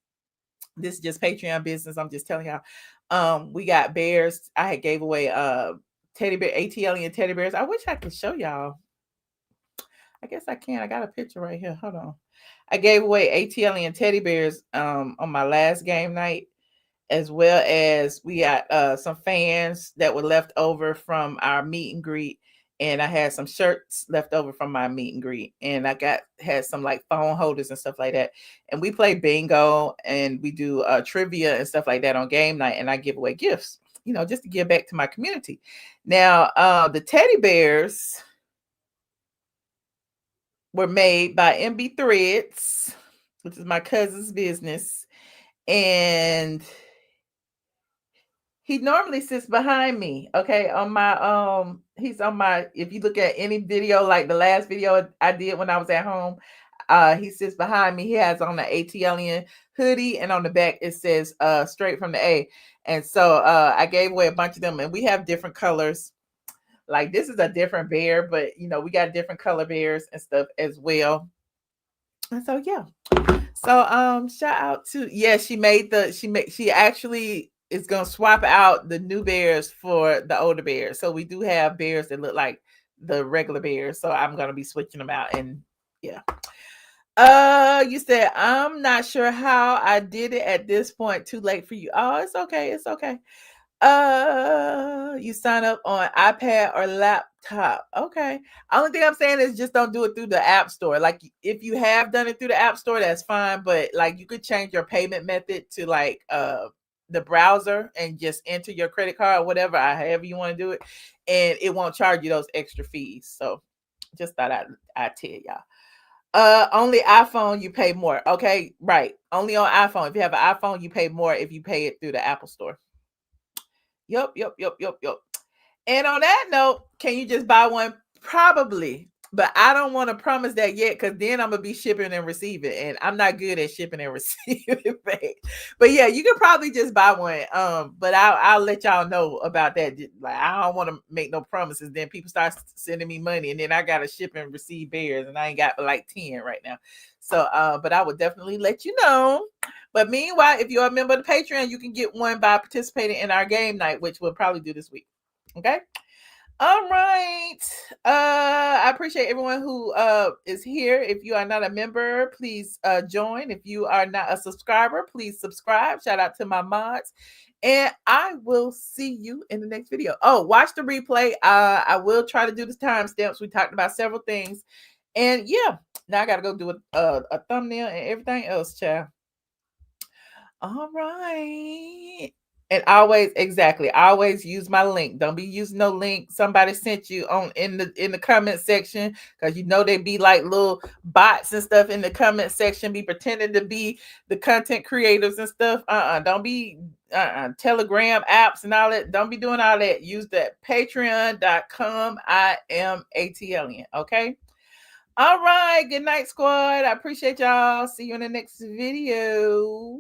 Speaker 1: This is just Patreon business. I'm just telling y'all. We got bears. I had gave away teddy bear, ATLien teddy bears. I wish I could show y'all. I guess I can. I got a picture right here. Hold on. I gave away ATLien teddy bears on my last game night, as well as we got some fans that were left over from our meet and greet. And I had some shirts left over from my meet and greet. And I had some like phone holders and stuff like that. And we play bingo and we do trivia and stuff like that on game night. And I give away gifts, just to give back to my community. Now, the teddy bears were made by MB Threads, which is my cousin's business. And he normally sits behind me, okay, on my he's on my, if you look at any video, like the last video I did when I was at home, he sits behind me. He has on the ATLien hoodie, and on the back it says straight from the A. And so I gave away a bunch of them, and we have different colors. Like this is a different bear, but we got different color bears and stuff as well. And so yeah. So shout out to, she actually is gonna swap out the new bears for the older bears. So we do have bears that look like the regular bears. So I'm gonna be switching them out, and yeah. You said I'm not sure how I did it at this point. Too late for you. Oh, it's okay. It's okay. You sign up on iPad or laptop. Okay. Only thing I'm saying is just don't do it through the App Store. Like if you have done it through the App Store, that's fine. But like you could change your payment method to like the browser and just enter your credit card or whatever, however you want to do it, and it won't charge you those extra fees. So just thought I'd tell y'all. Only iPhone you pay more. Okay, right. Only on iPhone. If you have an iPhone, you pay more if you pay it through the Apple Store. Yup. And on that note, can you just buy one? Probably. But I don't want to promise that yet, because then I'm gonna be shipping and receiving, and I'm not good at shipping and receiving. But yeah, you could probably just buy one. But I'll let y'all know about that. Like, I don't want to make no promises. Then people start sending me money, and then I gotta ship and receive bears, and I ain't got like 10 right now. So but I would definitely let you know. But meanwhile, if you're a member of the Patreon, you can get one by participating in our game night, which we'll probably do this week. Okay. All right. I appreciate everyone who is here. If you are not a member, please join. If you are not a subscriber, please subscribe. Shout out to my mods. And I will see you in the next video. Oh, watch the replay. I will try to do the timestamps. We talked about several things. And yeah, now I got to go do a thumbnail and everything else, child. All right. And always use my link. Don't be using no link somebody sent you on in the comment section, because you know they be like little bots and stuff in the comment section, be pretending to be the content creators and stuff. Don't be Telegram apps and all that. Don't be doing all that. Use that patreon.com. I am ATLien. Okay. All right. Good night, squad. I appreciate y'all. See you in the next video.